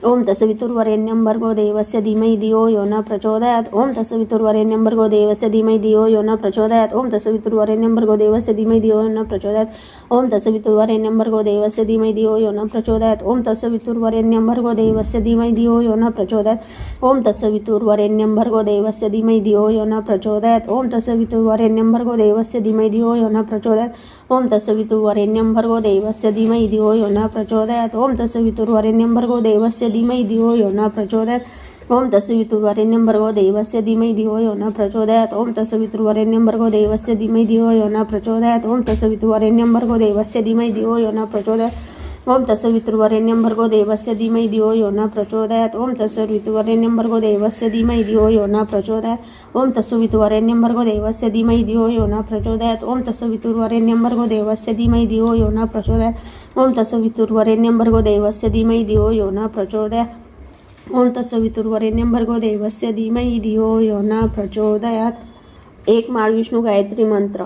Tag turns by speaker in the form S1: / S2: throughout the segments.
S1: ओम तत्सवितुर्वरेण्यं भर्गो देवस्य धीमहि धियो यो न प्रचोदयात्। ओम तत्सवितुर्वरेण्यं भर्गो देवस्य धीमहि धियो यो न प्रचोदयात्। ओम तत्सवितुर्वरेण्यं भर्गो देवस्य धीमहि धियो यो न प्रचोदयात्। ओम तत्सवितुर्वरेण्यं भर्गो देवस्य धीमहि धियो यो न प्रचोदयात्। ओम तत्सवितुर्वरेण्यं भर्गो देवस्य धीमहि धियो यो न प्रचोदयात्। ओम तत्सवितुर्वरेण्यं भर्गो देवस्य धीमहि धियो यो न प्रचोदयात्। ओम तत्सवितुर्वरेण्यं भर्गो देवस्य धीमहि धियो यो न प्रचोदयात्। ओम तत्सवितुर्वरेण्यं भर्गो देवस्य धीमहि धियो यो न प्रचोदयात्। ओम तत्सवितुर्वरेण्यं भर्गो देवस्य धीमहि धियो यो न प्रचोदयात्। ओम तत्सवितुर्वरेण्यं भर्गो देवस्य धीमहि धियो यो न प्रचोदयात्। ओम तत्सवितुर्वरेण्यं भर्गो देवस्य धीमहि धियो यो न प्रचोदयात्। ओम तत्सवितुर्वरेण्यं भर्गो देवस्य धीमहि धियो यो न प्रचोदयात्। ओम तत्सवितुर्वरेण्यं भर्गो देवस्य धीमहि धियो यो न प्रचोदयात्। ओम तत्सवितुर्वरेण्यं भर्गो देवस्य धीमहि धियो यो न प्रचोदयात्। ओम तत्सवितुर्वरेण्यं भर्गो देवस्य धीमहि धियो यो न प्रचोदयात्। ओम तत्सवितुर्वरेण्यं भर्गो देवस्य धीमहि धियो यो न प्रचोदयात्। ओम तत्सवितुर्वरेण्यं भर्गो देवस्य धीमहि धियो यो न प्रचोदयात्। ओम तत्सवितुर्वरेण्यं भर्गो देवस्य धीमहि धियो यो न प्रचोदयात्। एक माळ विष्णू गायत्री मंत्र।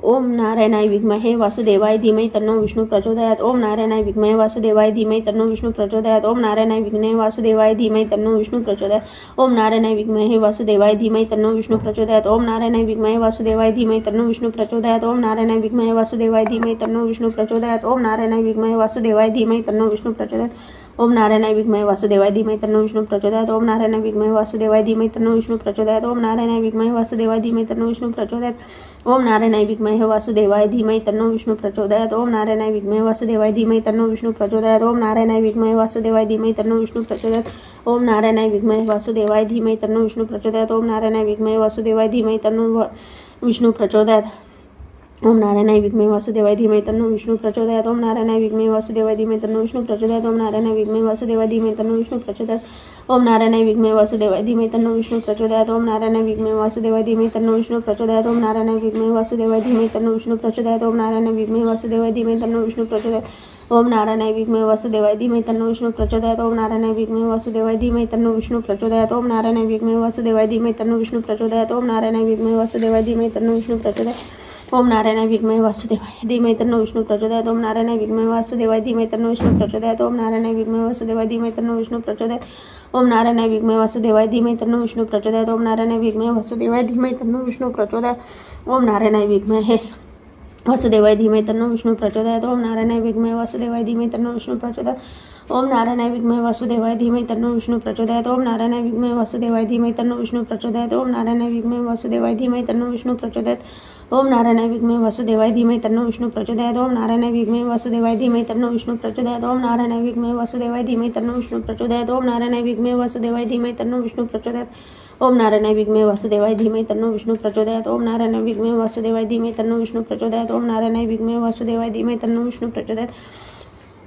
S1: ओम नारायणाय विद्महे वासुदेवाय धीमहि तन्नो विष्णु प्रचोदयात्। ओम नारायणाय विद्महे वासुदेवाय धीमहि तन्नो विष्णु प्रचोदयात्। ओम नारायणाय विद्महे वासुदेवाय धीमहि तन्नो विष्णु प्रचोदयात्। ओम नारायणाय विद्महे वासुदेवाय धीमहि तन्नो विष्णु प्रचोदयात्। ओम नारायणाय विद्महे वासुदेवाय धीमहि तन्नो विष्णु प्रचोदयात्। ओम नारायणाय विद्महे वासुदेवाय धीमहि तन्नो विष्णु प्रचोदयात्। ओम नारायणाय विद्महे वासुदेवाय धीमहि तन्नो विष्णु प्रचोदयात्। ओम नारायणाय विद्महे वासुदेवाय धीमहि तन्नो विष्णु प्रचोदयात्। ओम नारायणाय विद्महे वासुदेवाय धीमहि तन्नो विष्णु प्रचोदयात्। ओम नारायणाय विद्महे वासुदेवाय धीमहि तन्नो विष्णु प्रचोदयात्। ओम नारायणाय विद्महे वासुदेवाय धीमहि तन्नो विष्णु प्रचोदयात्। ओम नारायणाय विद्महे वासुदेवाय धीमहि तन्नो विष्णु प्रचोदयात्। ओम नारायणाय विद्महे वासुदेवाय धीमहि तन्नो विष्णु प्रचोदयात्। ओम नारायणाय विद्महे वासुदेवाय धीमहि तन्नो विष्णु प्रचोदयात्। ओम नारायणाय विद्महे वासुदेवाय धीमहि तन्नो विष्णु प्रचोदयात्। ओम नारायणाय विद्महे वासुदेवाय धीमहि तन्नो विष्णु प्रचोदयात्। ओम नारायणाय विद्महे वासुदेवाय धीमहि तन्नो विष्णु प्रचोदयात्। ओम नारायणाय विद्महे वासुदेवाय धीमहि तन्नो विष्णु प्रचोदयात्। ओम नारायणाय विद्महे वासुदेवाय धीमहि तन्नो विष्णु प्रचोदयात्। ओम नारायणाय विद्महे वासुदेवाय धीमहि तन्नो विष्णु प्रचोदयात्। ओम नारायणाय विद्महे वासुदेवाय धीमहि तन्नो विष्णु प्रचोदयात्। ओम नारायणाय विद्महे वासुदेवाय धीमहि तन्नो विष्णु प्रचोदयात्। ओम नारायणाय विद्महे वासुदेवाय धीमहि तन्नो विष्णु प्रचोदयात्। ओम नारायणाय विद्महे वासुदेवाय धीमहि तन्नो विष्णु प्रचोदयात्। ओम नारायणाय विद्महे वासुदेवाय धीमहि तन्नो विष्णु प्रचोदयात्। ओम नारायणाय विद्महे वासुदेवाय धीमहि तन्नो विष्णु प्रचोदयात्। ओम नारायणाय विद्महे वासुदेवाय धीमहि तन्नो विष्णु प्रचोदयात्। ओम नारायणाय विद्महे वासुदेवाय धीमहि तन्नो विष्णु प्रचोदयात्। ओम नारायणाय विद्महे वासुदेवाय धीमहि तन्नो विष्णु प्रचोदयात्। ओम नारायणाय विद्महे वासुदेवाय धीमहि तन्नो विष्णु प्रचोदयात्। ओम नारायणाय विद्महे वासुदेवाय धीमहि तन्नो विष्णु प्रचोदयात्। ओम नारायणाय विद्महे वासुदेवाय धीमहि तन्नो विष्णु प्रचोदयात्। ओम नारायणाय विद्महे वासुदेवाय धीमहि तन्नो विष्णु प्रचोदयात्। ओम नारायणाय विद्महे वासुदेवाय धीमहि तन्नो विष्णु प्रचोदयात्। ओम नारायणाय विद्महे वासुदेवाय धीमहि तन्नो विष्णु प्रचोदयात्। ओम नारायणाय विद्महे वासुदेवाय धीमहि तन्नो विष्णु प्रचोदयात्। ओम नारायणाय विद्महे वासुदेवाय धीमहि तन्नो विष्णु प्रचोदयात्। ओम नारायणाय विद्महे वासुदेवाय धीमहि तन्नो विष्णु प्रचोदयात्। ओम नारायणाय विद्महे वासुदेवाय धीमहि तन्नो विष्णु प्रचोदयात्। ओम नारायणाय विद्महे वासुदेवाय धीमहि तन्नो विष्णु प्रचोदयात्। ओम नारायणाय विद्महे वासुदेवाय धीमहि तन्नो विष्णु प्रचोदयात्। ओम नारायणाय विद्महे वासुदेवाय धीमहि तन्नो विष्णु प्रचोदयात्। ओम नारायणाय विद्महे वासुदेवाय धीमहि तन्नो विष्णु प्रचोदयात्। ओम नारायणाय विद्महे वासुदेवाय धीमहि तन्नो विष्णु प्रचोदयात्। ओम नारायणाय विद्महे वासुदेवाय धीमहि तन्नो विष्णु प्रचोदयात्।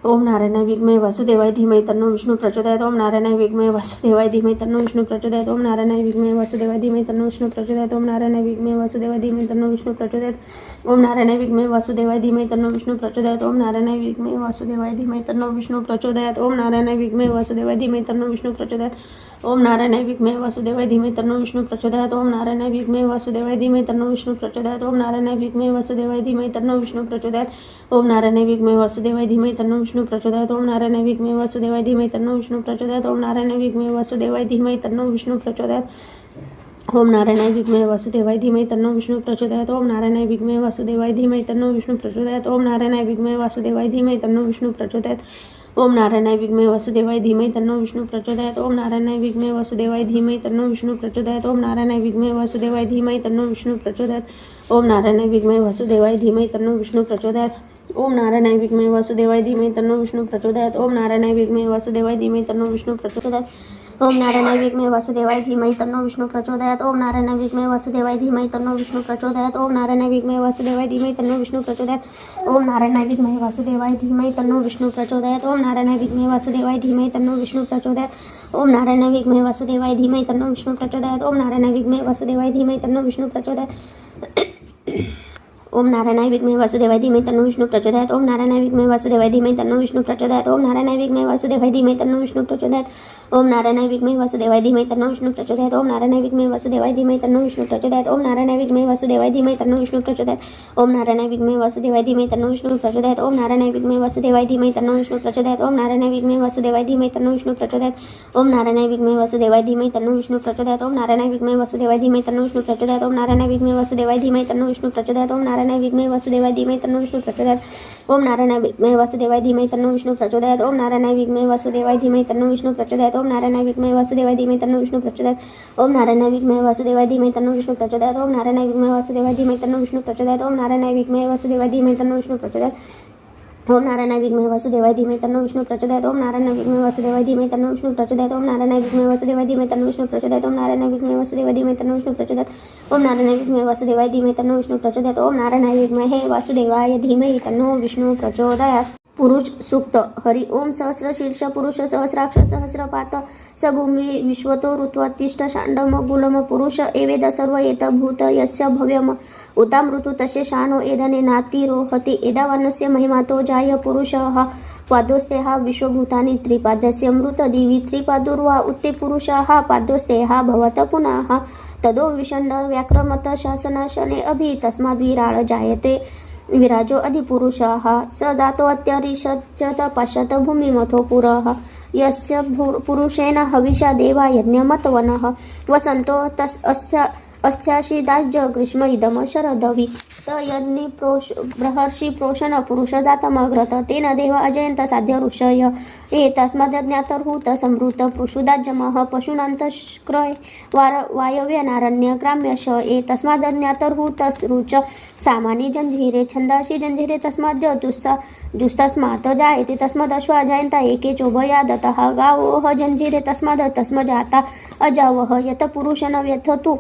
S1: ओम नारायणाय विद्महे वासुदेवाय धीमहि तन्नो विष्णु प्रचोदयात्। ओम नारायणाय विद्महे वासुदेवाय धीमहि तन्नो विष्णु प्रचोदयात्। ओम नारायणाय विद्महे वासुदेवाय धीमहि तन्नो विष्णु प्रचोदयात्। ओम नारायणाय विद्महे वासुदेवाय धीमहि तन्नो विष्णु प्रचोदयात्। ओम नारायणाय विद्महे वासुदेवाय धीमहि तन्नो विष्णु प्रचोदयात्। ओम नारायणाय विद्महे वासुदेवाय धीमहि तन्नो विष्णु प्रचोदयात्। ओम नारायणाय विद्महे वासुदेवाय धीमहि तन्नो विष्णु प्रचोदयात्। ओम नारायणाय विद्महे वासुदेवाय धीमहि तन्नो विष्णु प्रचोदयात्। ओम नारायणाय विद्महे वासुदेवाय धीमहि तन्नो विष्णु प्रचोदयात्। ओम नारायणाय विद्महे वासुदेवाय धीमहि तन्नो विष्णु प्रचोदयात्। ओम नारायणाय विद्महे वासुदेवाय धीमहि तन्नो विष्णु प्रचोदयात्। ओम नारायणाय विद्महे वासुदेवाय धीमहि तन्नो विष्णु प्रचोदयात्। ओम नारायणाय विद्महे वासुदेवाय धीमहि तन्नो विष्णु प्रचोदयात्। ओम नारायणाय विद्महे वासुदेवाय धीमहि तन्नो विष्णु प्रचोदयात्। ओम नारायणाय विद्महे वासुदेवाय धीमहि तन्नो विष्णु प्रचोदयात्। ओम नारायणाय विद्महे वासुदेवाय धीमहि तन्नो विष्णु प्रचोदयात्। ओम नारायणाय विद्महे वासुदेवाय धीमहि तन्नो विष्णु प्रचोदयात्। ओम नारायणाय विद्महे वासुदेवाय धीमहि तन्नो विष्णु प्रचोदयात्। ओम नारायणाय विद्महे वासुदेवाय धीमहि तन्नो विष्णु प्रचोदयात्। ओम नारायणाय विद्महे वासुदेवाय धीमहि तन्नो विष्णु प्रचोदयात्। ओम नारायणाय विद्महे वासुदेवाय धीमहि तन्नो विष्णु प्रचोदयात्। ओम नारायणाय विद्महे वासुदेवाय धीमहि तन्नो विष्णु प्रचोदयात्। ओम नारायणाय विद्महे वासुदेवाय धीमहि तन्नो विष्णु प्रचोदयात्। ओम नारायणाय विद्महे वासुदेवाय धीमहि तन्नो विष्णु प्रचोदयात्। ओम नारायणाय विद्महे वासुदेवाय धीमहि तन्नो विष्णु प्रचोदयात्। ओम नारायणाय विद्महे वासुदेवाय धीमहि तन्नो विष्णु प्रचोदयात्। ओम नारायणाय विद्महे वासुदेवाय धीमहि तन्नो विष्णु प्रचोदयात्। ओम नारायणाय विद्महे वासुदेवाय धीमहि तन्नो विष्णु प्रचोदयात्. ओम नारायणाय विद्महे वासुदेवाय धीमहि तन्नो विष्णु प्रचोदयात्. ओम नारायणाय विद्महे वासुदेवाय धीमहि तन्नो विष्णु प्रचोदयात्. ओम नारायणाय विद्महे वासुदेवाय धीमहि तन्नो विष्णु प्रचोदयात्. ओम नारायणाय विद्महे वासुदेवाय धीमहि तन्नो विष्णु प्रचोदयात्. ओम नारायणाय विद्महे वासुदेवाय धीमहि तन्नो विष्णु प्रचोदयात्. ओम नारायणाय विद्महे वासुदेवाय धीमहि तन्नो विष्णु प्रचोदयात्. ओम नारायणाय विद्महे वासुदेवाय धीमहि तन्नो विष्णु प्रचोदयात्. ओम नारायणाय विद्महे वासुदेवाय धीमहि तन्नो विष्णु प्रचोदयात्. ओम नारायणाय विद्महे वासुदेवाय धीमहि तन्नो विष्णु प्रचोदयात्. ओम नारायणाय विद्महे वासुदेवाय धीमहि तन्नो विष्णु प्रचोदयात्. ओम नारायणाय विद्महे वासुदेवाय धीमहि तन्नो विष्णु प्रचोदयात्. ओम नारायणाय विद्महे वासुदेवाय धीमहि तन्नो विष्णु प्रचोदयात्. ओम नारायणाय विद्महे वासुदेवाय धीमहि तन्नो विष्णु प्रचोदयात्. ओम नारायणाय विद्महे वासुदेवाय धीमहि तन्नो विष्णु प्रचोदयात्. ओम नारायणाय विद्महे वासुदेवाय धीमहि तन्नो विष्णु प्रचोदयात्. ओम नारायणाय विद्महे वासुदेवाय धीमहि तन्नो विष्णु प्रचोदयात्. ओम नारायणाय विद्महे वासुदेवाय धीमहि तन्नो विष्णु प्रचोदयात्. ओम नारायणाय विद्महे वासुदेवाय धीमहि तन्नो विष्णु प्रचोदयात्. ओम नारायणाय विद्महे वासुदेवाय धीमहि तन्नो विष्णु प्रचोदयात्. ओम नारायणाय विद्महे वासुदेवाय धीमहि तन्नो विष्णु प्रचोदयात्. ओम नारायणाय विद्महे वासुदेवाय धीमहि तन्नो विष्णु प्रचोदयात्. ओम नारायणाय विद्महे वासुदेवाय धीमहि तन्नो विष्णु प्रचोदयात्. ओम नारायणाय विद्महे वासुदेवाय धीमहि तन्नो विष्णु प्रचोदयात्. ओम नारायणाय विद्महे वासुदेवाय धीमहि तन्नो विष्णु प्रचोदयात्. पुरुष सूक्त. हरि ओम सहस्र शीर्ष पुरुष सहस्राक्ष सहस्रपात सभूमि विश्वतो ऋत्वतिष्ठ शाण्डम गुलम पुरुष एवेद सर्व एत भूत यस्य भव्यम उतामृतु तस्य शानो एदने नातिरोहति एदावानस्य महिमातो जाय पुरुषः पादोस्तेहा विश्वभूतानि त्रिपादस्य मृतदिवि त्रिपादुर्वा उत्ते पुरुषः पादोस्तेहा भवत पुनः तदो विषण्ड व्याक्रमत शासनाशने अभि तस्माद्विराळ जायते विराजो अधिपुरुषः स जातोऽत्यरिषच्यत पश्यत भूमिमथो पुरः यस्य पुरुषेण हविषा देवा यज्ञमतवनः वसन्तो अस्याशीदाज्य ग्रीष्म इदम शरदवि तयज्ञि बृहर्षि प्रोषण पुरुष जातमग्रत तेन देव अजयन्त साध्य ऋषय एतस्माद्ज्ञातर्हूत संवृत पृषुदाज्यमः पशूनान्तष्क्रय वायव्यनारण्य ग्राम्यश एतस्माद्ज्ञातर्हूत रुच सामानि जञ्जीरे छन्दांसि जञ्जीरे तस्माद्य जुस्तस्मात् जायते तस्मादश्वा जयन्ता एके चोभया दतः गावोः जञ्जीरे तस्मजाता अजावः यत पुरुषन व्यथतु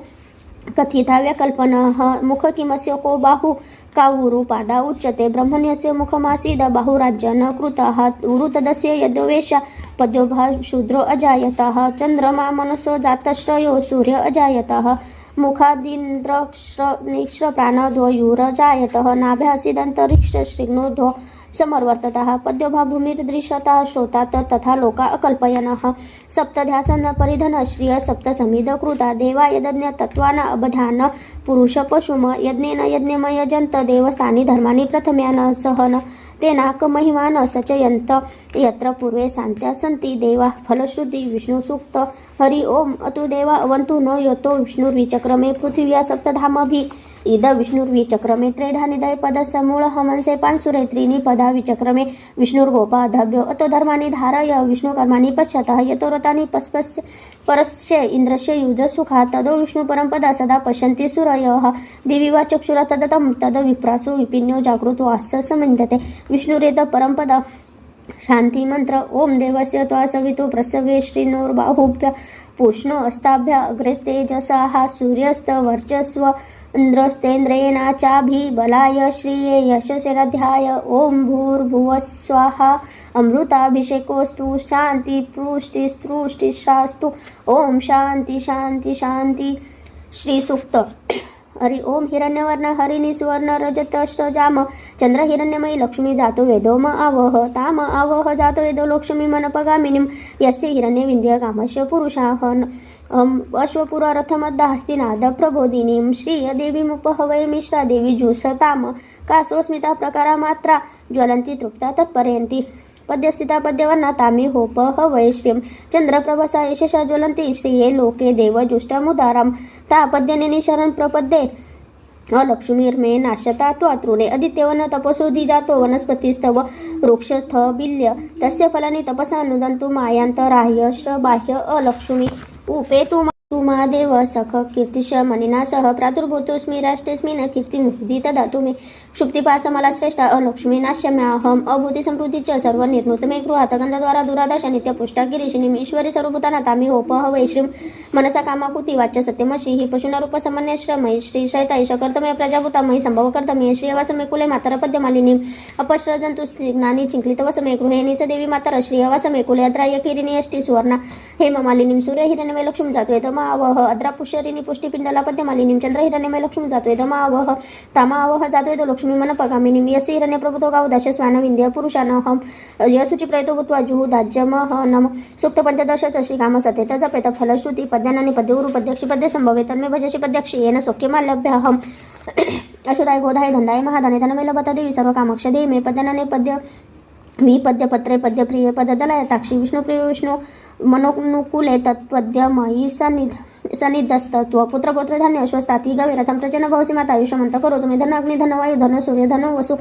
S1: कथिता व्यकल्पनः मुख किमस्य को बाहु कावुरु पादा उच्यते ब्रह्मण्यस्य मुखमासीद बाहुराज्यन कृतः उरु तदस्य यद्वेश पद्योभा शूद्रो अजायतः चन्द्रमा मनसो जातश्रयो सूर्य अजायतः मुखादिन्द्रनिश्र प्राणद्वयुरजायतः नाभ्यासीदन्तरिक्ष श्रीग्नोर्ध्व समर्वर्ततः पद्योभा भूमिर्दृश्यता श्रोतात तथा लोका अकल्पयनः सप्तध्यासन परिधन श्रिय सप्तसमिद कृता देवा यदज्ञ तत्त्वान अबधान पुरुष पशुम यज्ञेन यज्ञमयजन्त देवस्थानि धर्माणि प्रथम्यान सहन तेनाक महिमान सचयन्त यत्र पूर्वे शान्त्या सन्ति देवा फलश्रुति विष्णुसूक्त हरि ओम अतु देवा अवन्तु न यतो विष्णुर्विचक्रमे पृथिव्या सप्तधामभि इद विष्णुर्विचक्रमे त्रेधा निदय पदस्य मूलः मनसे पांसुरे त्रीणि पदा विचक्रमे विष्णुर्गोपाधभ्यो अतो धर्माणि धारय विष्णुकर्माणि पश्यतः यतो रतानि परस्य इन्द्रस्य युजसुखा तदो विष्णुपरं पदा सदा पश्यन्ति सूरयः दिवि वा चक्षुरा तदतं तद विप्रासो विपिन्यो जागृतो आस्य समन्यते विष्णुरेत परं पद शांति मंत्र ओम देवस्य त्वा सवितु प्रसवे श्रीनोर्बाहुभ्य पूष्णो अस्ताभ्य अग्रेस्तेजसाः सूर्यस्त वर्चस्व इंद्रस्तेन्द्रेणाचाभि बलाय श्रिये यशसेराध्याय ओम भूर्भुवः स्वाहा अमृताभिषेकोस्तु शांति पुष्टिस्तृष्टिशास्तु ओम शांति शांति शांति. श्री सूक्त. हरि ओम हिरण्यवर्ण हरिणी सुवर्ण रजतश्रजाम चंद्र हिरण्यमयी लक्ष्मी जातो वेदो म आवह ताम आवह जातो वेदो लक्ष्मी मनपगामिनीं यस्य हिरण्य विंध्य कामस्य पुरुषाहन अश्वपुरा रथमद्दा हस्तिनाद प्रबोधिनीं श्रीयदेवीमुपहवै मिश्रा देवी जुषताम कासोस्मिता प्रकारा मात्रा ज्वलन्ति तृप्ता तत्पर्यन्ति पद्यस्थिता पद्यवर्णा तामी होपहवै श्रियं चंद्रप्रभसा यशसा ज्वलन्ति श्रिये लोके देवजुष्टमुदारां ता पद्यनेनि शरण प्रपद्ये अलक्ष्मीर्मे नाशता त्वातृणे अदित्यवन तपसोधि जातो वनस्पतिस्तव वृक्षथ बिल्य तस्य फलानि तपसा नुदन्तु मायान्तराह्य श्रबाह्य अलक्ष्मी उपेतु महादेव सख कीर्तिश मणिना सह प्रादुर्भूतोऽस्मि राष्ट्रेऽस्मिन् कीर्तिमुदी ददातु मे क्षुप्तिपाशमला श्रेष्ठा अलक्ष्मी नाश्यम्याहम् अभूति समृद्धि च सर्वनिर्णुत मे गृहात् गन्धद्वारा दुरादर्श नित्यपुष्टा गिरीशिनीम् ईश्वरी सर्वभूताना तामी होपहवै श्रीं मनसा कामाकुति वाच्य सत्यमशीः पशुनरूपसमन्य श्रमयि श्रीशैतायि शकर्तमय प्रजाभूतामयि सम्भवकर्तमय श्रीयवासमे कुले मातरपद्यमालिनीम् अपश्रजन्तु स्निग्नानि चिङ्क्लितवसमे गृहे नीच देवी मातर श्रीयवासमे कुले अद्राय किरिणी अष्टि सुवर्णा हेममालिनीं सूर्यहिरण्यमय लक्ष्मीं जातवेद
S2: यमावह अद्रापुष्यरिणी पुष्टिपिंडला पद्यमालिनीं चंद्रहिरण्यमय लक्ष्मी जातोय धमावह तामावह जातोय तो लक्ष्मी मनपगामिनीं यस्य हिरण्यप्रभुतो गावदाश स्वानविंध्य पुरुषानहं यशुचि प्रयतो भूत्वा जुहुदाज्यमह नम सूक्त पंचदश श्री कामसते तजपेत फलश्रुती पद्यानानि पद्य गुरु पद्यक्षि पद्य संभवे तन्मे भजसि पद्यक्षि येन सौख्यमालभ्याहम् अशुदाय गोधाय धंदाय महादाने धनमे लभता देवी सर्व कामक्ष दे मे पद्यानाने पद्य विपद्य पत्रे पद्य प्रिय पददलाय ताक्षी विष्णुप्रिय विष्णु मनोनुकूले तत्पद्य मयी सन्निधस्तत्व पुत्र धान्य अश्वस्ताती गवे रथम प्रजन भवसी माता आयुष्यमंत करो तुम्ही धन अग्नि धन वायू धन सूर्य धन वसु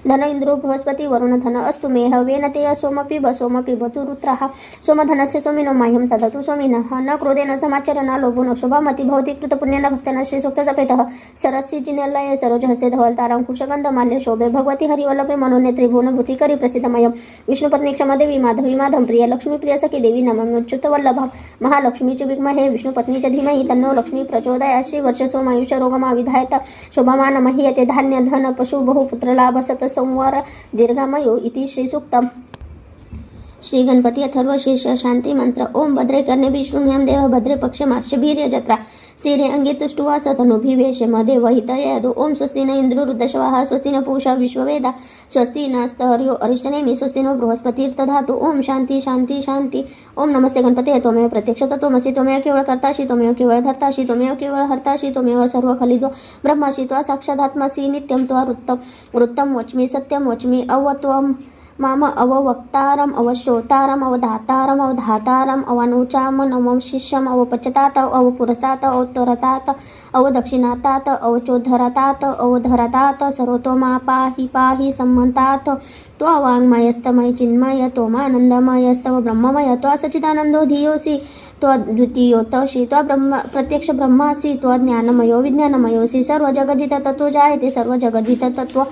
S2: धन इंद्रो बृहस्पति वरुण धन अस्तु मे हवेन ते सोमपि बतु रुद्राः सोमधनस्य सोमिनो माह्यं तदतु सोमिनः न क्रोधेन समाचार्य न लोभो न शोभामति भवति कृतपुण्येन भक्तेन श्री सूक्तजपेतः सरस्य जिनेलय सरोजहस्ते धवलतारां कुशगन्धमाल्य शोभे भगवती हरिवल्लभे मनोनेत्री भुवनभूतिकरी प्रसिद्धमयं विष्णुपत्नी क्षमादेवी माधवी माधं प्रिय लक्ष्मीप्रिय सखी देवी नमम्युच्युतवल्लभं महालक्ष्मी च विद्महे विष्णुपत्नी च धीमहि तन्नो लक्ष्मी प्रचोदयात् श्रीवर्षसोमायुष्यरोगमाविधायत शोभामानं महीयते धान्य धन पशु बहुपुत्रलाभ सतसंवर दीर्घामयो इति श्रीसूक्तम् श्री गणपति अथर्वशीर्ष शांति मंत्र ओम भद्रे कर्णेभिः शृणुयाम देव भद्रे पक्षमाक्षभिर्य जत्रा स्थिरे अंगे तुष्टुवा सतनुभिवेश मदे वहितयदो ओम स्वस्ति न इंद्रो रुद्रश्वाः स्वस्ति न पूषा विश्ववेदा स्वस्ति नस्तर्यो अरिष्टनेमि स्वस्ति नो बृहस्पतिर्दधातु ओम शांति शांति शांति ओम नमस्ते गणपते त्वमेव प्रत्यक्ष तत्त्वमसि त्वमेव केवल कर्तासि त्वमेव केवल धर्तासि त्वमेव केवल हर्तासि त्वमेव सर्वखलिदो ब्रह्मसि त्वा साक्षादात्मसि नित्यं त्वा वृत्तं वच्मि सत्यं वच्मि अवत्वं माम अववक्तारम अवश्रोतारम अवधातारम अवधातारम अवनुचाम नमं शिष्यम अवपचतात अवपुरस्तात अवतरतात अवदक्षिणातात अवचोधरतात अवधरतात सर्वतोमा पाहि पाहि सम्मतात त्वावाङ्मयस्तमय चिन्मय त्वमानन्दमयस्तव ब्रह्ममय त्वा सच्चिदानन्दो धियोऽसि त्वद्वितीयोतोषि त्वा ब्रह्म प्रत्यक्ष ब्रह्मासि त्वज्ञानमयो विज्ञानमयोऽसि सर्वजगदित तत्त्वो जायते सर्वजगदित तत्त्व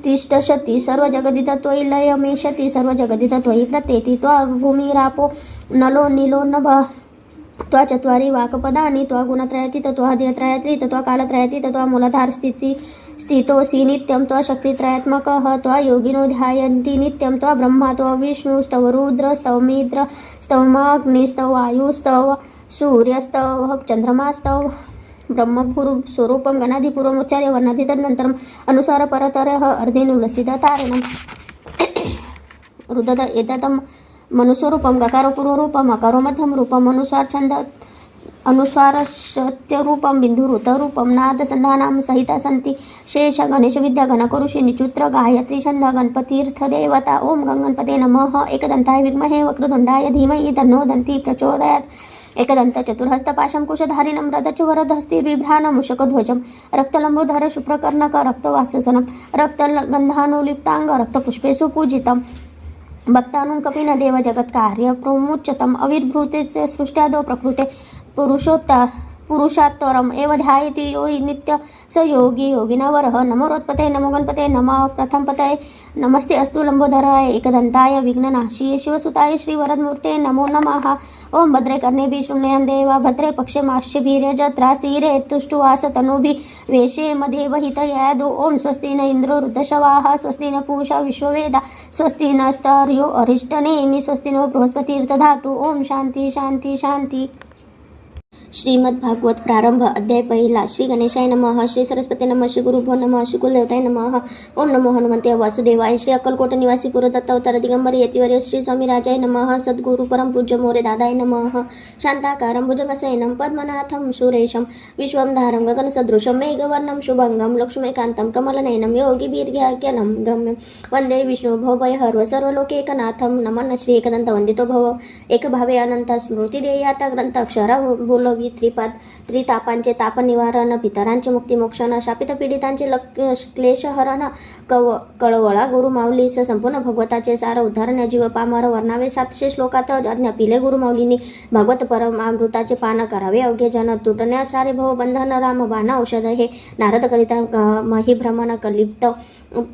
S2: तिष्ठति सर्वजगदित त्वयि लयमेषति सर्वजगदित त्वयि प्रत्येति त्वा भूमिरापो नलो नीलो नभः त्वा चत्वारि वाक्पदानि त्वा गुणत्रयातीत त्वा हृदयत्रयातीत त्वा कालत्रयातीत त्वा मूलाधार स्थितोऽसि नित्यं त्वा शक्तित्रयात्मकः त्वा योगिनो ध्यायन्ति नित्यं त्वा ब्रह्मा त्वा विष्णुस्तव रुद्रस्तव मित्रस्तवग्निस्तव वायुस्तव सूर्यस्तव चंद्रमास्तव ब्रह्मस्वरूपं गणाधिपूर्वमुच्चार्य वर्णाधि तदनन्तरम् अनुसार परतरः अर्धेनुलसिततारणं रुदत एततं मनुस्वरूपं गकारपूर्वरूपम् अकारो मध्यम रूपम् अनुस्वारशत्यरूपं बिन्दुरुतरूपं नादसन्धानां सहिता सन्ति शेष गणेश विद्या गणकरुषि निचुत्र गायत्री छन्द गणपतीर्थदेवता ओम गणपते नमः एकदन्ताय विद्महे वक्रतुण्डाय धीमहि तन्नो दन्ती प्रचोदयात् एकदंत चतुर्हस्तपाशं कुशधारिणं रथचवरदहस्तिर्बिभ्राणमुषकध्वजं रक्तलम्बोधर शुभ्रकर्णक रक्तवाससनं रक्तगन्धानुलिप्ताङ्ग रक्तपुष्पेषु पूजितं भक्तानुं कपिनदेव जगत्कार्य प्रमुच्यतम् अविर्भूते च सृष्ट्यादौ प्रकृते पुरुषात्तरम् एव ध्यायति यो नित्य स योगी योगिनवरः नमोरोत्पते नमो गणपते नमः प्रथमपतये नमस्ते अस्तु लंबोदराय एकदन्ताय विघ्ननाशिये शिवसुताय श्रीवरदमूर्ते नमो नमः ओम भद्रे कर्णेभिः शृणुयाम देवा भद्रे पक्षमाक्षभिर्यजत्रा स्थिरे तुष्टुवास तनूभिः वेशे मदे वहितयदो ओम स्वस्ति न इंद्रो रुद्रश्वाः स्वस्ति न पूषा विश्ववेदा स्वस्ति नस्तर्यो अरिष्टनेमि स्वस्ति नो बृहस्पतिर्दधातु ओम शांति शांति शांति
S1: श्रीमद्भागवत प्रारंभ अध्याय पहिला श्री गणेशाय नमः श्री सरस्वती नमः श्री गुरुभ्यो नमः श्री कुलदेवताय नमः ओम नमो हनुमते वासुदेवाय श्री अक्कलकोट निवासी पूर्वदत्त अवतार दिगंबर यतिवर्य श्री स्वामी राजाय नमः सद्गुरु परम पूज्य मोरे दादाय नमः शांताकारं भुजगशयनं पद्मनाथं सुरेशं विश्वंधारं गगनसदृशं मेघवर्णं शुभंगं लक्ष्मीकान्तं कमलनयनं योगिभिर्ज्ञानं गम्यं वंदे विष्णु भवभयहर्व सर्वलोकैकनाथं नमः श्री एकदंत वंदितो भव एकभावे अनंत स्मृतिदेयाता ग्रंथाक्षरा बोल त्रिपाद त्रितापांचे ताप निवारण पितरांचे मुक्तिमोक्षण शापित पीडितांचे क्लेशहरण कळवळा गुरुमाऊलीस संपूर्ण भगवताचे सार उद्धारण जीव पामर वर्णावे 700 श्लोकात आज्ञापिले गुरुमाऊलींनी भागवत परमामृताचे पान करावे अवघे जन तुटण्या सारे भव बंधन राम बाण औषध हे नारद करिता महिभ्रमण कलिप्त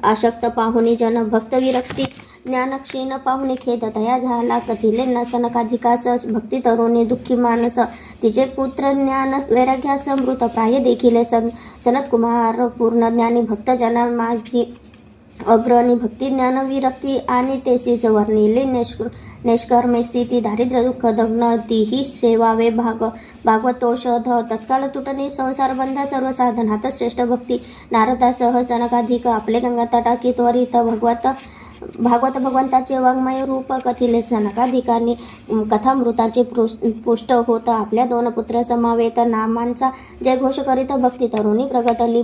S1: आशक्त पाहुनी जन भक्त विरक्ती ज्ञानक्षीण पाहुणे खेद तया झाला कथिले नसनकाधिकास भक्ती तरुणी दुःखी मानस तिचे पुत्र ज्ञान वैराग्यास मृत प्राय देखिले सनत कुमार पूर्ण ज्ञानी भक्त जना माझी
S2: अग्र आणि भक्ती ज्ञान विरक्ती आणि तेसीच वर्णिले निष्कर्मे स्थिती दारिद्र्य दुःख दग्न तीही सेवावे भागवतोषध तत्काळ तुटणे संसार बंधा सर्व साधनात श्रेष्ठ भक्ती नारदासह सनकाधिक आपले गंगा तटाकी त्वरित भागवत भगवंताचे वाङ्मय रूप कथिले सनकाधिकांनी कथामृताचे पुष्ट होत आपल्या 2 पुत्र समावेत नामांचा जयघोष करीत भक्ती तरुणी प्रगटली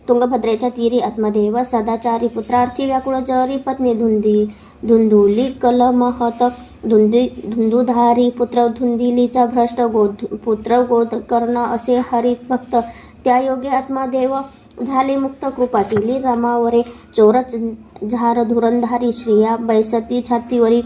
S2: तुंगभद्रेच्या तीरी आत्मदेव सदाचारी पुत्रार्थी व्याकुळ जरी पत्नी धुंदुली कलमहत धुंदुधारी पुत्र धुंदिलीचा भ्रष्ट पुत्र गोद कर्ण असे हरित भक्त त्या योगी आत्मदेव झाले मुक्त कृपा केली रमावरे चोरच झार धुरंधारी श्रिया बैसती छातीवरी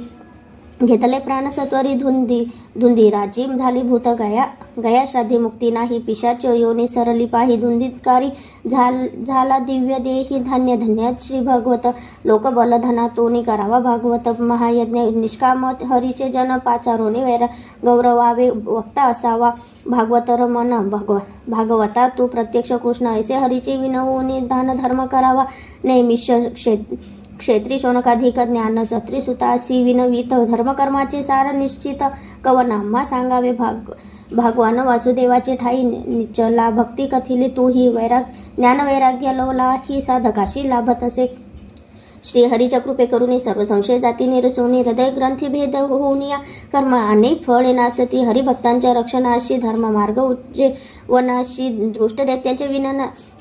S2: घेतले प्राण सत्वरी धुंदी राजीम झाली भूत गया श्राद्धी मुक्ती नाही पिशाच योनी सरली पाही धुंदीतकारी झाला दिव्य देही धान्य धन्य श्री भगवत लोकबल धनातोनी करावा भागवत महायज्ञ निष्काम हरीचे जन पाचारोनी वैर गौरवावे वक्ता असावा भागवत रमन भागवता तू प्रत्यक्ष कृष्ण ऐसे हरीचे विनवूनी दान धर्म करावा नेहमी क्षेत्री शौनकाधिक ज्ञान सत्री सुतासी विनवित धर्मकर्माचे सार निश्चित कवनामा सांगावे भागवान वासुदेवाचे ठाई निचला भक्ती कथिली तू ही ज्ञान वैराग्य लवला ही साधकाशी लाभत असे श्रीहरीच्या कृपे करुणी सर्व संशय जाती निरसोनी हृदय ग्रंथी भेद होऊनिया कर्म आणि फळे नासती हरिभक्तांच्या रक्षणाशी धर्म मार्ग उज्जीवनाशी दृष्ट दैत्याच्या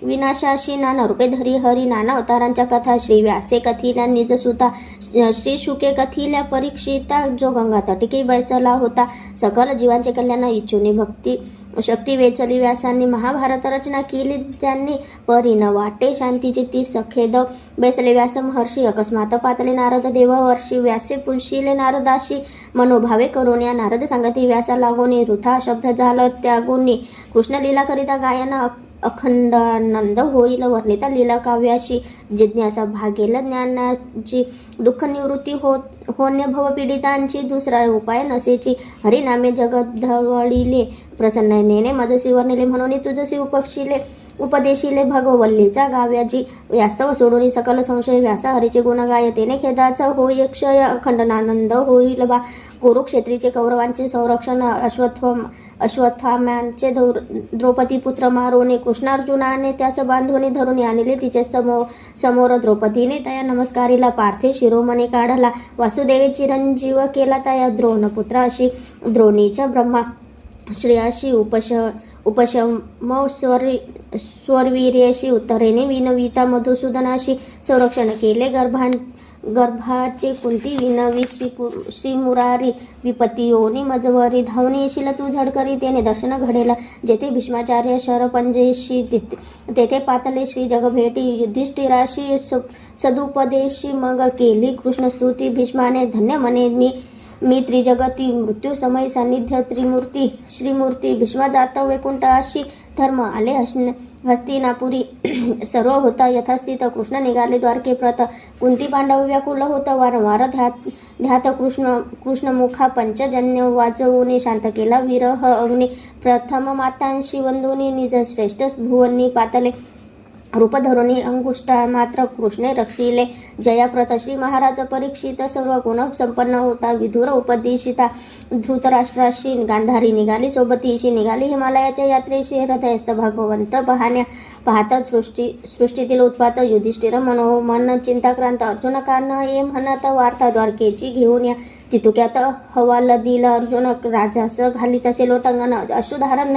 S2: विनाशाशी नाना रूपे धरी हरी नाना अवतारांच्या कथा श्री व्यासे कथिल्या निज सुता श्री शुके कथिल्या परीक्षिता जो गंगा तटिके बैसला होता सकल जीवांचे कल्याण इच्छुनी भक्ती शक्ती वेचली व्यासांनी महाभारत रचना केली ज्यांनी परी न वाटे शांतीची ती सखेद बैसले व्यास महर्षी अकस्मात पातले नारद देव वर्षी व्यासे पुशिले नारदाशी मनोभावे करून या नारद सांगती व्यासा लागोनी वृथा शब्द झालं त्यागोनी कृष्णलीला करिता गायन अखंडानंद होईल वर्णिता लीला काव्याशी जिज्ञासा भागेल ज्ञानाची दुःख निवृत्ती होणे भवपीडितांची दुसरा उपाय नसेची हरिनामे जगत धवळिले प्रसन्नतेने मजसी वर्णिले म्हणून तुझसी उपदेशिले भगवल्लीचा गाव्याची वास्तव सोडून सकल संशय व्यासा हरीचे गुण गायतेने खेदाचा होय क्षय अखंडनानंद होईल बा कुरुक्षेत्रीचे कौरवांचे संरक्षण अश्वत्थाम्यांचे द्रौपदी पुत्र मारोने कृष्णार्जुनाने त्यास बांधून धरून आणले तिचे समोर द्रौपदीने तया नमस्कारीला पार्थे शिरोमणी काढला वासुदेवे चिरंजीव केला तया द्रोणपुत्राशी द्रोणीच्या ब्रह्मा श्रेयाशी उपशम स्वरवीर्याशी उत्तरेने विनविता मधुसूदनाशी संरक्षण केले गर्भाचे कुंती विनवी श्री मुरारी विपत्तियोनी मजवरी धावणी येशील तू झडकरी तेने दर्शन घडेल जेथे भीष्माचार्य शरपंजेशी तेथे पातले श्री जगभेटी युधिष्ठिराशी सदुपदेशी मग केली कृष्णस्तुती भीष्माने धन्य मने मी त्रिजगती मृत्यू समय सान्निध्य त्रिमूर्ती श्रीमूर्ती भीष्मा जात वैकुंठाशी धर्म आले हस्तिनापुरी सर्व होता यथास्थित कृष्ण निघाले द्वारके प्रत कुंती पांडव व्याकुल होता वारंवार ध्यात कृष्णमुखा पंचजन्य वाजवून शांत केला विरह अग्नी प्रथम मातांशी वंदुनी निज श्रेष्ठ भुवनी पातले रूप धरुणी अंगुष्ठा मात्र कृष्णे रक्षिले जयाप्रत श्री महाराज परीक्षित सर्व गुण संपन्न होता विधुर उपदेशिता धृतराष्ट्राशी गांधारी निघाली सोबतीशी निघाली हिमालयाच्या यात्रेशी हृदयस्थ भगवंत पाहत सृष्टीतील उत्पात युधिष्ठिर मनोमन चिंताक्रांत अर्जुन कान ये म्हणत वार्ता द्वारकेची घेऊन या तितुक्यात हवाल दिला अर्जुन राजास घाली तसे लोटंगण अश्रुधारण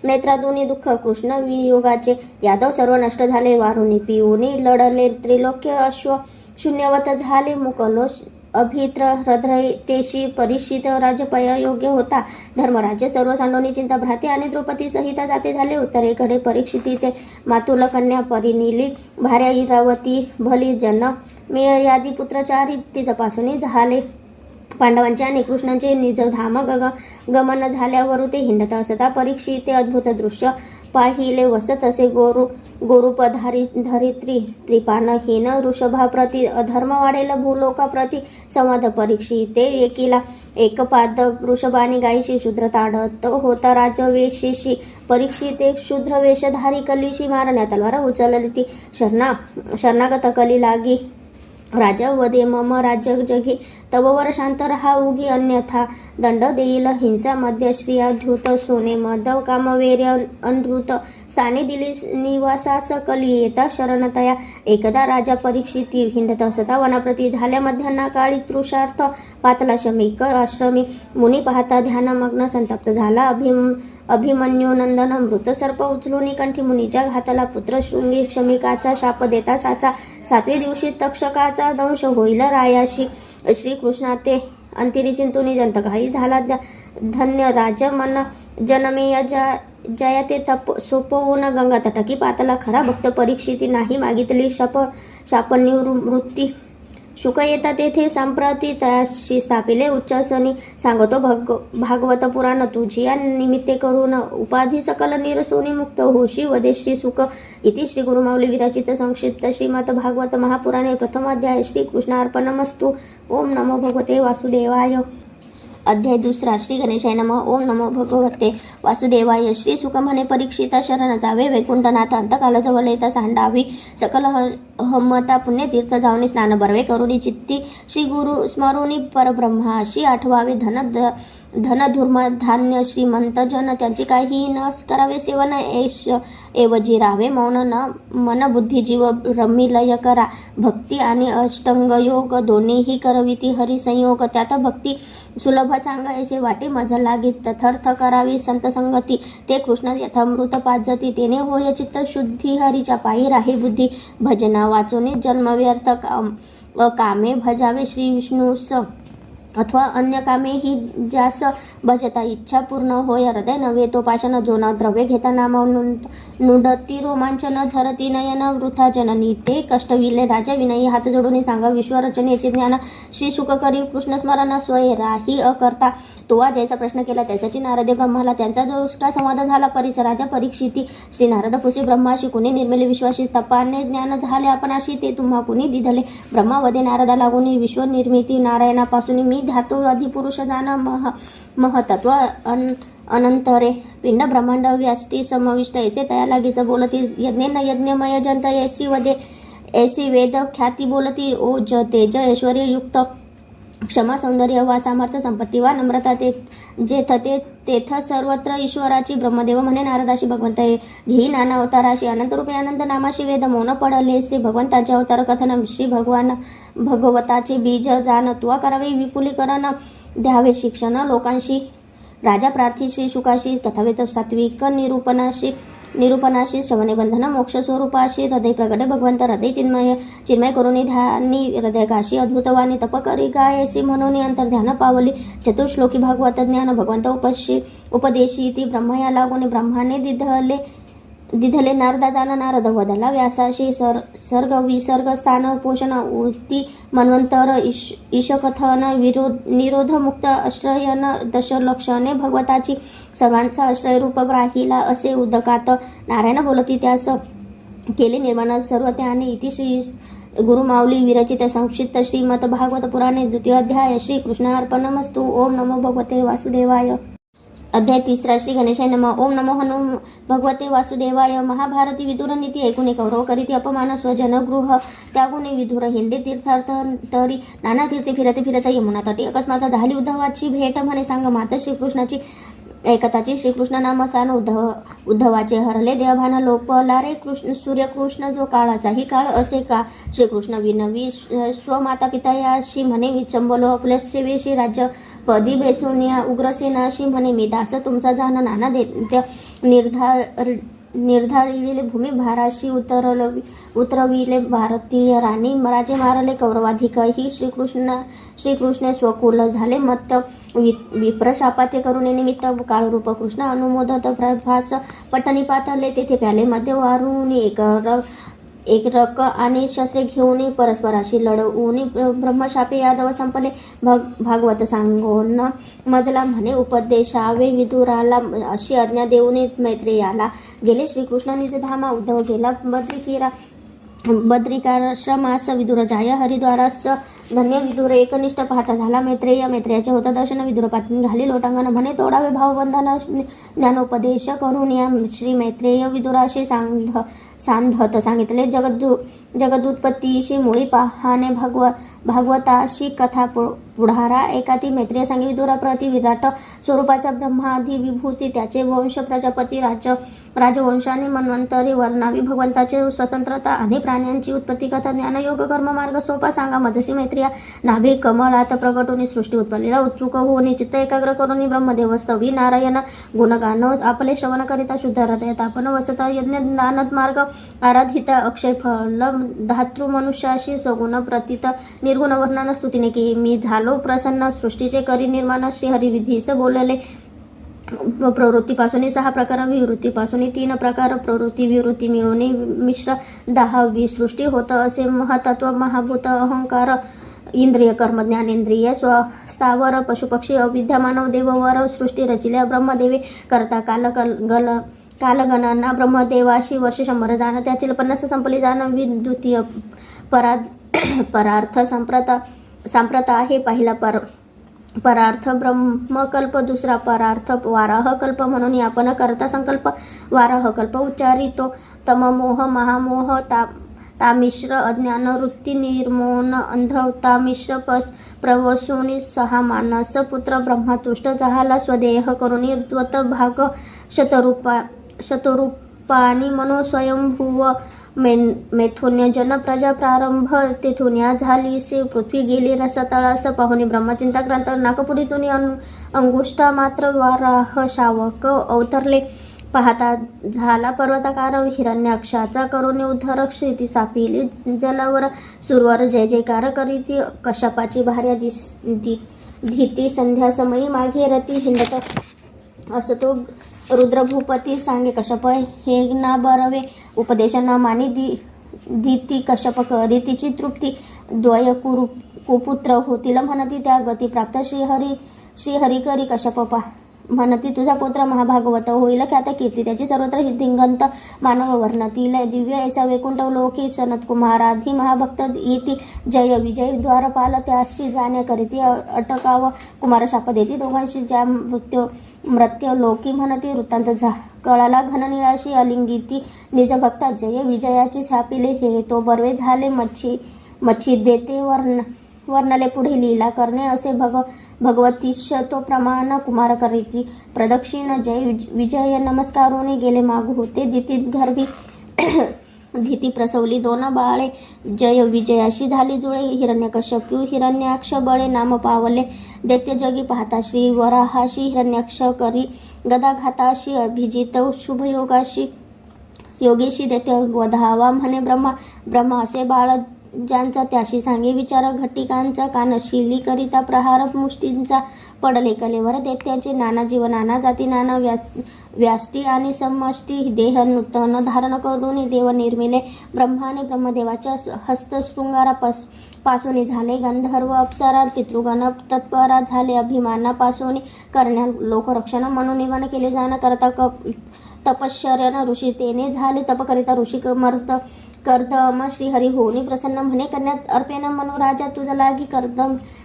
S2: नेत्रादुनी दुःख कृष्ण वियोगाचे यादव सर्व नष्ट झाले वारुनी पिऊनी लढले त्रिलोक्य अश्व शून्यवत झाले मुकलो अभित्र हृदयतेशी परिषित राजपय योग्य होता धर्मराज्य सर्व सांडोनी चिंता भ्राते आणि द्रौपदी सहित जाते झाले उत्तरेकडे परीक्षिती ते मातुल कन्या परिनिली भार्या इरावती भली जन मेयादी पुत्रचारी तिच्यापासून झाले पांडवांचे आणि कृष्णांचे निज धाम गमन झाल्यावर ते हिंडत असता परीक्षिते अद्भुत दृश्य पाहिले वसत असे गोरूपधारी धरित्री त्रिपानहीन वृषभाप्रती अधर्म वाढेल भूलोकाप्रती संवाद परीक्षिते एकीला एकपाद वृषभानी गायीशी शूद्र ताडत होता राजवेशीशी परीक्षिते शूद्र वेशधारी कलीशी मारण्या तलवार उचलली ती शरणागत कली लागी राजा वदे मम राज्य जगी तव वर शांत रहा उगी अन्यथा दंड देईल हिंसा मध्य श्रियाधृत सोने मद कामवेर्य अनृत स्थाने दिली निवासास कली येता शरणतया एकदा राजा परीक्षिती हिंडत असता वनाप्रती झाल्या मध्यान्हा काळी तृषार्थ पातला शमिक आश्रमी मुनी पाहता ध्यानमग्न संतप्त झाला अभिमन्यू नंदन मृत सर्प उचलून कंठी मुनीच्या घाताला पुत्र शृंगी शमिकाचा शाप देता साचा 7व्या दिवशी तक्षकाचा दंश होईल रायाशी श्रीकृष्णा ते अंतिरी चिंतुनी जंतकाही झाला धन्य राज मन जनमेय जया ते तप सोपवून गंगा तटकी पातला खरा भक्त परीक्षिती नाही मागितली शाप निवृत्ती शुक येता तेथे संप्रती तयाशी स्थापिले उच्चासनी सांगतो भागवत पुराण तुझिया निमित्ते करून उपाधी सकल निरसोनी मुक्त होशी वदे श्री सुख इति श्री गुरुमाऊली विरचित संक्षिप्त श्रीमद भागवत महापुराणे प्रथमाध्याय श्री कृष्णार्पणमस्तु. ओम नमो भगवते वासुदेवाय. अध्याय 2. श्री गणेशाय नमः. ओम नमो भगवते वासुदेवाय. श्री सुख म्हणे परीक्षिता शरण जावे वैकुंठनाथ अंतकाल जवळ येता सांडावी सकल हम्मता पुण्यतीर्थ जाऊनी स्नान बरवे करुणी चित्ती श्री गुरु स्मरुनी परब्रह्माशी आठवावे धनधुर्म धान्य श्रीमंत जन त्यांची काही न करावे सेवन ऐवजी राहावे मौन न मन बुद्धी जीव रमिलय करा भक्ती आणि अष्टंग योग दोन्हीही करविती हरिसंयोग त्यात भक्ती सुलभ चांग ऐसे वाटे मज लागी तथर्थ करावी संत संगती ते कृष्ण यथामृत पाजती तेने होय चित्त शुद्धी हरीच्या पायी राही बुद्धी भजना वाचोनी जन्म व्यर्थ कामे भजावे श्री विष्णूस अथवा अन्य कामे ही ज्यास भजता इच्छा पूर्ण होय हृदय नव्हे तो पाषाण जोन द्रव्य घेता नाम नुडती रोमांचन झरती नयन वृथा जननी ते कष्टविले राजा विनयी हात जोडून सांगा विश्वरचनेचे ज्ञान श्री शुक करी कृष्ण स्मरण स्वय राही अकर्ता तोवा जैसा प्रश्न केला त्याच्याची नारदे ब्रह्माला त्यांचा जो का संवाद झाला परिस राजा परीक्षिती श्री नारद पुसी ब्रह्माशी कुणी निर्मिले विश्वासी तपाने ज्ञान झाले आपणाशी ते तुम्हा कुणी दिधले ब्रह्मावदे नारदा लागून विश्व निर्मिती नारायणापासून मी धातू अधिपुरुष जान महतत्व अनंतरे पिंड ब्रह्मांड व्याष्टी समविष्ट ऐसे तया लागीच बोलती यज्ञेन यज्ञमय जंत ऐसी वेद ख्याती बोलती ओज तेज ऐश्वर्य युक्त क्षमा सौंदर्य वा सामर्थ्य संपत्ती वा नम्रता जेथ तेथ सर्वत्र ईश्वराची ब्रह्मदेव म्हणे नारदाशी भगवंत घेई नाना अवताराशी अनंत रूपे अनंत नामाशी वेद मौन पडलेसे भगवंताचे अवतार कथन श्री भगवताचे बीज जाण तुवा करावे विपुलीकरण द्यावे शिक्षण लोकांशी राजा प्रार्थी श्री शुकाशी कथावेत सात्विक निरूपणाशी श्रवणे बंधन मोक्ष स्वरूपाशी हृदय प्रगटे भगवंत हृदय चिन्मय करुणी ध्यानी हृदयकाशी अद्भुतवाणी तप करी गायसी म्हणून अंतर्ध्यान पावली चतुश्लोकी भागवत ज्ञान भगवंत उपदेशी ती ब्रह्मया लागून ब्रह्माने दिधले नारदा जाण नारद वदला व्यासाशी सर्ग विसर्ग स्थान पोषण उक्ती मन्वंतर ईशकथन निरोध मुक्त आश्रयन दशलक्षणे भगवताची सर्वांचा आश्रयरूप राहिला असे उदकात नारायण बोलती त्यास केले निर्माण सर्व त्याने इति श्री गुरुमाऊली विरचित संक्षिप्त श्रीमद भागवत पुराणे 2. अध्याय श्री कृष्णार्पणमस्तु. ओम नमो भगवते वासुदेवाय. अध्याय 3. श्री गणेशाय नमः. ओम नमो हनुम भगवते वासुदेवाय. महाभारती विदुर नीती ऐकून कौरव करीती अपमान स्वजनगृह त्यागुणे विदुर हिंडे तीर्थार्थ तरी नाना तीर्थे फिरते यमुना तटी अकस्मात झाली उद्धवाची भेट म्हणे सांग माता श्रीकृष्णाची एकताची श्रीकृष्ण नामसान उद्धवाचे हरले देवभान लोपला रे सूर्यकृष्ण जो काळाचाही काळ असे का श्रीकृष्ण विनवी स्वमाता पिता याशी म्हणे विचंबलो आपल्या सेवेशी राज्य पदी बेसोनिया उग्रसेनाशी म्हणे मी दास तुमचा जाण नाना दैत्य निर्धारिले भूमी भाराशी उतरविले भारतीय राणी राजे मारले कौरवाधिक ही श्रीकृष्ण स्वकुल झाले मत्त विप्रशापाते करुणे निमित्त काळरूप कृष्ण अनुमोदत प्रभास पट्टणी पातले तेथे प्याले मध्ये वारुणी एक रक आणि शस्त्रे घेऊन परस्पराशी लढवून ब्रह्मशापे यादव संपले. भागवत सांगून मजला म्हणे उपदेशावे विदुराला, अशी आज्ञा देऊन मैत्रेयाला गेले श्रीकृष्ण निज धामा. उद्धव गेला बद्रिकाश्रमास विदुर जाय हरिद्वारास. धन्य विदुर एकनिष्ठ पाहता झाला मैत्रेयाचे होता दर्शन. विदुर पाती घाली लोटांगण म्हणे तोडावे भावबंधन. ज्ञानोपदेश करून या श्री मैत्रेय विदुराशी सांधत सांगितले जगदुत्पत्तीशी मुळी पाहाणे भागवताशी कथा पुढारा. एकाती मैत्रेय सांगे विदुरा प्रति विराट स्वरूपाचा ब्रह्मादी विभूती, त्याचे वंश प्रजापती राजवंश आणि मन्वंतरी वर्णावी, भगवंताचे स्वतंत्रता आणि प्राण्यांची उत्पत्ती कथा, ज्ञानयोग कर्म मार्ग सोपा सांगा. मजसी मैत्रिया नाभि कमळात प्रगटून सृष्टी उत्पत्तीला उत्सुक होऊन चित्त एकाग्र करून ब्रह्मदेव स्तवी नारायण गुणगान आपले श्रवण करिता शुद्ध हृदय तापन वसता यज्ञ दानद मार्ग आराधित अक्षय फल धातृ मनुष्याशी सगुण प्रतीत निर्गुण वर्णन स्तुतीने की मी झालो प्रसन्न. सृष्टीचे करी निर्माण श्रीहरिविधीस बोलले. प्रवृत्तीपासून 6 प्रकार, विवृत्तीपासून 3 प्रकार, प्रवृत्ती विवृत्ती मिळून मिश्र 10 सृष्टी होत असे. महतत्व महाभूत अहंकार इंद्रिय कर्म ज्ञानेंद्रिय स्थावर पशुपक्षी अविद्या मानव देववर सृष्टी रचिल्या. ब्रह्मदेवे करता कालगणना ब्रह्मदेवाशी वर्ष 100 जाण, त्याची 50 संपली जाण. द्वितीय परार्थ सांप्रता आहे. पहिला परार्थ ब्रह्मकल्प, दुसरा परार्थ वाराह कल्प म्हणून आपण करता संकल्प वाराह कल्प उच्चारितो. तममोह महामोह तामिश्र अज्ञान वृत्ती निर्मोन अंधता मिश्र प्रवसूनी 6 मानस पुत्र ब्रह्मातुष्ट झाला स्वदेह करुणी द्वत भाग शतरूपानी मनो स्वयंभुव मेथोन्य जन प्रजा प्रारंभ तेथून या झाली से पृथ्वी गेली रसतळास पाहुणी ब्रह्मचिंताक्रांत नाकपुडीतून अंगुष्ठा मात्र वाराह शावक अवतरले. पाहता झाला पर्वताकार हिरण्याक्षाचा करुणी उद्धर क्षिती सापिली जलावर सुरवर जय जयकार करीती कश्यपाची भार्या धीती संध्यासमयी मागे रती हिंडत असतो. रुद्रभूपती सांगे कश्यप हे ना बरवे उपदेश न मानी धीती कश्यप करीतीची तृप्ती द्वय कुपुत्र होतील म्हणती त्या गती प्राप्त. श्रीहरी करी कश्यप म्हणती तुझा पुत्र महाभागवत होईल ख्यात कीर्ती त्याची सर्वत्र धिंगंत मानव वर्णतील. दिव्य ऐसा वैकुंठ लोकी सनत कुमाराधी महाभक्त येती जय विजय द्वारपाल त्याशी जाण्या करीती अटकाव कुमार शाप देती दोघांशी ज्या मृत्य लोकी म्हणती वृत्तांत कळाला घन निळाशी अलिंगिती निज भक्ता जय विजयाची छापिले हे तो बर्वे झाले मच्छी देते वर्णले पुढे लीला करणे असे भगवतीश तो प्रमाण कुमार करीती प्रदक्षिण जय विजय नमस्कारोने गेले मागू होते दितीत गर्भी धीती प्रसवली 2 बाळे जय विजयाशी झाली जुळे हिरण्यकश्यपू हिरण्याक्ष बळे नाम पावले दैत्य जगी पाहता श्री वराहाशी हिरण्याक्ष करी गदाघाताशी अभिजित शुभयोगाशी योगेशी दैत्य वधावा म्हणे ब्रह्मा असे बाळ ज्यांचा त्याशी सांगे विचार घटिकांचा कानशिली करिता प्रहार मुष्टींचा पडले कलेवर दैत्याचे नाना जीव नाना जाती नाना व्याष्टी आणि समष्टी देह नूतन धारण करून देव निर्मिले. ब्रह्माने ब्रह्मदेवाच्या हस्तशृंगारापासून झाले गंधर्व अप्सरा पितृगण तत्परा झाले अभिमानापासून करण्या लोकरक्षण म्हणून निर्माण केले जाणं करता तपश्चर्यान ऋषी तेने झाले तप करिता ऋषी कर्दम श्रीहरी होनी प्रसन्न म्हणे कन्यात अर्पेन मनोराजा तुझ लागी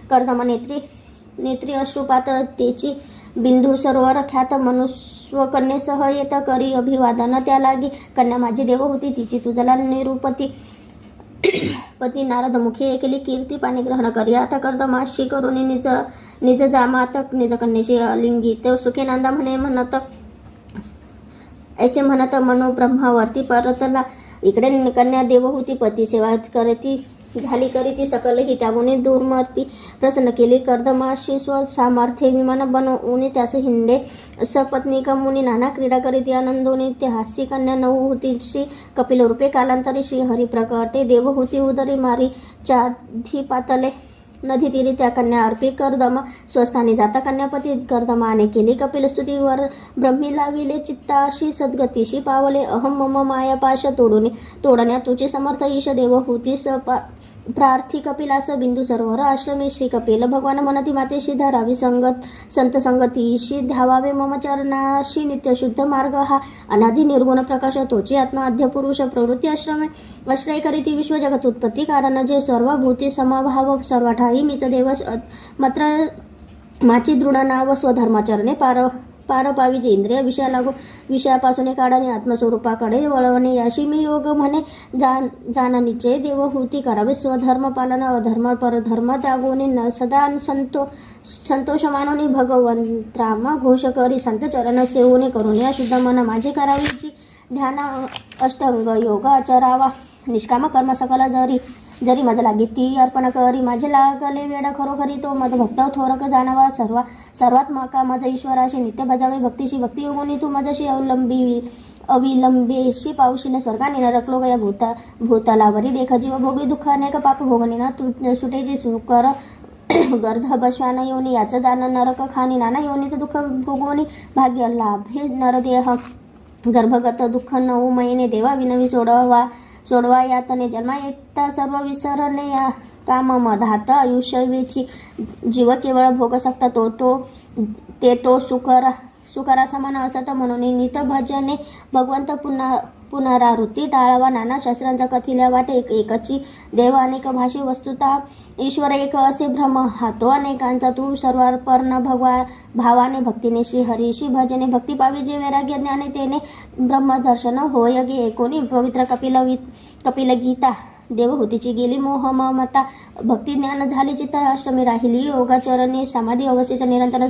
S2: कर्दम नेत्री अश्रुपात तेची बिंदू सरोवर ख्यात मनुष्व कन्येसह येत करी अभिवादन त्या लागी कन्या माझी देव होती तिची तुझला निरुपती पती नारद मुखे केली कीर्ती पाणी ग्रहण करी आता कर्दमाशी करून निज जामात निज कन्येशी अलिंगित सुखे नांदा म्हणत ऐसे म्हणत मनो ब्रह्मावरती परतला. इकडे कन्या देवहूती पती सेवा करती झाली करीती सकलही त्यामुळे दुर्मती प्रसन्न केली. कर्दमाशी स्वसामर्थ्य विमान बनवून त्यास हिंडे सपत्नीक मुनी नाना क्रीडा करीती आनंदोनी त्या हास्य कन्या नवहूतीशी कपिल रूपे कालांतरी श्रीहरी प्रकटे देवहूती उदरी मारी चाधी पातले नदीतीरी त्या कन्या अर्पी करदम स्वस्थानी जाता कन्यापती कर्दमाने केली कपिलस्तुतीवर ब्रह्मी लाविले चित्ताशी सद्गतीशी पावले अहम मम माया पाश तोडण्या तुझे समर्थ ईश देव होती प्रार्थी कपिलास बिंदू सरोवर आश्रमे श्री कपिल भगवान मनती मातेशी धरावी संत संगतीशी धावावे मम चरणाशी नित्य शुद्ध मार्ग हा अनादि निर्गुण प्रकाश तोची आत्मा आद्य पुरुष प्रवृत्ती आश्रय करीती विश्व जगत उत्पत्ती कारण जे सर्वभूती समभाव सर्वठाई मीच देव मात्र माची दृढ नाव स्वधर्माचरणे पार पावी जे इंद्रिय विषयापासून काढणे आत्मस्वरूपाकडे वळवणे याशी मी योग म्हणे जाणनीचे देवहूती करावे स्वधर्म पालन अधर्म परधर्म त्यागोने सदा संतोष मानोनी भगवंतराम घोष करी संत चरण सेवने करून या शुद्ध मन माझे करावी जी ध्यान अष्टांग योग आचरावा निष्काम कर्म सकल जरी मद लागे ती अर्पण करी माझे लागले वेळ खरोखरी तो मद भक्त थोरक जाणावा सर्वात मका मज ईश्वराशी नित्य बजावे भक्तीशी भक्ती योगोनी तू मजशी अविलंबेशी पावशील स्वर्गाने नरकलो या भूतलावरी देख जीव भोगी दुःख अनेक पाप भोगणे ना तू सुटेची सुकर गर्ध बश्वान योनी याचं जाण नरक खाणी नाना योनीचं दुःख भोगवणी भाग्य लाभ हे नरदेह गर्भगत दुःख 9 महिने देवा विनवी सोडवा यातने जन्मा येता सर्व विसरणे या काम मधात आयुष्य वेची जीव केवळ भोग सकता तो सुकरा समान असत म्हणून नित भजने भगवंत पुनरावृत्ती टाळावा नाना शास्त्रांचा कथिल्या वाटे एकची देव अनेक भाषी वस्तुता ईश्वर एक असे भ्रम हा तो अनेकांचा तू सर्वार्पण भावाने भक्तीने श्री हरीशी भजने भक्ती पावी जे वैराग्य ज्ञाने तेने ब्रह्मदर्शन होय गे एकोणी पवित्र कपिल गीता देवहूतीची गेली मोह ममता भक्ती ज्ञान झाले चित्त अष्टमी राहिली योगाचरणे समाधी अवस्थित निरंतर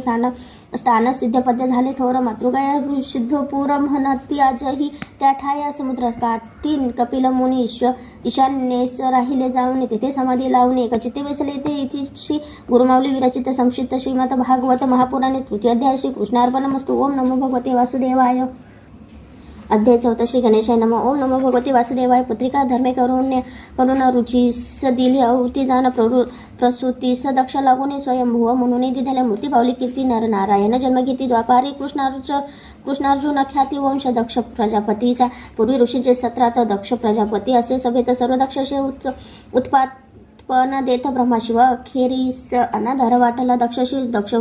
S2: स्थान सिद्धपद्य झाले थोर मातृगाया सिद्धपूर म्हणती आजही त्या ठाया समुद्र काठी कपिल मुनी ईशान्येस राहिले जाऊन तेथे समाधी लावून एकचित्ते बसले ते इति श्री गुरुमाऊली विरचित संक्षिप्त श्रीमद भागवत महापुराणे तृतीय अध्याय श्री कृष्णार्पणमस्तु ओम नमो भगवते वासुदेवाय अध्याय 4 श्री गणेशाय नमः ओम नमो भगवते वासुदेवाय पुत्रिका धर्मे करुण रुचीस दिली अवती जाण प्रसूतीस दक्ष लागून स्वयंभुव म्हणून दिधाल्या मूर्ती पावली कीर्ती नरनारायण जन्मकीर्ती द्वापारी कृष्णार्जुन ख्याती वंश दक्ष प्रजापतीचा पूर्वी ऋषीचे 17 दक्ष प्रजापती असे सभेत सर्व दक्षशे उत्पादन देत ब्रह्माशिव अखेरीस अनाधार वाटला दक्षशी दक्ष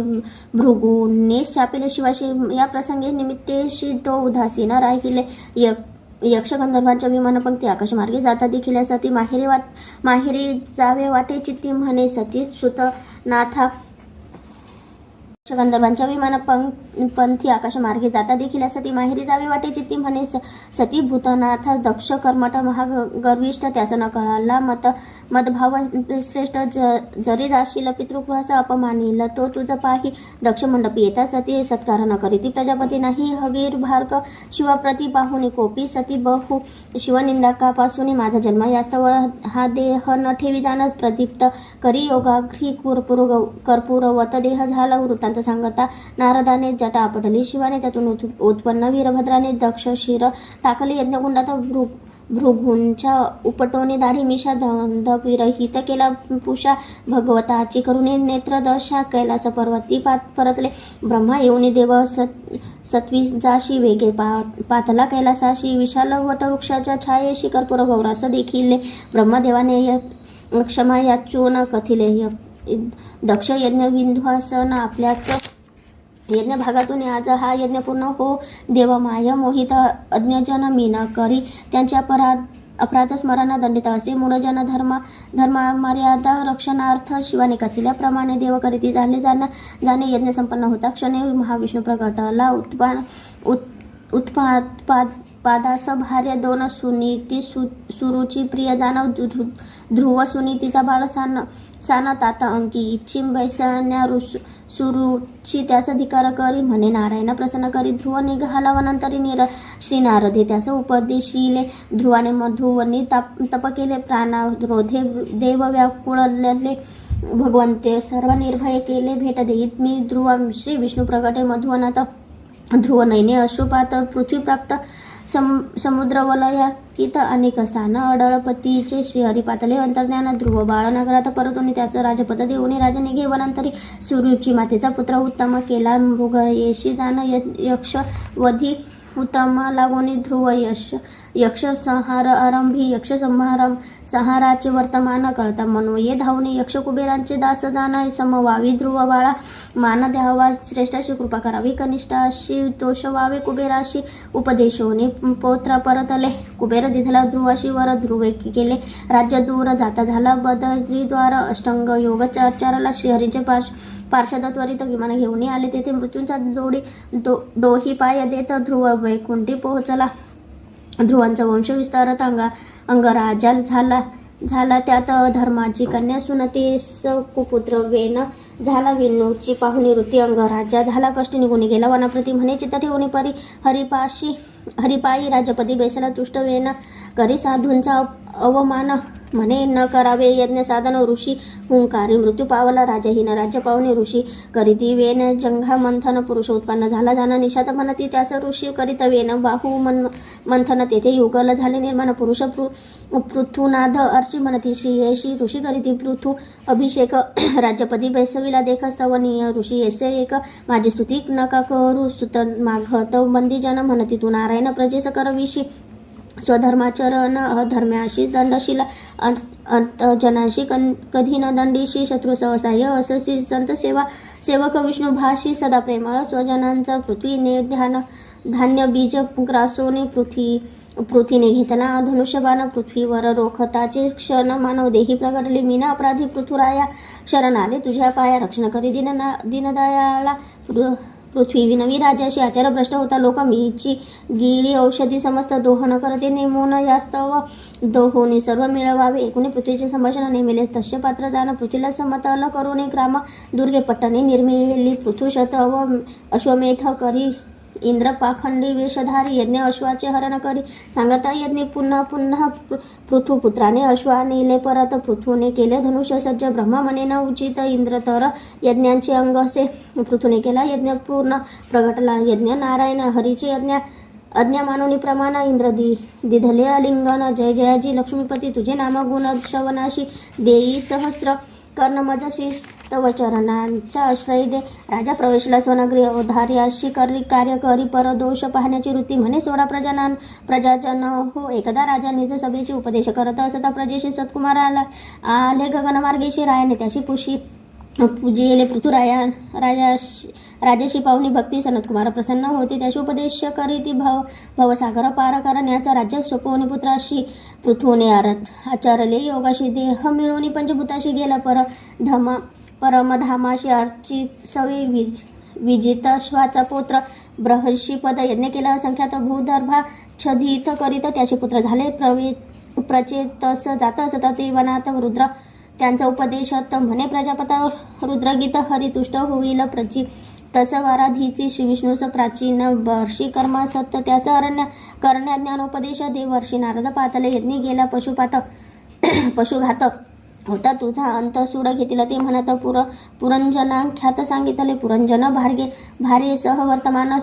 S2: भृगूने शापिले शिवाशी या प्रसंगी निमित्तेशी तो उदासीन राहिले यक्ष गंधर्वांच्या विमान पंक्ती आकाशमार्गे जाता देखील सती माहेरी जावे वाटे चित्ती म्हणे सती सुतनाथा गंधर्वांच्या विमान पंथी आकाशमार्गे जाता देखील सती माहेरी जावे वाटे चित्ती म्हणे सती भूतनाथ दक्ष कर्मठ महागर्विष्ठ त्यास न कळाला मदभाव श्रेष्ठ जरी जाशील पितृगृहास अपमानिल तो तुझ पाही दक्ष मंडपी येता सती सत्कार न करीती प्रजापती नाही हवीर भार्ग शिवप्रती पाहुनी कोपी सती बहु शिवनिंदकापासून माझा जन्म यास्तव हा देह न ठेवी जाणस प्रदीप्त करी योगाघ्री कर्पूरवत देह झाला वृत्तांत सांगता नारदाने जटा आपटली शिवाने त्यातून उत्पन्न वीरभद्राने दक्ष शिर टाकली यज्ञकुंडात भृगूंच्या उपटोने दाढी मिशा दंडविरहित केला पुषा भगवताची करुणे नेत्रदशा कैलास पर्वती परतले ब्रह्मा येऊनी देव सत्विजाशी वेगे पातला कैलासाशी विशाल वटवृक्षाच्या छायेशी कर्पूर गौरास देखील ब्रह्मदेवाने क्षमा याचून कथिले दक्ष यज्ञ विध्वंसन आपल्याच यज्ञ भागातून आज हा यज्ञ पूर्ण हो देवमाय मोहित अज्ञजन मीन करी त्यांच्या अपराध स्मरण दंडित असे मूढजन धर्म मर्यादा रक्षणार्थ शिवाने कथिल्याप्रमाणे देव करीती झाले जाणे यज्ञ संपन्न होता क्षणे महाविष्णू प्रगटला उत्पादास भार्य 2 सुनीती सुरुची प्रिय दानव ध्रुव सुनीतीचा बाळ सान तात अंकी इच्छिम वैसन्या सुरुची त्यास धिकार करी म्हणे नारायण प्रसन्न करी ध्रुव निघाला वनंतरी श्री नारदे त्यास उपदेशिले ध्रुवाने मधुवनी तप केले प्राणारोधे देव व्याकुळले भगवंते सर्व निर्भय केले भेट देईत मी ध्रुव श्री विष्णू प्रगटे मधुवनात ध्रुव नैने अश्रुपात पृथ्वी प्राप्त समुद्रवलयाकीत अनेक स्थान अडळपतीचे श्रीहरी पातले अंतर्ज्ञान ध्रुव बाळ नगरात परतून त्यास राजपद देऊन राजाने घेवनांतरी सुरुची मातेचा पुत्र उत्तम केला मृगयेशी जाण यक्ष वधी उत्तम लागोनी ध्रुव यक्ष संहार आरंभी यक्ष संहाराचे वर्तमान कळता मनोये धावणे यक्ष कुबेरांचे दास जाण समवावी ध्रुव बाळा मान द्यावा श्रेष्ठाशी कृपा करावी कनिष्ठाशी दोष व्हावे कुबेराशी उपदेशोने पौत्र परतले कुबेर दिधला ध्रुवाशी वर ध्रुवे केले राज्य दूर जाता झाला बदरीद्वार अष्टांग योग चारला श्रीहरीचे पार्षद त्वरित विमान घेऊन आले तेथे मृत्यूंचा डोही पाय देत ध्रुव वैकुंठी पोहोचला ध्रुवांचा वंश विस्तारत अंगराजा झाला त्यात धर्माची कन्या सुनतेस कुपुत्र वेन झाला विनूची पाहुणी वृत्ती अंगराजा झाला कष्ट निघून गेला वनाप्रती म्हणे चित्त ठेवून परी हरिपायी राजपदी बेसला तुष्ट वेन करी साधूंचा अवमान म्हणे न करावे यज्ञ साधन ऋषी हुंकारी मृत्यू पावला राजहीन राज्य पावणे ऋषी करीती वेन जंघा मंथन पुरुष उत्पन्न झाला जाण निशात म्हणती त्यास ऋषी करीत वेन बाहू मंथन तेथे युगल झाले निर्माण पुरुष पृथुनाद अर्षी म्हणती श्रीयशी ऋषी करीती पृथू अभिषेक राज्यपदी बैसविला देख स्तवनीय ऋषी येसे एक माझी स्तुती नका करू सुत माघत बंदीजन म्हणती तू नारायण प्रजेस करविशी स्वधर्माचरण अधर्म्याशी दंडशीला अंतजनाशी कधी न दंडीशी शत्रू सहसाय अससी संत सेवक विष्णू भाशी सदा प्रेमळ स्वजनांचा पृथ्वीने धान्य बीज ग्रासोने पृथ्वीने घेतला धनुष्यबाण पृथ्वीवर रोखताचे क्षण मानव देही प्रगटले मीना अपराधी पृथुराया शरण आले तुझ्या पाया रक्षण करी दीनदयाळा पृथ्वी विनवी राजाशी आचार भ्रष्ट होता लोक मीची गिळी औषधी समस्त दोहन करते नेमून यास्तव दोहोनी सर्व मिळवावे एकूणे पृथ्वीचे संभाषण नेमिले तस्य पात्र जाण पृथ्वीला समतल करून ग्राम दुर्गे पट्टणे निर्मिली पृथुशत व अश्वमेध करी इंद्र पाखंडी वेशधारी यज्ञ अश्वाचे हरण करी सांगता यज्ञ पुन्हा पृथुपुत्राने अश्वा नेले परत पृथूने केले धनुष्य सज्ज ब्रह्मा म्हणे न उचित इंद्र तर यज्ञांचे अंग असे पृथूने केला यज्ञ पूर्ण प्रगटला यज्ञ नारायण हरीचे अज्ञा मानवनी प्रमाण इंद्र दिधले अलिंगन जय जयाजी लक्ष्मीपती तुझे नाम गुण श्रवणाशी देई सहस्र कर्ण मजशी तव चरणांचा आश्रय दे राजा प्रवेशला स्वनगरी अवधार्याशी कार्य करी परदोष पाहण्याची वृत्ती म्हणे सोडा प्रजाजन हो एकदा राजा निज सभेचे उपदेश करत असता प्रजेशी सत्कुमार आले गगनमार्गेशी रायाने त्याशी पूजिले पृथुराया राजाशी पाहुणी भक्ती सनतकुमार प्रसन्न होती त्याशी उपदेश करी ती भवसागर पार करण्याचा राज्य सोपवणी पुत्राशी पृथ्वीने आचरले योगाशी देह मिळवणी पंचभूताशी गेला परमधामाशी अर्चित सवे विजित श्वाचा पुत्र ब्रहर्षी पद यज्ञ केला असंख्यात भूदर्भा छदित करीत त्याचे पुत्र झाले प्रचेतस जात असता ते वनात रुद्र त्यांचा उपदेशात म्हणे प्रजापता रुद्रगीत हरितुष्ट होईल प्रची तस वाराधीची श्रीविष्णूस प्राचीन वर्षी कर्मा सत्य त्यास अरण्य करण्या ज्ञानोपदेश देवर्षी नारद पातले यज्ञ गेला पशुघात होता तुझा अंत सूड घेतील ते म्हणत पुरंजनाख्यात सांगितले पुरंजन भार्ये सह वर्तमान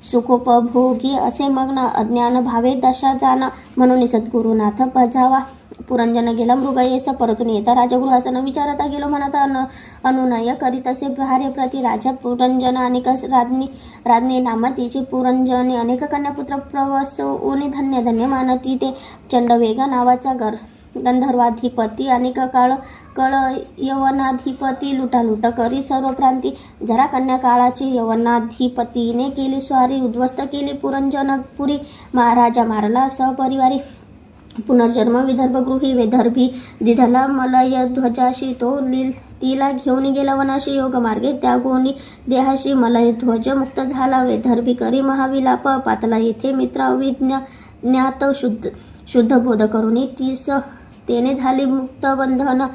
S2: सुखोपभोगी असे मग्न अज्ञान भावे दशा जाण म्हणून सद्गुरुनाथ पजावा पुरंजन गेला मृगयेस परतून येता राजगृहास न विचारता गेलो म्हणत अनुनय करीत असे भार्य प्रति राजा पुरंजन अनेक राज्ञी नाम तिची पुरंजने अनेक कन्यापुत्र प्रवसोनी धन्य धन्य मानती ते चंडवेग नावाचा गंधर्वाधिपती अनेक कळ यवनाधिपती लुटालुट करी सर्व प्रांती जरा कन्या काळाची यवनाधिपतीने केली स्वारी उद्ध्वस्त केली पुरंजनपुरी महाराजा मारला सहपरिवारी पुनर्जन्म विदर्भगृही वेदर्भी दिधला मलय ध्वजाशी तो तिला घेऊन गेला वनाशी योग मार्गे त्यागोनी देहाशी मलय ध्वज मुक्त झाला वेदर्भी करी महाविलाप पातला येथे मित्र अविज्ञात शुद्ध बोध करून तेने झाली मुक्त बंधन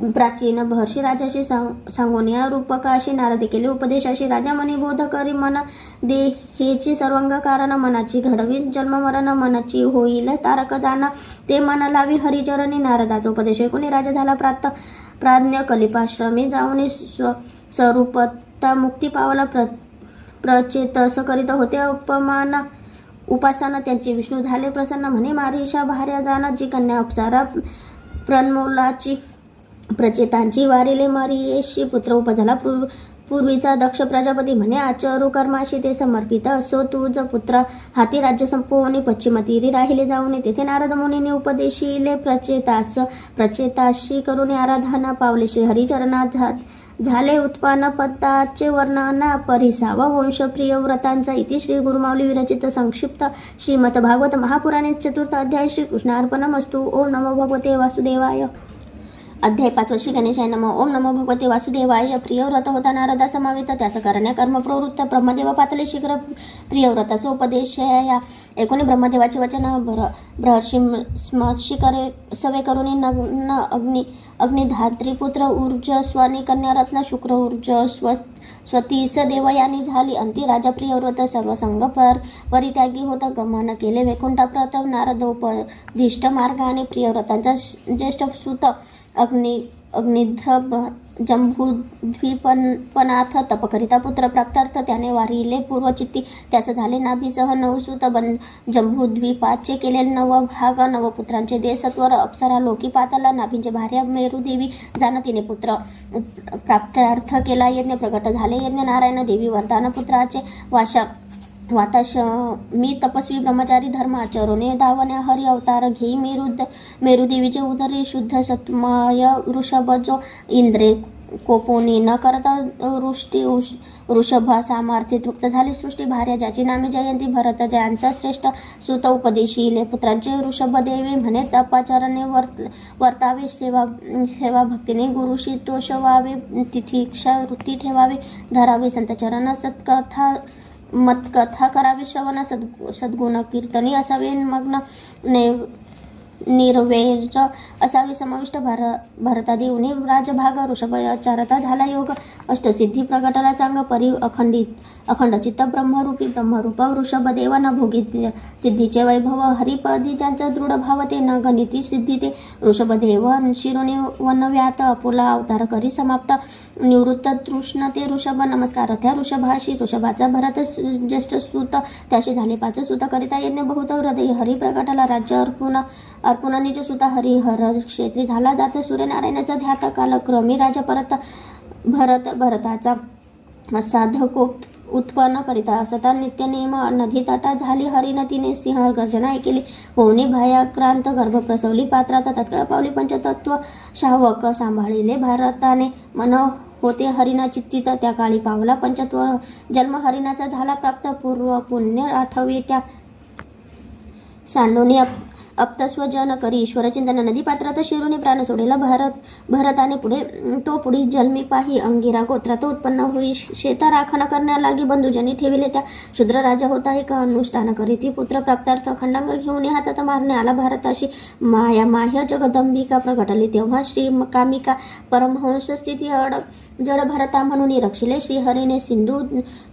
S2: प्राचीन महर्षी राजाशी सांगून या रूपकाशी नारद केले उपदेशाशी राजा मनी बोध करी मन देहेची सर्वांग कारण मनाची घडवी जन्म मरण मनाची होईल तारक जाण ते मन लावी हरिचरणी नारदाचा उपदेश ऐकून राजा झाला प्राज्ञ कलिपाश्रमी जाऊन स्वरूपता मुक्ती पावला प्रचेतस करीत होते उपासना त्यांची विष्णू झाले प्रसन्न म्हणे मारीशा भार्या जाण जी कन्या अप्सरा प्रन्मोलाची प्रचेतांची वारिले मरियेशी पुत्र उपजला पूर्वीचा दक्ष प्रजापती म्हणे आचरू कर्माशी ते समर्पित असो तुझ पुत्र हाती राज्य संपवणे पश्चिम तीरी राहिले जाऊ नये तेथे नारद मुनीने उपदेशिले प्रचेताशी करून आराधना पावले श्री हरिचरणात झाले उत्पन्न पदाचे वर्णना परिसावा वंश प्रिय व्रतांचा इति श्री गुरुमाऊली विरचित संक्षिप्त श्रीमद भागवत महापुराणे चतुर्थ अध्याय श्री कृष्णार्पणमस्तु. ओम नमो भगवते वासुदेवाय. अध्याय 5 श्री गणेशाय नमः. ओम नमो भगवते वासुदेवाय. प्रियव्रत होता नारदा समावित त्यास करण्या कर्म प्रवृत्त ब्रह्मदेव पातले शीघ्र प्रियव्रताचा उपदेश या एकूणी ब्रह्मदेवाचे वचन बृहर्षी स्मर्शी सवे करुणी नग्न अग्निधात्री पुत्र ऊर्जस्वानी कन्या रत्न शुक्र स्वतीस देवयानी झाली अंती राजा प्रियव्रत सर्वसंग परित्यागी होता गमन केले वैकुंठाप्रत नारदोपदिष्ट मार्गाने प्रियव्रतांचा ज्येष्ठ सुत अग्निध्र जंबूद्वीपनाथ तपकरिता पुत्र प्राप्तार्थ त्याने वारिले पूर्वचित्ती त्यास झाले नाभीसह 9 सुत जंबूद्वीपाचे केले 9 भाग 9 पुत्रांचे दे सत्वर अप्सरा लोकी पाताला नाभींचे भार्या मेरुदेवी जाण तिने पुत्र प्राप्तार्थ केला यज्ञ प्रगट झाले यज्ञ नारायण देवी वरदान पुत्राचे वाताश मी तपस्वी ब्रह्मचारी धर्म आचरणे धावण्या हरी अवतार घेई मेरुदेवीचे उदरी शुद्ध सत्मय वृषभ जो इंद्रे कोपोनी न करता वृषभा सामर्थ्य तृप्त झाली सृष्टी भार्या ज्याची नामे जयंती भरत ज्यांचा श्रेष्ठ सुत उपदेशीले पुत्रांचे वृषभदेवे म्हणे तपाचरणे वर्तावे सेवा भक्तीने गुरुशी तोषवावे तिथिक्षा वृत्ती ठेवावे धरावे संतचरण सत्कथा मतकथा करावी श्रवण सद्गुण कीर्तनी असावे मग्न निर्वैर असावे समाविष्ट भरतादी उनी राजभाग वृषभाचारता झाला योग अष्टसिद्धी प्रगटला चांग परी अखंड चित्त ब्रह्मरूप वृषभदेव न भोगित सिद्धीचे वैभव हरिपदी ज्यांचा दृढ भाव ते न गणिती सिद्धी ते वृषभदेव शिरोने वनव्यात अपुला अवतार करी समाप्त निवृत्त तृष्ण ते वृषभ नमस्कार त्या वृषभाशी वृषभाचा भरत ज्येष्ठ सुत त्याशी झाले 5 सुत करिता यज्ञ बहुत हृदय हरी प्रगटला राज्य अर्पुन निज सुता हरिहर क्षेत्री झाला जात सूर्यनारायणाचा ध्यात कालक्रमी राजा भरताचा साधको उत्पन्न करिता असता नित्य नेम नदी तटा झाली हरिणतीने सिंह गर्जना ऐकली होऊनी भयाक्रांत गर्भ प्रसवली पात्रात तत्काळ पावली पंचतत्व शावक सांभाळिले भारताने मन होते हरिणा चित्तित त्या काळी पावला पंचत्व जन्म हरिणाचा झाला प्राप्त पूर्व पुण्य आठवे त्या सांडोनी अप्तस्वजन करी ईश्वर चिंतन नदी पात्रात शिरोने प्राण सोडेला भरताने पुढे जन्मी पाही अंगिरा गोत्रात उत्पन्न होई शेता राखण करण्या लागी बंधुजनी ठेविले त्या शूद्र राजा होता एक अनुष्ठान करीती पुत्र प्राप्तार्थ खंडांग घेऊन हातात मारणे आला भारताशी माह्य जगदंबिका प्रगटली तेव्हा श्री कामिका परमहंस स्थिती जड भरता म्हणून रक्षिले श्रीहरीने सिंधू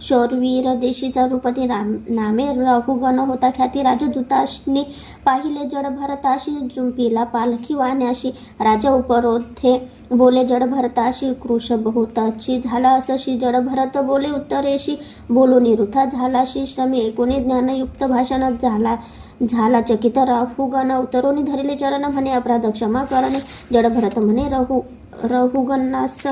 S2: शौरवीर देशीचा रूपती नामे रघुगण होता ख्याती राजदूताशने पाहिले जड भरताशी जुंपीला पालखी वाण्याशी राजा उपरोधे बोले जड भरताशी कृश बहुताची झाला असशी जड भरत बोले उत्तरेशी बोलू निरुथा झालाशी श्रमी एकूणी ज्ञानयुक्त भाषण झाला चकित राहुगण उतरोनी धरिले चरण म्हणे अपराध क्षमा करणे जड भरत म्हणे रहुगणास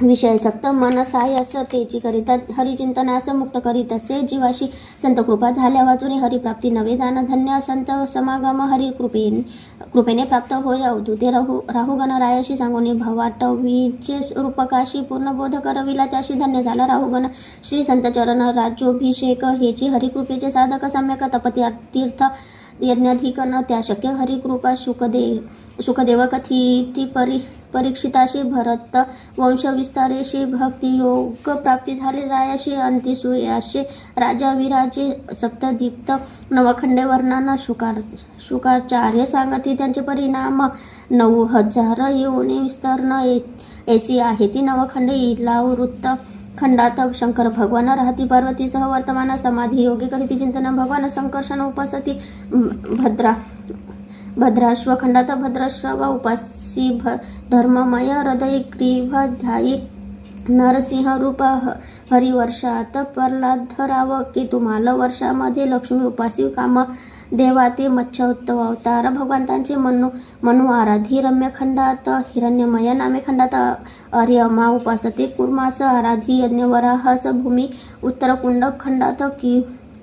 S2: विषय सक्त मनसायास तेची करिता हरिचिंतनास मुक्त करीत असे जीवाशी संत कृपा झाल्या वाचून हरिप्राप्ती नवे दान धन्य संत समागम हरी कृपेने प्राप्त होय अवधूते राहुगण रायाशी सांगून भवाटवीचे रूपकाशी पूर्ण बोध करविला त्याशी धन्य झाला राहुगण श्री संत चरण राज्योभिषेक हेची हरिकृपेचे साधक सम्यक तपतीर्थ यज्ञाधिकन त्या शक्य हरिकृपा सुखदेव कथिती परीक्षिताशी भरत वंशविस्तारेशी भक्तियोग प्राप्ती झाली रायाशी अंतिसूयाशी राजा विराजे सप्तदीप्त नवखंडे वर्णन शुकाचार्य सांगती त्यांचे परिणाम 9000 येऊने विस्तर्ण ऐसी आहे ती नवखंडे इलावृत्त खंडात शंकर भगवान राहती पार्वतीसह वर्तमान समाधी योगी करीती चिंतन भगवान संकर्षण उपासती भद्राश्व खंडात भद्रश्रवा उपासी धर्ममय हृदय ग्रीव ध्यायी नरसिंह रूप हरिवर्षात प्रल्हादराव की तुम्हाला वर्षामध्ये लक्ष्मी उपासी काम देवा ते मच्छोत्सव अवतार भगवंतांचे मनु आराधी रम्यखंडात हिरण्यमय नामे खंडात आर्यमा उपासते कुर्मास आराधी यज्ञवराहस भूमी उत्तरकुंड खंडात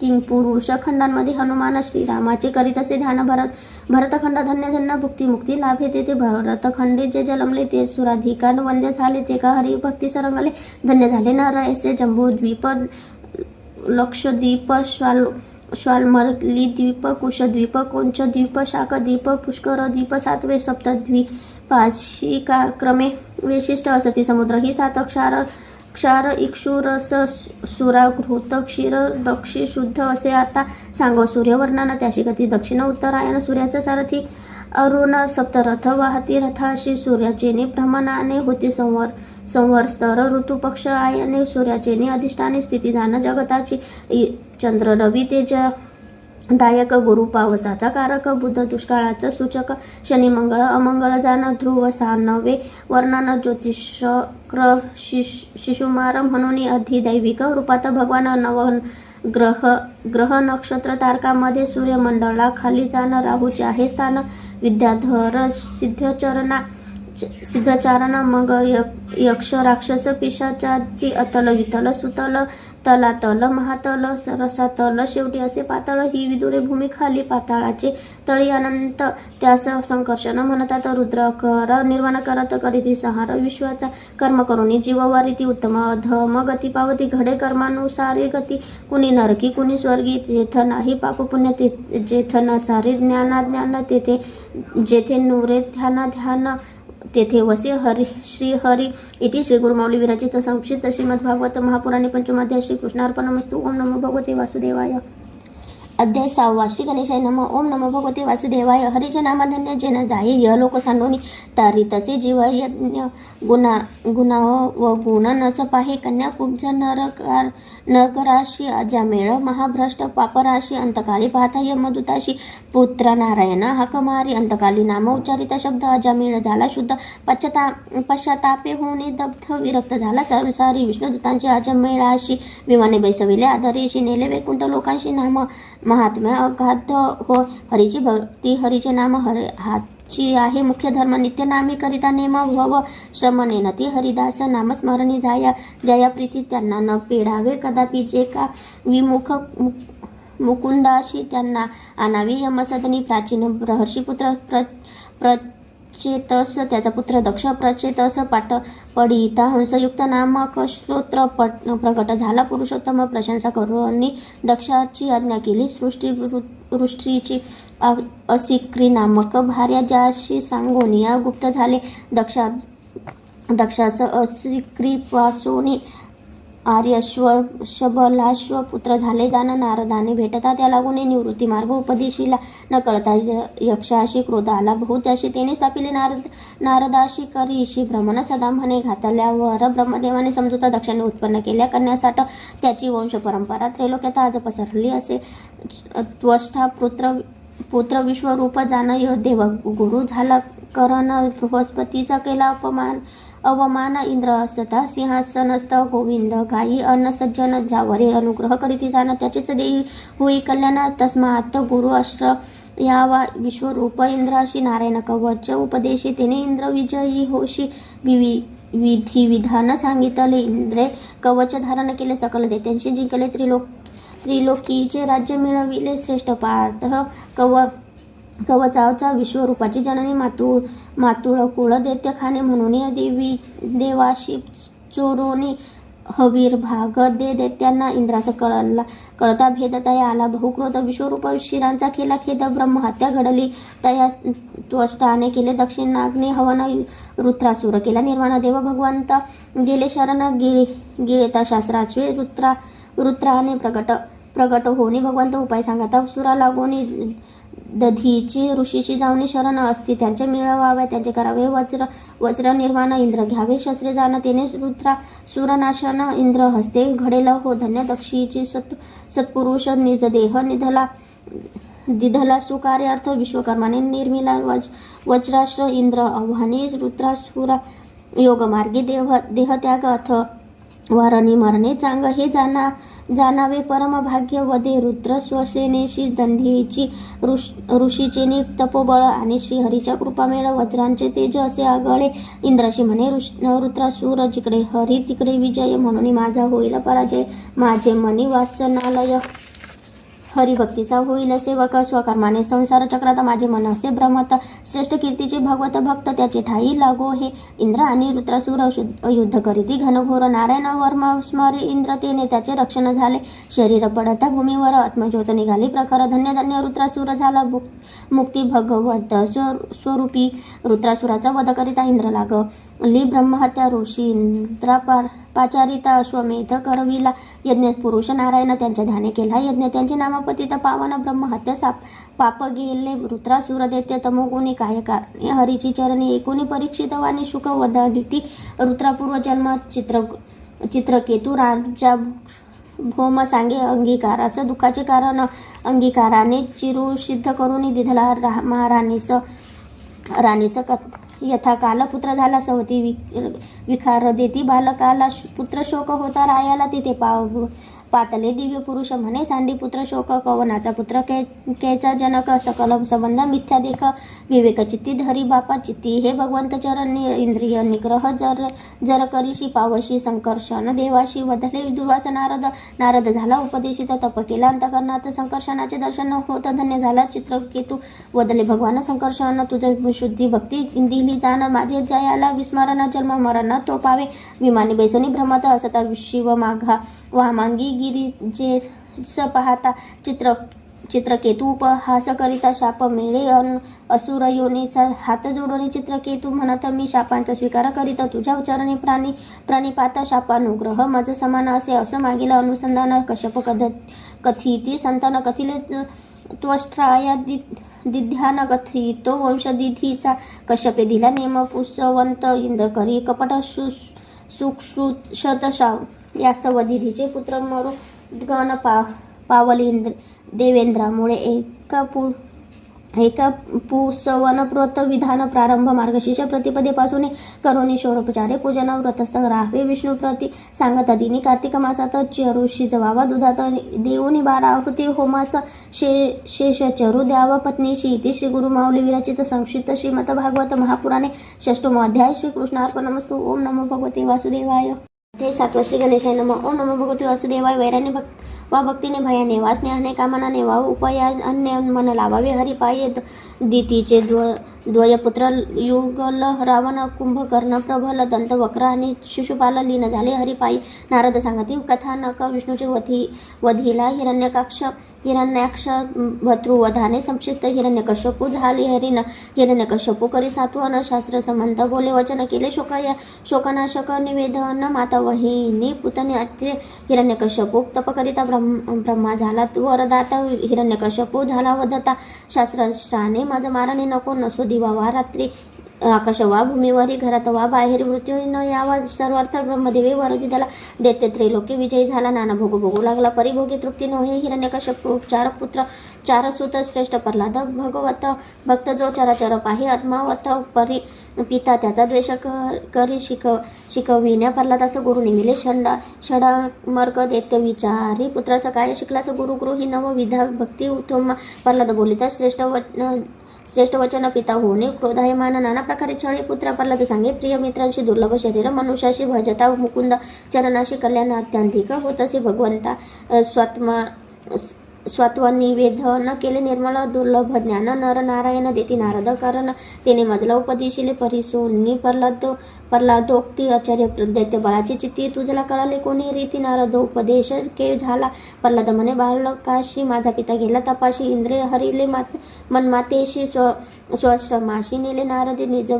S2: किंगपुरुष खंडांमध्ये हनुमान श्रीरामाचे करीत असे ध्यान भरतखंड धन्य धन्य भुक्ती मुक्ती लाभे ते भरतखंडे जे जलमले ते सुराधिकार वंद्य झाले जे का हरिभक्ती सरंगले धन्य झाले नर ऐसे जम्बूद्वीप लक्षद्वीप श्वालमली द्वीप कुशद्वीप कोंचद्वीप शाकद्वीप पुष्करद्वीप सातवे सप्तद्वीपाची क्रमे विशिष्ट असती समुद्र ही सात क्षार इक्षुरस सुराघृत क्षीर दक्षी शुद्ध असे आता सांगो सूर्यवर्णन त्याशी गती दक्षिण उत्तरायण सूर्याचा सारथी अरुण सप्तरथ वाहती रथाशी सूर्याचेने भ्रमणाने होती संवत्सर ऋतू पक्ष आयने सूर्याचेने अधिष्ठाने स्थिती जाण जगताची चंद्र रवी तेज दायक गुरु पावसाचा कारक बुध दुष्काळाचा सूचक शनी मंगळ अमंगळ जाण ध्रुव स्थानवे वर्णन ज्योतिषक्र शिशुमार म्हणून अधिदैविक रूपात भगवान ग्रह नक्षत्र तारकामध्ये सूर्यमंडळा खाली जाण राहूचे आहे स्थान विद्याधर सिद्धचारण मग यक्ष राक्षस पिशाचाची अतल वितल सुतल तलातल महातल रसातल शेवटी असे पातळ ही विदुरे भूमी खाली पाताळाचे तळी अनंत त्यास संकर्षण म्हणतात रुद्रकर निर्माण करत करीती संहार विश्वाचा कर्म करुणी जीववारीती उत्तम अधम गती पावती घडे कर्मानुसारी गती कुणी नरकी कुणी स्वर्गी जेथ नाही पाप पुण्य ते जेथ नसारी ज्ञान तेथे जेथे नुरे ध्यान तेथे वसे श्री हरी इति श्री गुरुमाऊली विरचित संक्षिप्त श्रीमद्भागवत महापुराणे पंचमाध्याय श्री कृष्णार्पणमस्तु. ओम नमो भगवते वासुदेवाय. अध्याय 6 श्री गणेशाय नमः. ओम नमो भगवते वासुदेवाय. हरीचे नामधन्य जेन जाये यलोक सांडोनी तारी तसे जीव यज्ञ गुणा व गुण नच पाहे कन्या कुब्ज नरकराशी अजामेळ महाभ्रष्ट पापराशी अंतकाळी पाहता यमदूताशी पुत्र नारायण हाकमारी अंतकाली नाम उच्चारित शब्द अजामेळ झाला शुद्ध पश्चातापे होणे दग्ध विरक्त झाला संसारी विष्णुदूतांची अजामेळाशी विमाने बैसविले आदरेशी नेले वैकुंठ लोकांशी नाम महात्म्य अगाध हो हरीची भक्ती हरीचे नाम हाची आहे मुख्य धर्म नित्य नामी करिता नेम भव श्रम नेनती हरिदास नामस्मरणी जया प्रीती त्यांना न पेढावे कदापि जे का विमुख मुकुंदाशी त्यांना आणावी यमसदनी प्राचीन ब्रहर्षीपुत्र प्रचेतस त्याचा पुत्र दक्ष प्रचेतस पाठ पडिता हंसयुक्त नामक स्तोत्र प्रकट झाला पुरुषोत्तम प्रशंसा करून दक्षाची आज्ञा केली सृष्टीची असिक्री नामक भार्या ज्याशी सांगोनिया गुप्त झाले दक्षास असिक्रीपासून आर्यश्व शबलाश्व पुत्र झाले जाण नारदाने भेटता त्या लागून निवृत्ती मार्ग उपदेशीला न कळता यक्षाशी क्रोध आला बहुत्याशी तेने स्थापिले नारदाशी करीशी भ्रमण सदा म्हणे घातल्यावर ब्रह्मदेवाने समजूता दक्षाने उत्पन्न केल्या कन्यासाठी त्याची वंश परंपरा त्रैलोक्यात आज पसरली असे त्वष्टा पुत्र विश्वरूप जाण देव गुरु झाला करण बृहस्पतीचा केला अवमान इंद्र असता सिंहासनस्थ गोविंद गायी अन्न सज्जन ज्यावरे अनुग्रह करीती जाण त्याचेच देई होई कल्याण तस्मात गुरु अश्र यावा विश्वरूप इंद्राशी नारायण कवच उपदेशी तेने इंद्र विजयी होशी विधी विधान सांगितले इंद्रे कवच धारण केले सकल देत्यांशी जिंकले त्रिलोकीचे राज्य मिळविले श्रेष्ठ पाठ कवचावचा विश्वरूपाची जननी मातुळ कुळ दैत्य खाणे म्हणून देवाशी चोरोनी हवीर भाग दे दैत्यांना इंद्रास कळता भेद तया आला बहुक्रोध विश्वरूप शिरांचा केला खेद ब्रह्महत्या घडली तया त्वष्टाने केले दक्षिण नागने हवन रुद्रासुर केला निर्वाण देव भगवंत गेले शरण गिळता शास्त्राचे रुद्राने प्रगट होणे भगवंत उपाय सांगता सुरा लागोनी दधीची ऋषीची जाऊनी शरण असती त्यांचे मिळवाव्या त्यांचे करावे वज्र निर्माण इंद्र घ्यावे शस्त्रे जाण तेने सुरनाशन इंद्र हस्ते घडेल हो धन्य दक्षीची सत्पुरुष निज देह दिधला सुकार्यार्थ विश्वकर्माने निर्मिला वज्राश्र इंद्र आव्हानी रुद्रासुरा योगमार्गी देहत्याग वरणी मरणे चांग हे जाणावे परमभाग्य वदे रुद्र स्वसेनेशी दंधीची ऋषीचे तपोबळ आणि श्रीहरीच्या कृपामेळ वज्रांचे तेज असे आगळे इंद्राशी म्हणे रुद्रासूर जिकडे हरी तिकडे विजय म्हणून माझा होईल पराजय माझे मनी वासनालय हरिभक्तीचा होईल सेवक स्वकर्माने संसार चक्रात माझे मन असे भ्रमत श्रेष्ठ कीर्तीचे भगवत भक्त त्याचे ठाई लागो हे इंद्र आणि रुद्रासूर युद्ध करीती घनघोर नारायण वर्म स्मरी इंद्र तेने त्याचे रक्षण झाले शरीर पडता भूमीवर आत्मज्योत निघाली प्रखर धन्य धन्य रुद्रासूर झाला मुक्ती भगवत स्वरूपी रुद्रासुराचा वध करिता इंद्र लाग ली ब्रह्महत्या ऋषी इंद्रा पाचारिता अश्वमेध करविला यज्ञ पुरुष नारायण त्यांच्या ध्याने केला यज्ञ त्यांचे नामपतित पावन ब्रह्महत्या पाप गेले रुद्रासुर दैत्य तमोगुणी कायकारणे हरीची चरणी एकुणी परीक्षित वाणी शुक वदादिती रुद्रापूर्व जन्म चित्रकेतू राजा भोम सांगे अंगीकारास दुःखाचे कारण अंगीकाराने चिरू सिद्ध करून दिधला राणीस यथा काल पुत्र झाला सवती विखार देती बालकाला पुत्र शोक होता रायाला तिथे पातले दिव्य पुरुष म्हणे सांडी पुत्र शोक कवनाचा पुत्र कैचा जनक सकल संबंध मिथ्या देख विवेक चित्ती धरी बापा चित्ती हे भगवंत चरणी इंद्रिय निग्रह जर करीशी पावशी संकर्षण देवाशी वधले दुर्वास नारद झाला उपदेशित तप केला अंतकरणात संकर्षणाचे दर्शन होत धन्य झाला चित्रकेतू वदले भगवान संकर्षण तुझ शुद्धी भक्ती दिली जाण माझे जयाला विस्मरण जन्म मरण तो पावे विमानी बैसनी भ्रमत असता शिव माघा वामांगी गिरी जे स पाहता चित्रकेतू उपहास करिता शाप मिळे असुर योनीचा हात जोडून चित्रकेतू म्हणत मी शापांचा स्वीकार करीत तुझ्या चरणी प्रणिपात शापानुग्रह मज समान असे असं मागील अनुसंधान कश्यप कथिती संतान कथिले त्वष्ट्राया दिध्यान कथितो वंशदिधीचा कश्यपे दिला नेम पुष्यवंत इंद्र करी कपट सुश्रुत यास्तवदिधीचे पुत्र मरु गण पावली देवेंद्रामुळे एका पुसवनव्रत विधान प्रारंभ मार्गशीर्ष प्रतिपदेपासून करोनी षोडोपचारे पूजन व्रतस्थ राहावे विष्णुप्रती सांगत दिनी कार्तिक मासात चरुषी जवावा दुधात देऊनी 12 आहुती होमास शेष चरु द्यावा पत्नीशी इति श्री गुरुमाऊली विरचित संक्षिप्त श्रीमद भागवत महापुराणे 6वा अध्याय श्री कृष्णार्पणमस्तु. ओम नमो भगवते वासुदेवाय. ते 7 श्री गणेशाय नमः. ओम नमो भगवते वासुदेवाय. वैराने वा भक्तीने भयाने वा स्नेहाने कामनाने वा उपायाने मन लावावे हरिपाये दितीचे द्वयपुत्र युगल रावण कुंभकर्ण प्रबल दंत वक्र आणि शिशुपाल लीन झाले हरिपायी. नारद सांगती कथानक विष्णूचे वधीला हिरण्याक्ष भतृवधाने संक्षिप्त हिरण्यकश्यपू झाले हिरण्यकश्यपू करी सात्वन शास्त्र संबंध बोले वचन केले शोकनाशक निवेदन माता वहिनी पुतण्याचे हिरण्यकश्यपू तप करिता ब्रह्मा झाला वरदाता हिरण्यकश्यपू झाला वदता शास्त्राने मज मारणे नको नसो दिवा वा रात्री आकाश वा भूमीवरी घरात वा बाहेर मृत्यू न यावा सर्वार्थ ब्रह्मदेवे वरदी त्याला दैत्य त्रैलोक्य विजयी झाला नाना भोग भोगू लागला परिभोगी तृप्ती नव्हे हिरण्यकश्यपू 4 पुत्र 4 सुत श्रेष्ठ प्रल्हाद भगवत भक्त जो चराचर पाही आत्मावत परी पिता त्याचा द्वेष करी शिकविण्या प्रल्हादास गुरु निमिले षडामर्क दैत्य विचारी पुत्रास काय शिकलास गुरु गृही नव विधा भक्ती उत्तम प्रल्हाद बोलिता श्रेष्ठ वचन पिता होणे क्रोधायमान नाना प्रकारे छळे पुत्र प्रल्हाद सांगे प्रिय मित्रांशी दुर्लभ शरीर मनुष्याशी भजता मुकुंद चरणाशी कल्याण अत्यांधिक होत असे भगवंता स्वत्वनिवेदन केले निर्मळ दुर्लभ ज्ञान नर नारायण देती नारद कारण तेने मजला उपदेशिले परिसोनी प्रल्हादोक्ती आचार्य दैत्य बळाची चित्ती तुझला कळाले कोणी रीती नारद उपदेश के झाला प्रल्हाद म्हणे बालकाशी माझा पिता गेला तपाशी इंद्रिय हरिले मनमातेशी स्वश्रमाशी नेले नारद निज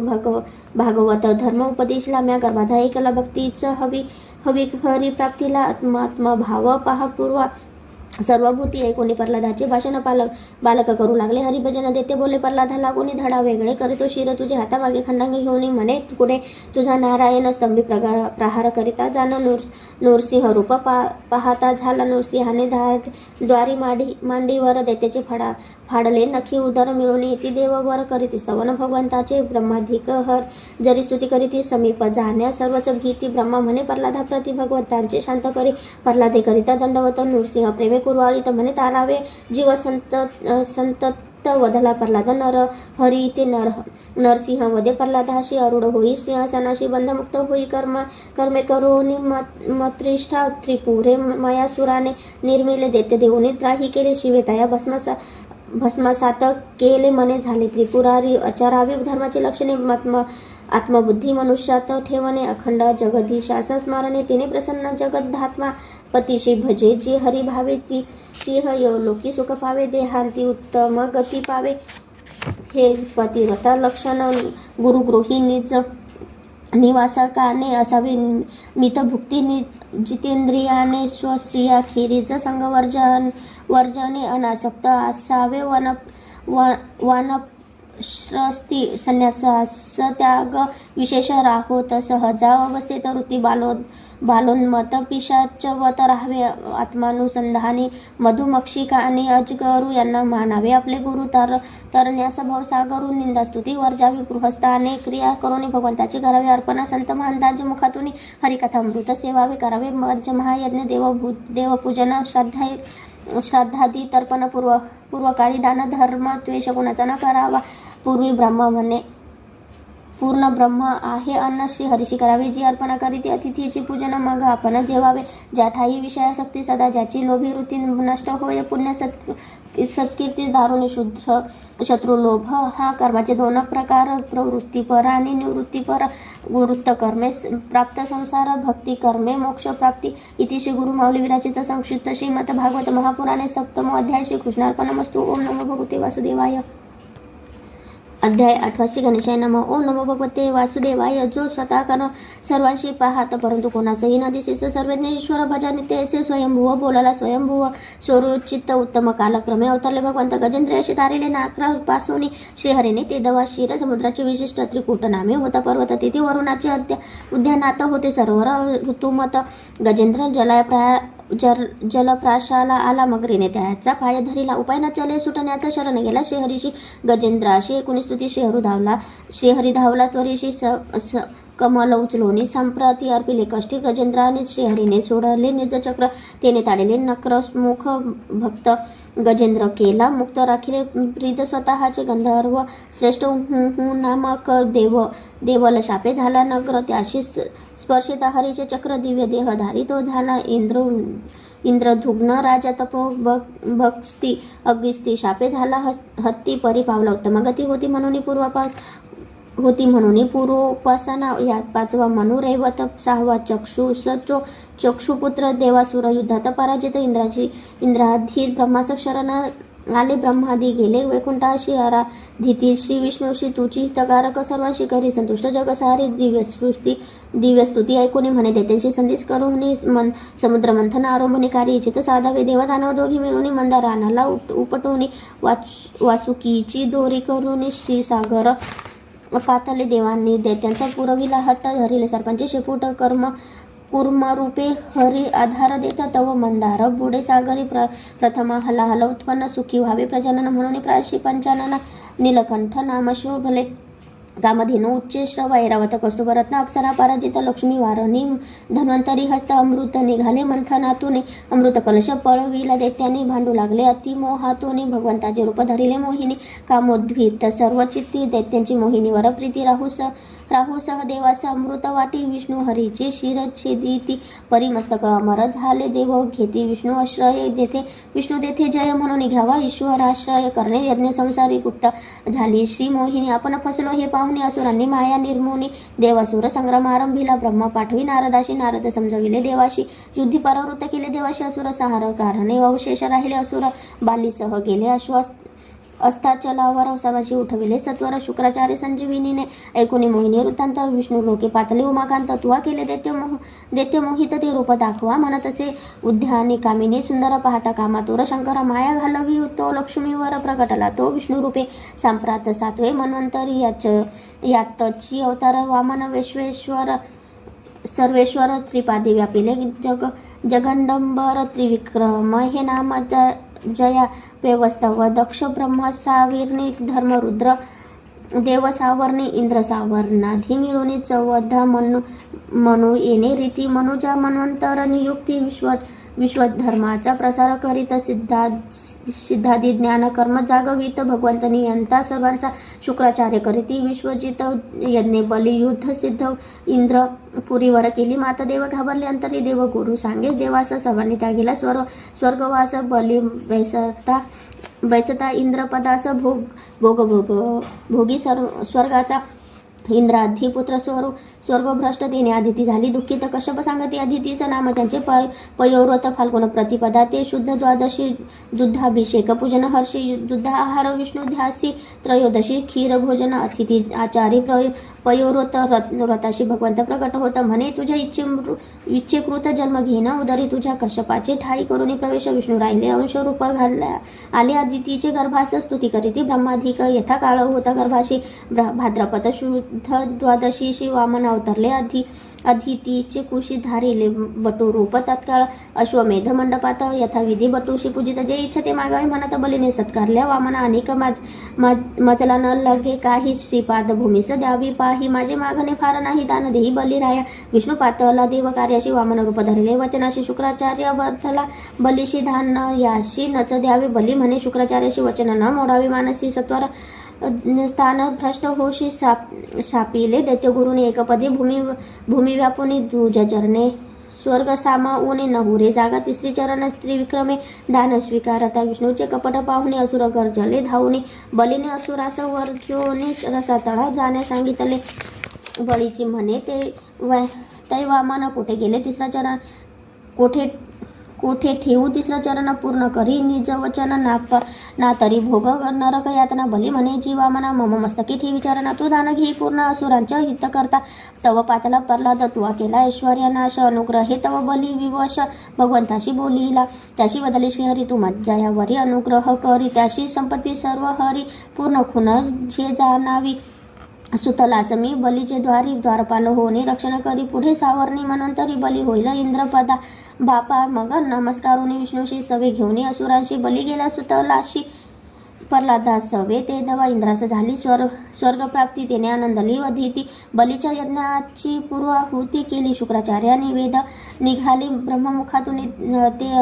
S2: भागवत धर्म उपदेशला म्या गर्भाधा ऐकला भक्तीच हवी हरी प्राप्तीला आत्मभाव पहा पूर्वा सर्वभूती ऐकोनी प्रल्हादाचे भाषण बालक करू लागले हरिभजन देते बोले प्रल्हादा लागून धडा वेगळे करीतो शिर तुझे हातामागे खंडांग घेऊन म्हणे पुढे तुझा नारायण स्तंभी प्रहार करिता जाण नृसिंह रूप पाहता झाला नृसिंहाने द्वारी मांडीवर दैत्याचे फाडले नखी उदर मिळून येती देव वर करीती स्तवन भगवंताचे ब्रह्माधिक हर जरी स्तुती करीती समीप जाण्या सर्वच भीती ब्रह्मा म्हणे प्रल्हादा प्रति भगवंतांचे शांत करी प्रल्हादे करिता दंडवत नृसिंह प्रेमे कुरवाळीत म्हणे तारावे जीव संतत वधला प्रल्हाद नर हरी ते नरसिंह वधे प्रल्हादाशी अरुढ होई सिंहासनाशी बंधमुक्त होई कर्मे करोनी मत्रिष्ठा त्रिपुरे मयासुराने निर्मिले दैत्य देऊनी त्राही केले शिवेताया भस्मसात केले मने झाले त्रिपुरारी अचारावी धर्माची लक्षणे आत्मबुद्धी मनुष्यात ठेवणे अखंड जगदीशास स्मरणे तिने प्रसन्न जगद्धात्मा पतीशी भजे जे हरी भावे ती लोकी सुख पावे देहांती उत्तम गती पावे हे पतिव्रता लक्षण गुरुगृही निज निवासकाने असावी मितभुक्ती जितेंद्रियाने स्वस्त्रियाखेरीज संगवर्जने अनासक्त असावे वानप्रस्थी संन्यासास त्याग विशेष राहोत सहजा अवस्थेत वृत्ती बालोन्मत पिशाचवत राहावे आत्मानुसंधानी मधुमक्षिका आणि अजगरू यांना मानावे आपले गुरु तरण्यास भवसागरू निंदास्तुती वर्जावी गृहस्थाने क्रिया करून भगवंताची करावे अर्पण संत महंतांच्या मुखातून हरिकथामृत सेवावे करावे महायज्ञ देवपूजन श्राद्धादी तर्पण पूर्वकाळी दान धर्म द्वेष गुणाचा न करावा पूर्ण ब्रह्म आहे अन्न श्री हरीशी करावे जी अर्पण करीती अतिथीची पूजन मग आपण जेवावे ज्या ठाई विषयासक्ती सदा ज्याची लोभी वृत्ती नष्ट होय पुण्य सत्कीर्ती दारुण शुद्ध शत्रुलोभ हा कर्माचे दोन प्रकार प्रवृत्तीपर आणि निवृत्तीपर वृत्तकर्मे प्राप्त संसार भक्ती कर्मे मोक्ष प्राप्ती इति श्री गुरु माऊली विराचित संक्षिप्त श्रीमद भागवत महापुराणे सप्तमो अध्याय श्री कृष्णार्पणमस्तु ओम नमो भगवते वासुदेवाय। अध्याय 8 श्री गणेशाय नमः। ओम नमो भगवते वासुदेवाय। जो स्वतः कर्ण सर्वांशी पाहत परंतु कोणासही न दिसेस सर्वज्ञ ईश्वर भजा नित्य ऐसे स्वयंभुव बोलाला स्वयंभुव स्वरोचित उत्तम कालक्रमे अवतरले भगवंत गजेंद्रियाशी तारिले नाकापासून श्रीहरीने ते दवा क्षीर समुद्राचे विशिष्ट त्रिकूट नामे होता पर्वत तिथे वरुणाचे उद्यानात होते सरोवर ऋतुमत गजेंद्र जलप्राशाला आला मगरीने त्याचा पाय धरिला उपाय न चले सुटण्याचा शरण गेला श्रीहरीशी गजेंद्राशी 19 स्तुती श्रीहरी धावला त्वरीशी कमल उचलोनी संप्रती अर्पिले कष्टी गजेंद्राने श्रीहरीने सोडले निज चक्र तेने ताडले नक्रमुख भक्त गजेंद्र केला मुक्त राखिले प्रीत स्वतःचे गंधर्व श्रेष्ठ नामक देवल शापे झाला नगर त्याशी स्पर्शित हरीचे चक्र दिव्य देहधारी तो झाला इंद्रधुग्न राजा तपो भक्स्ती अगिस्ती शापे झाला हत्ती परी पावला उत्तम गती होती म्हणून पूर्वोपासना यात 5वा मनु रैवत 6वा चक्षुपुत्र देवासुर युद्धात पराजित इंद्राधी ब्रह्मास शरण आले ब्रह्मादी गेले वैकुंठाशी आराधिती श्री विष्णूशी तुची हितकारक सर्वांशी करी संतुष्ट जगसारी दिव्यस्तुती ऐकून म्हणे दैत्यांशी संधीस करून समुद्र मंथन आरंभणिकारी इच्छित साधावे देवदानव दोघी मिळून मंदारानाला उपटून वासुकीची दोरी करून श्रीसागर पातले देवांनी दैत्यांचा पुरविला हट्ट धरिले सर्पांचे शेपूट कूर्मरूपे हरी आधार देता तव मंदार बुडे सागरी प्रथम हलाहल उत्पन्न सुखी व्हावे प्रजनन म्हणून प्राशी पंचानना नीलकंठ नाम शोभले कामधेनु उच्चेश्रव ऐरावत कौस्तुभरत्न अप्सरा पराजित लक्ष्मी वारणी धन्वंतरी हस्त अमृत निघाले मंथनातून अमृत कलश पळविला दैत्यांनी भांडू लागले अतिमोहातून भगवंताचे रूप धरिले मोहिनी कामोद्भीत सर्व चित्ती दैत्यांची मोहिनीवर प्रीती राहूसह देवास अमृत वाटी विष्णू हरीचे शिरछेदिती परिमस्तक अमर झाले देव घेती विष्णू आश्रय देथे विष्णू देथे जय म्हणून घ्यावा ईश्वराश्रय करणे यज्ञ संसारी गुप्त झाली श्री मोहिनी आपण फसलो हे पाहुणे असुरांनी माया निर्मोनी देवासुर संग्राम आरंभिला ब्रह्मा पाठवी नारदाशी नारद समजविले देवाशी युद्धी परावृत्त केले देवाशी असुर संहार कारणे अवशेष राहिले असुर बालीसह गेले अस्ताचलावर सर्वांशी उठविले सत्वर शुक्राचार्य संजीविनीने ऐकून मोहिनी वृत्तांत विष्णू लोके पातले उमाकांत तुवा केले दैत्य मोहित ते रूप दाखवा म्हणत असे उद्यानी कामिनी सुंदर पाहता कामातुर शंकर माया घालवी तो लक्ष्मीवर प्रकटला तो विष्णू रूपे सांप्रात 7वे मन्वंतरी यातची अवतार वामन विश्वेश्वर सर्वेश्वर त्रिपादी व्यापिले जगंडंबर त्रिविक्रम हे नाम जया व्यवस्थव दक्ष ब्रह्म सावीर्णी धर्मरुद्र देव सावर्णी इंद्र सावर्णाधी मिळून चौदा मनु येणे रीती मनुजा मन्वंतर नियुक्ती विश्वधर्माचा प्रसार करीत सिद्धादी ज्ञान कर्म जागवित भगवंतनी यांता सर्वांचा शुक्राचार्य करीती विश्वजित यज्ञ बली युद्ध सिद्ध इंद्र पुरीवर केली माता देव घाबरले अंतरी देव गुरु सांगे देवास सर्वांनी त्यागेला स्वर्गवास बली बैसता इंद्रपदास भोगी स्वर्गाचा इंद्राधी पुत्र स्वर्गभ्रष्ट देणे आदिती झाली दुःखित कश्यप सांगती आदितीचं नाम त्यांचे पयोव्रत फाल्गुन प्रतिपदा ते शुद्ध द्वादशी दुग्धाभिषेक पूजन हर्षी दुग्धाहार विष्णू ध्यासी त्रयोदशी क्षीर भोजन अतिथी आचारी पयोव्रत व्रताशी भगवंत प्रकट होत म्हणे तुझ्या इच्छेकृत जन्म घेणं उदरी तुझ्या कश्यपाचे ठाई करून प्रवेश विष्णू राहिले अंशरूप घालल्या आले आदितीचे गर्भास स्तुती करीती ब्रह्माधिक यथा काळ होता गर्भाशी भाद्रपद शुद्ध द्वादशीशी वामन अवतरले अदितीचे कुशी धारिले बटुरूप तत्काळ अश्वमेध मंडपात यथाविधी बटूशी पूजित जे इच्छा ते मागावे म्हणत बलीने सत्कारल्या वामन अनेक मजला न लगे काही श्रीपाद भूमीस द्यावी पाही माझे मागणे फार नाही दान देही बलिराया विष्णू पातला देव कार्याशी वामन रूप धरले वचनाशी शुक्राचार्य वत्सला बलीशी धान याशी नच द्यावे बली म्हणे शुक्राचार्याशी वचन न मोडावे मानसी सत्वर स्थान भ्रष्ट होशी सापिले दैत्यगुरुने एकपदी भूमी व्यापुनी दुजचरणे स्वर्ग सामा उने नहुरे जागा तिसरी चरण त्रिविक्रमे दान स्वीकारता विष्णूचे कपट पाहुणे असुर गर्जले धावणे बलीने असुरास वर्जोने रसातळा जाणे सांगितले बळीची म्हणे ते वामन कोठे गेले तिसरा चरण कोठे ठेवू तिसरं चरण पूर्ण करी निज वचन ना तरी भोग नरक यातना बली म्हणे जीवामना मम मस्तकी ठेवी चरणा तू दान घे पूर्ण असुरांच्या हित करता तव पातला प्रल्हाद तुवा केला ऐश्वर्य नाश अनुग्रहे तव बली विवश भगवंताशी बोलिला त्याशी बदले श्रीहरी तू मज्जायावरी अनुग्रह करी त्याशी संपत्ती सर्व हरी पूर्ण खुन जे जाणावी सुतलास मी बलीचे द्वारपाल होणे रक्षण करी पुढे सावर्णी मनंतरी बली होईल इंद्रपदा बापा मग नमस्कारुनी विष्णूशी सवे घेऊन असुरांशी बली गेला सुतलाशी प्रल्हादास सवे ते दवा इंद्रास झाली स्वर्गप्राप्ती तेने आनंदली अदिती बलीच्या यज्ञाची पूर्वाहुती केली शुक्राचार्याने वेद निघाली ब्रह्ममुखातून ते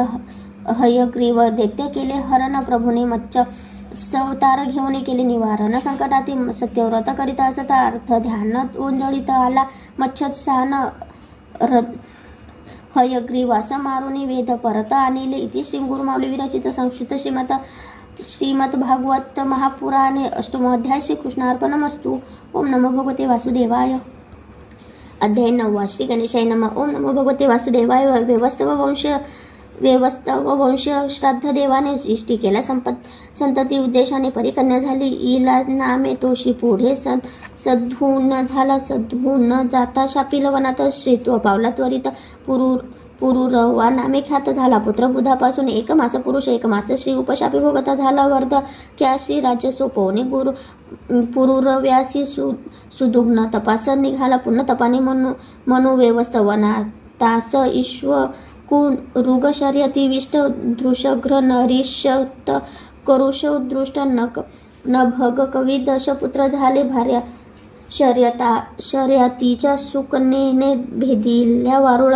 S2: हयग्रीव दैत्य केले हरण प्रभूने मच्च सवतार घेऊन केले निवारण संकटाती सत्यव्रत करीत असता अर्थ ध्यान ओंजळीत आला मच्छत्सान हयग्रीवास मारुनी वेद परत आणले इति श्री गुरुमाऊली विरचित संस्कृत श्रीमद भागवत महापुराणे अष्टमोध्याय श्रीकृष्णार्पणमस्तु. ओम नमो भगवते वासुदेवाय. अध्याय 9. श्री गणेशाय नमः. ओम नमो भगवते वासुदेवाय. व्यवस्थव वंश श्राद्ध देवाने सृष्टी केल्या संतती उद्देशाने परिकन्या झाली इला नामे तोशी पुढे सद्धून झाला सद्धून जाता शापिल वनात श्रीत्व पावला त्वरित पुरुरवा नामे ख्यात झाला पुत्र बुधापासून 1 मास पुरुष 1 मास श्री उपशापी भोगता झाला वर्ध क्यासी राज्य सोपवणे गुरु पुरुरव्यासी सुदुग्न तपास निघाला पुण्य तपाने मनु व्यवस्थवना तास ईश्व कुण ऋग शर्यती विष्ट दृशघ्र नरिष्यत करुष दृष्ट न भग कवी दशपुत्र झाले भार्या शर्यतीच्या सुकनेने भेदिल्या वारुळ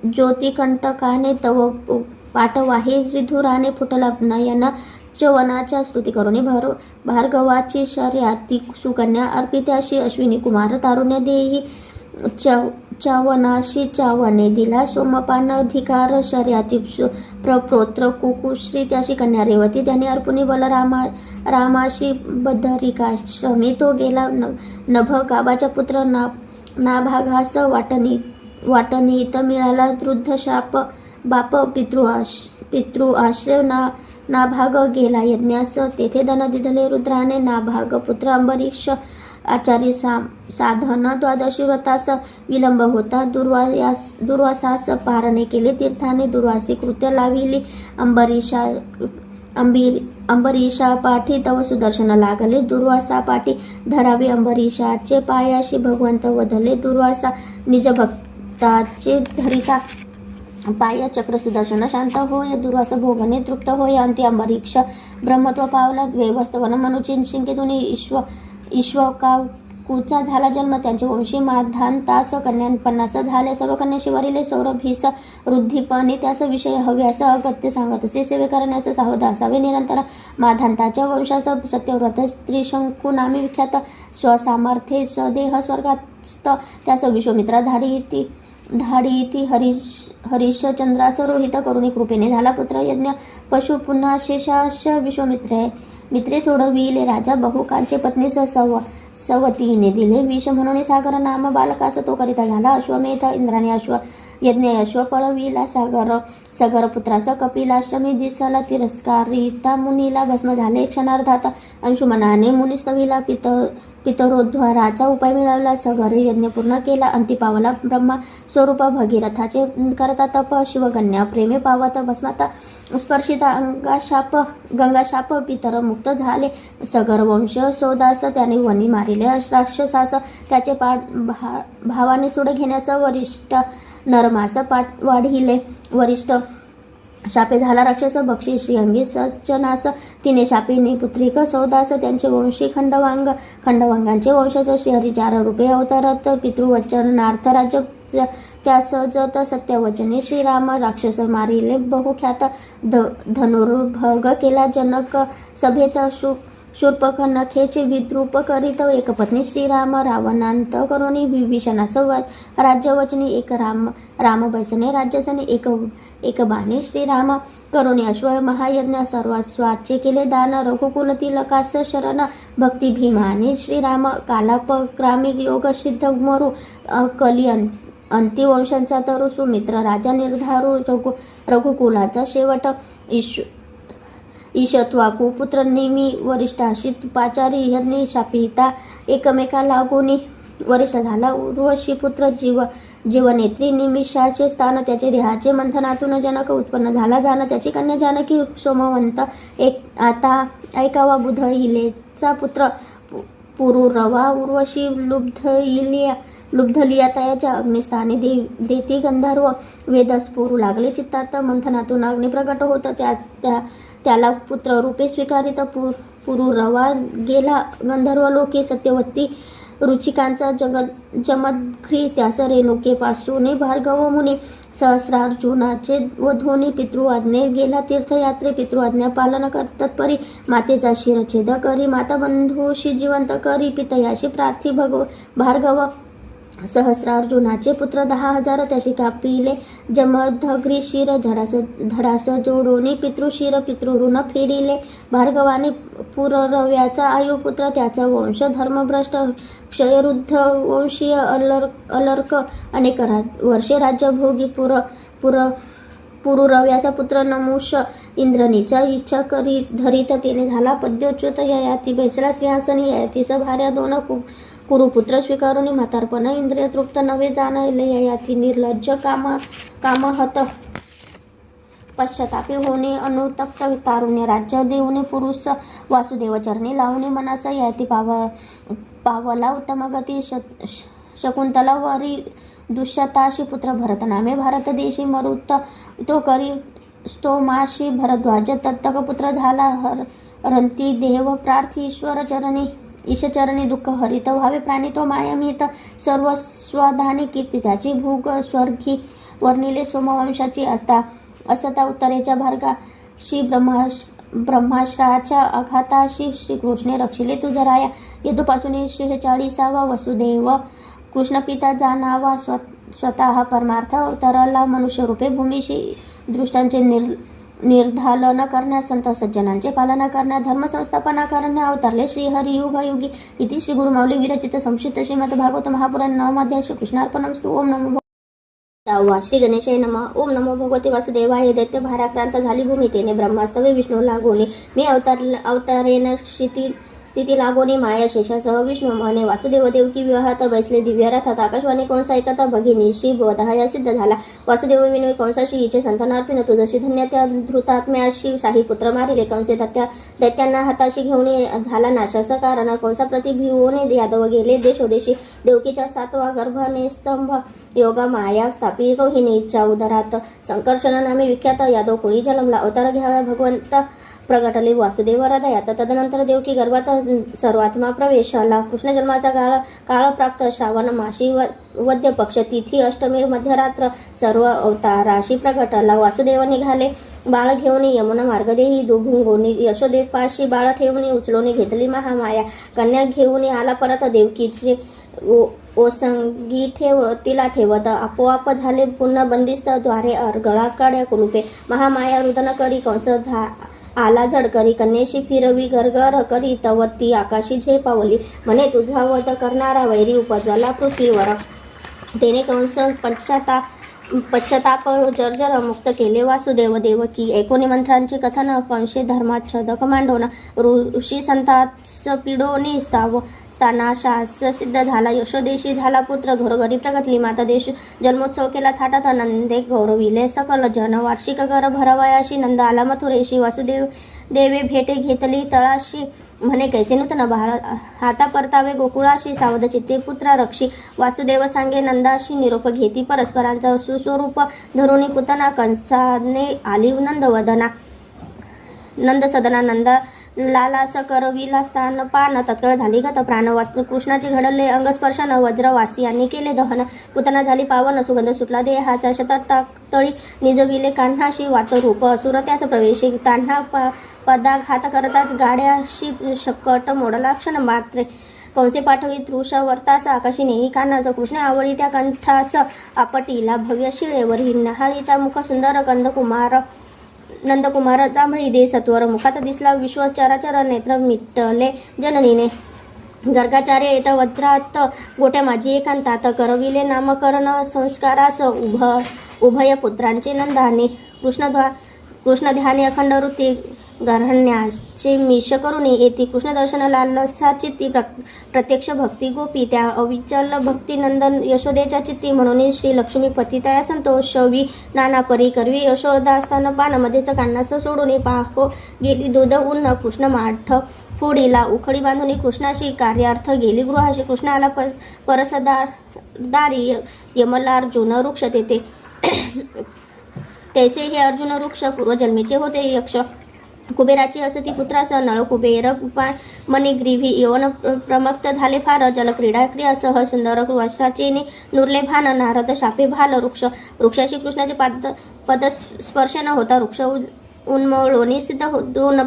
S2: ज्योतिकंटकाने तव पाटवाहे रिधुराने फुटला नयना चवनाच्या स्तुती करून भार्गवाची शर्यती सुकन्या अर्पित्याशी अश्विनी कुमार तारुण्य देही चावनाशी चावने दिला सोमपानाधिकार शर्याची प्रप्रोत्र कुकुश्री त्याशी कन्या रेवती त्याने अर्पुनी रामाशी बद्धरिकाश्रमी तो गेला नभ गाबाचा पुत्र नाभागास वाटणीत मिळाला वृद्ध शाप बाप पितृ आश्रय नाभाग गेला यज्ञास तेथे धन दिधले रुद्राने नाभाग पुत्र अंबरीक्ष आचारी साधन द्वादशी व्रतास विलंब होता दुर्वासास पारणे केले तीर्थाने दुर्वासी कृत्य लाविली अंबरीशा पाठी तव सुदर्शन लागले दुर्वासा पाठी धरावी अंबरीशाचे पायाशी भगवंत वधले दुर्वासा निज भक्ताचे धरिता पाय चक्र सुदर्शन शांत होय, दुर्वास भोगने तृप्त होय, अंती अंबरीक्ष ब्रह्मत्व पावला, द्वैवस्तवन मनुचिन शिंकेतून ईश्वकाकुचा झाला जन्म, त्यांचे वंशी माधांतास कन्या 50 झाले, सर्व कन्याशी वरिले सौरभीस वृद्धीपणे, त्यास विषय हव्यास अगत्य सांगत असे, सेवे करण्यास सावध असावे निरंतर, माधांताच्या वंशास सत्यव्रत त्रिशंकू नामे विख्यात, स्वसामर्थ्ये सदेह स्वर्गास्त, त्यास विश्वामित्रा धाडी इति हरिश्चंद्रास रोहित करुणी कृपेने झाला पुत्र, यज्ञ पशु पुन्हा शेषाश मित्रे सोडविले, राजा बहुकांचे पत्नीस सवतीने दिले विष, म्हणून सागर नाम बालकास तो करिता झाला, अश्वमेध इंद्राने यज्ञ अश्व पळविला, सगर पुत्रास कपिलाश्रमी दिसला, तिरस्कारिता मुनीला भस्म झाले क्षणार्धात, अंशुमनाने मुनिस्तविला, पितरोद्धाराचा उपाय मिळवला, सगरे यज्ञ पूर्ण केला, अंती पावला ब्रह्मा स्वरूप भगीरथाचे करता तप, शिवकन्या प्रेमे पावत भस्माता स्पर्शिता गंगाशाप पितर मुक्त झाले, सगर वंश सोदास त्याने वनी मारिले, राक्षसास त्याचे भावाने सूड घेण्यास वरिष्ठ नरमास पाठ वाढिले, वरिष्ठ शापे झाला राक्षस भक्षी श्रीअंगी सचनास, तिने शापिनी पुत्रिक सौदास, त्यांचे वंशी खंडवांगांचे वंशज श्रीहरी 4 रूपे अवतारत, पितृवचनार्थ राज्य त्यास जत सत्यवचने, श्रीराम राक्षस मारिले बहुख्यात, धनुर्भग केला जनक सभेत, शूर्पक नखेचे विद्रूप करीत, एक पत्नी श्रीराम रावणांत करुणी, विभीषणास राज्यवचनी, एक राम बैसने राज्यसने, एक बाणी श्रीराम करुणी, अश्व महायज्ञ सर्वस्वाचे केले दान, रघुकुल तिलकास शरण भक्ती भीमाने, श्रीराम कालापक्रामी योग सिद्ध मरु, कली अंतिवंशांचा तरु, सुमित्र राजा निर्धारू, रघुकुलाचा शेवट, ईशत्वाकू पुत्र नेमी, वरिष्ठाशी पाचारी यज्ञ शापिता एकमेका लागोनी, वरिष्ठ झाला उर्वशी पुत्र जीवनेत्री, निमिषाचे स्थान त्याचे देहाचे मंथनातून, जनक उत्पन्न झाला जाण, त्याची कन्या जानकी सोमवंत, आता ऐकावा बुध इलेचा पुत्र पुरुरवा, उर्वशी लुब्धलिया तयाच्या अग्निस्थानी देती गंधर्व, वेदस पुरू लागले चित्तात, मंथनातून अग्नी प्रकट होत, त्याला पुत्र रूपे स्वीकारित, पुरुरवा गेला गंधर्व लोके, सत्यवती रुचिकांचा जमदग्री, त्यास रेणुकेपासून भार्गव मुनी, सहस्रार्जुनाचे वधूनी, पितृआज्ञे गेला तीर्थयात्रे, पितृआज्ञा पालन तत्परी, मातेचा शिरछेद करी, माता बंधूशी जिवंत करी, पितयाशी प्रार्थी भार्गव, सहस्रार्जुनाचे पुत्र 10,000 त्याशी कापिले, जमदग्री शिर धडास जोडोनी, पितृशिर पितृऋण फेडिले, भार्गवाने पुररव्याचा आयुपुत्र, त्याचा वंश धर्मभ्रष्ट क्षयरुद्ध वंशीय अलर्क, अनेक वर्षे राज्यभोगी पुरुरव्याचा पुत्र नमुष, इंद्रनीचा इच्छा करी धरित, तेने झाला पद्योच्युत, ययाती बैसला सिंहासनी, ययातीस भार्या 2 कुरुपुत्र स्वीकारुनी, म्हातारपण इंद्रिय तृप्त नवे जाणले, ययाती निर्लज्ज कामहत, पश्चातापी होणे, अनुतप्त तारुण्य राज्य देऊने, पुरुष वासुदेव चरणी लावणे मनास, ययाती पावला उत्तम गती, शकुंतला वरी दुष्यताशी पुत्र भरत नामे, भारत देशी मरुत तो करी स्तोमाशी, भरद्वाज तत्तक पुत्र झाला, रंती देव प्रार्थी ईश्वर चरणी, ईशचरणी दुःख हरित व्हावे प्राणी, तो मायामित सर्व स्वधानी कीर्ती त्याची, भूग स्वर्गी वर्णिले सोमवंशाची, असता उत्तरेच्या भार्गाशी, ब्रह्माश्राच्या आघाताशी, श्रीकृष्णे रक्षिले तुझराया, यदूपासून 46 वसुदेव कृष्ण पिता जाणावा, स्वतः परमार्थ अवतरला मनुष्यरूपे, भूमीशी दृष्टांचे निर्धालन करण्या, संत सज्जनांचे पालना करण्या, धर्मसंस्थापना करण्या अवतरले श्रीहरी युगयुगी, इति श्री गुरुमाऊली विरचित संक्षिप्त श्रीमद भागवत महापुराण 9 अध्याय. श्रीकृष्णार्पणमस्तु. ओम नमो श्री गणेशाय नमः. ओम नमो भगवते वासुदेवाय. दैत्य भाराक्रांत झाली भूमी, तेने ब्रह्मास्तवे विष्णू लागोनी, मी अवतारेन स्थिती लागोनी माया शेषासह विष्णू म्हणे वासुदेव देवकी विवाहात बैसले दिव्य रथात आकाशवाणी कंस ऐकता भगिनीशी बोधहा सिद्ध झाला. वासुदेव विनोय कंसाशी हिचे संतानार्पिन तुझशी धन्य त्या धृतात्म्याशी साही पुत्र मारिले. कंसे दैत्यांना हाताशी घेऊन झाला नाश. असं कारण कंसाप्रती भिवून यादव गेले देशोदेशी. देवकीच्या 7वा गर्भाने स्तंभ योगा माया स्थापी रोहिणीच्या उदरात संकर्षण नामे विख्यात यादव कुळी जन्मला. अवतार घ्यावा भगवंत प्रगटले वासुदेव हृदयात. तदनंतर देवकी गर्भात सर्वात्मा प्रवेश आला. कृष्ण जन्माचा काळ प्राप्त श्रावण मासी वद्य पक्ष तिथी अष्टमी मध्यरात्र सर्व अवताराशी प्रगटला. वासुदेव निघाले बाळ घेऊन यमुना मार्गदेही दुभुंगोनी यशोदेपाशी बाळ ठेवून उचलून घेतली महामाया. कन्या घेऊन आला परत देवकीचे ओसंगी तिला ठेवत. आपोआप झाले पुन्हा बंदिस्त द्वारे गळा काड्या कुलूपे. महामाया रुदन करी कंस आला झडकरी. कन्येशी फिरवी गरगर करी तव ती आकाशी झेपावली. म्हणे तुझा वध करणारा वैरी उपजला पृथ्वीवर. तेने कंस पश्चाताप जर्जर मुक्त केले वासुदेव देवकी. 19 मंत्रांचे कथन कंसे धर्माच्छदक मांडवण. ऋषी संतास पिडोनी स्थानाशास सिद्ध झाला. यशोदेशी झाला पुत्र घरोघरी प्रगटली माता. देश जन्मोत्सव केला थाटात नंदे गौरविले सकल जन. वार्षिक कर भरवयाशी नंद आला मथुरेशी. वासुदेव देवे भेटे घेतली तळाशी. म्हणे कैसे नूतन बाळ हाता परतावे गोकुळाशी. सावध चित्ते पुत्रा रक्षी. वासुदेव सांगे नंदाशी निरोप घेती परस्परांचा सुस्वरूप धरुणी पुतना. कंसाने आली नंदवदना नंद सदना. नंदा लालास करविला स्थान पान. तत्काळ झाली गत प्राण. वास्तू कृष्णाचे घडले अंगस्पर्शन. वज्रवासी यांनी केले दहन. पुतना झाली पावन. सुगंध सुटला देहाचा. शतटाकतळी निजविले कान्हाशी. वातरूप असुर त्यास प्रवेशी. तान्हा पदाघात करतात गाड्याशी. शकट मोडला क्षण मात्रे. कंसे पाठवी तृष वर्तास. आकाशी नेई कान्हास. कृष्ण आवळी त्या कंठास. आपटीला भव्य शिळेवरही नहाळीता मुख सुंदर. नंदकुमार जांभळी दे सत्वर. मुखात दिसला विश्व चराचर. नेत्र मिटले जननीने. गर्गाचार्य येत वज्रात गोट्या माझी एकांतात. करविले नामकरण संस्कारास. उभय पुत्रांचे नंदाने. कृष्ण ध्याने अखंड वृत्ती घरण्याचे मिश करून येती. कृष्णदर्शन लालसा चित्ती. प्रत्यक्ष भक्ती गोपी त्या. अविचल भक्ती नंदन यशोदेच्या चित्ती. म्हणून श्री लक्ष्मी पतितया संतोषवी. नाना परी करवी यशोदा स्तनपान. मध्येच कान्हास सोडून पाहो गेली दूध उन्न. कृष्ण माठ फोडीला उखळी बांधून कृष्णाशी कार्यार्थ गेली गृहाशी. कृष्ण आला परसदारी. यमलार्जुन वृक्ष तेथे. तैसे हे अर्जुन वृक्ष पूर्वजन्मीचे होते यक्ष. कुबेराची असती पुत्रास. नळ कुबेर मणिग्रीवी यवन प्रमक्त झाले फार. जलक्रीडा क्रियासह सुंदर वशाचे नुरले भान. नारद शापे भाल. वृक्षाशी कृष्णाचे पदस्पर्श न होता. वृक्ष उन्मळोनी सिद्ध दोन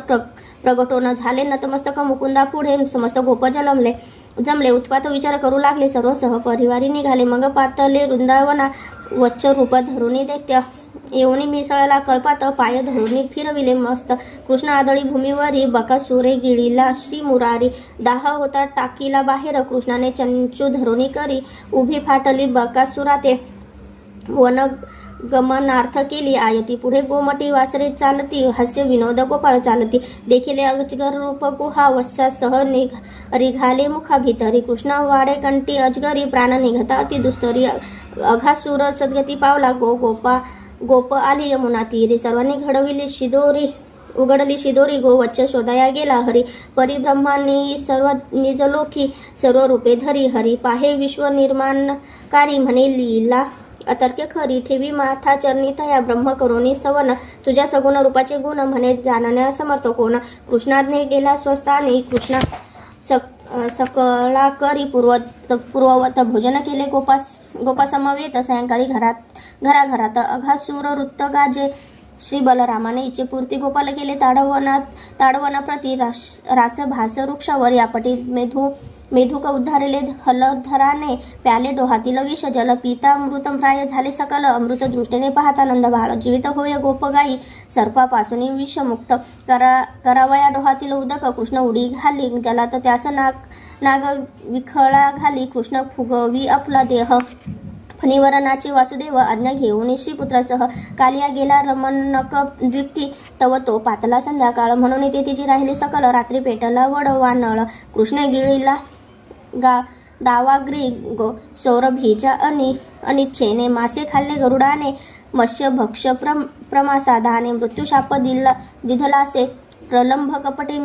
S2: प्रगटोन झाले. नतमस्तक मुकुंदा पुढे. समस्त गोप जमले. उत्पात विचार करू लागले. सर्व सहपरिवारी निघाले. मग पातले वृंदावना. वच्च रूप धरुणी दैत्य येऊनी मिसळला कळपात. पाय धरुणी फिरविले मस्त. कृष्ण आदळी भूमीवरी. बकासुरे गिळीला श्री मुरारी. दाह होता टाकीला बाहेर. कृष्णाने चंचू धरुणी करी. उभी फाटली बकासुरा ते. वन गमनार्थ केली आयती. पुढे गोमटी वासरे चालती. हास्य विनोद गोपाळ चालती. देखिले अजगर रूप गुहा वत्सासह रिघाले मुखा भीतरी. कृष्ण वाडे कंठी अजगरी. प्राण निघता अति दुस्तरी. अघासुर सद्गती पावला. गोप आली यमुना तीरी. सर्वांनी घडविली शिदोरी. उघडली शिदोरी. गोवच्च शोधाया गेला हरी. परिब्रह्मांनी सर्व निजलोकी. सर्व रूपे धरी हरी. पाहे विश्व निर्माणकारी. म्हणे लीला अतर्क्य खरी. ठेवी माथा चरणी तया. ब्रह्म करुणी स्तवन. तुझ्या सगुण रूपाचे गुण. म्हणे जाणण्या समर्थ कोण. कृष्णाज्ञे गेला स्वस्थानी. कृष्णा सकळा करी पूर्ववत भोजन केले. गोपासमवेत सायंकाळी घराघरात. अघासुर वृत्त गाजे. श्री बलरामाने इच्छेपूर्ती गोपाल केले. ताडवनाप्रती रास भास वृक्षावर. यापटी मेधुक उद्धारले हलधराने. प्याले डोहातील विष जल. पिता मृतप्राय झाले सकल. अमृत दृष्टीने पाहता नंद बाळ. जीवित होय गोपगाई. सर्पापासून विषमुक्त. करावया डोहातील उदक. कृष्ण उडी घाली जलात. त्यास नाग विखळा घाली. कृष्ण फुगवी आपला देह. फणिवरनाची वासुदेव आज्ञा घेऊन श्रीपुत्रासह कालिया गेला रमणक द्विप्ती तव तो पातला संध्याकाळ म्हणून ते तिची राहिली सकल रात्री पेटला वडवानळ कृष्ण गिळीला दावाग्री सौरभीच्या अनिच्छेने मासे खाल्ले गरुडाने मत्स्य भक्ष प्रमासादाने मृत्यूशाप दिधलासे प्रलंभ कपटे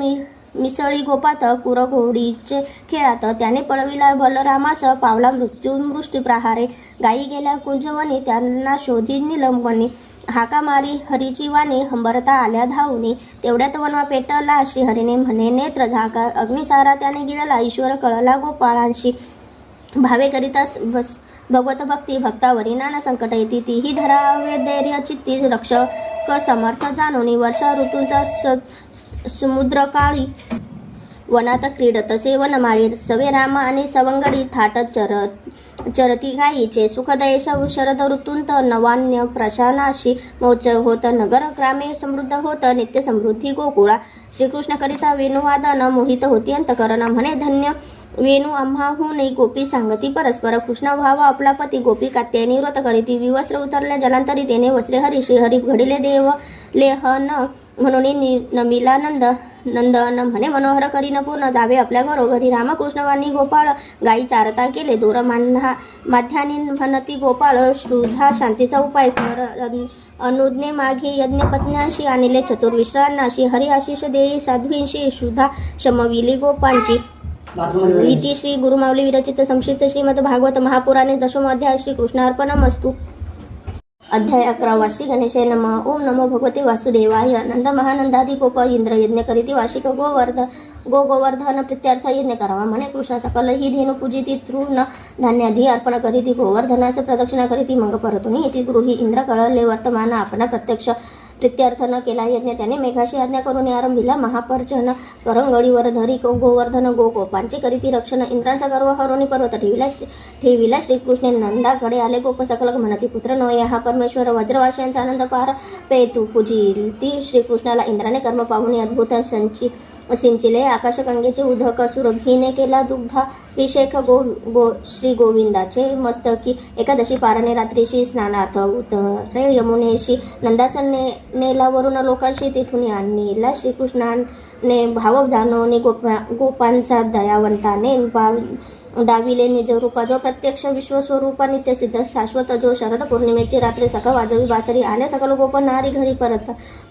S2: मिसळी गोपात कुरघोडीचे खेळात त्याने पळविला बलरामास पावला मृष्टी प्रहारे गायी गेल्या कुंजवनी त्यांना शोधी निलंबनी हाका मारी हरीची वाणी हंबरता आल्या धावणी तेवढ्यात वनवा पेटला श्रीहरीने म्हणे नेत्र झाका अग्निसारा त्याने गिळला ईश्वर कळला गोपाळांशी भावे करिता भगवत भक्ती भक्तावरी नाना संकट येती तीही धरावे धैर्य चित्ती रक्षक समर्थ जाणून वर्षा ऋतूंचा समुद्र काळी वनात क्रीडत सेवनमाळी सवे राम आणि सवंगडी थाट चरती गायीचे सुखदय शरद ऋतूंत नवान्य प्रशानाशी मोच होत नगर ग्रामे समृद्ध होत नित्य समृद्धी गोकुळा श्रीकृष्ण करिता वेणुवादन मोहित होती अंतकरण म्हणे धन्य वेणू आम्हाहून गोपी सांगती परस्पर कृष्ण व्हावा आपला पती गोपी कात्यायनी व्रत करीती विवस्त्र उतरल्या जलांतरी तेने वस्त्रे हरी श्रीहरी घडिले देव लेहन म्हणून नमिला नंदन म्हणे मनोहर करीन पूर्ण जावे आपल्या घरोघरी रामकृष्णवाणी गोपाळ गायी चारता केले दूर माध्यानी म्हणती गोपाळ श्रुधा शांतीचा उपाय कर अनुज्ञे मागे यज्ञपत्न्यांशी आणले चतुर्विश्रांनाशी हरी आशिष देई साध्वींशी श्रुधा शमविली गोपांची इति श्री गुरुमाऊली विरचित संक्षिप्त श्रीमद भागवत महापुराणे दशमोध्याय श्री कृष्णार्पणमस्तु. अध्याय 11 श्री गणेशाय नमः. ओम नमो भगवते वासुदेवाय. नंद महानंदादी गोप इंद्र यज्ञ करीती वार्षिक गोवर्धन प्रित्यर्थ यज्ञ करावा म्हणे कृष्ण सकल ही धेनु पूजिती तृण धान्याधी अर्पण करीती गोवर्धनाचे प्रदक्षिणा करीती मग परतून इति गृही इंद्र कळले वर्तमान आपण प्रत्यक्ष प्रित्यर्थ न केला यज्ञ त्याने मेघाशी आज्ञा करून आरंभिला महापर्जन करंगळीवर धरी गोवर्धन गोपांचे करीती रक्षण इंद्रांचा गर्व हरोनी पर्वत ठेविला श्रीकृष्णे नंदाकडे आले गोप सकल म्हणती पुत्र नोया हा परमेश्वर वज्रवासियांचा आनंद पार पेतू पूजिती श्रीकृष्णाला इंद्राने कर्म पाहून अद्भुत सिंचिले आकाशगंगेचे उदक सुरभीने केला दुग्धाभिषेक श्री गोविंदाचे मस्तकी एकादशी पारणे रात्रीशी स्नानार्थ उतरे यमुनेशी नंदासने नेला वरून लोकांशी तिथून आणला श्रीकृष्णाने भाव जाणवणे गोपांचा दयावंताने दाविले निज रूपा जो प्रत्यक्ष विश्वस्वरूपा नित्यसिद्ध शाश्वत जो शरद पौर्णिमेची रात्री सका वाजवी बासरी आले सकल गोप नारी घरी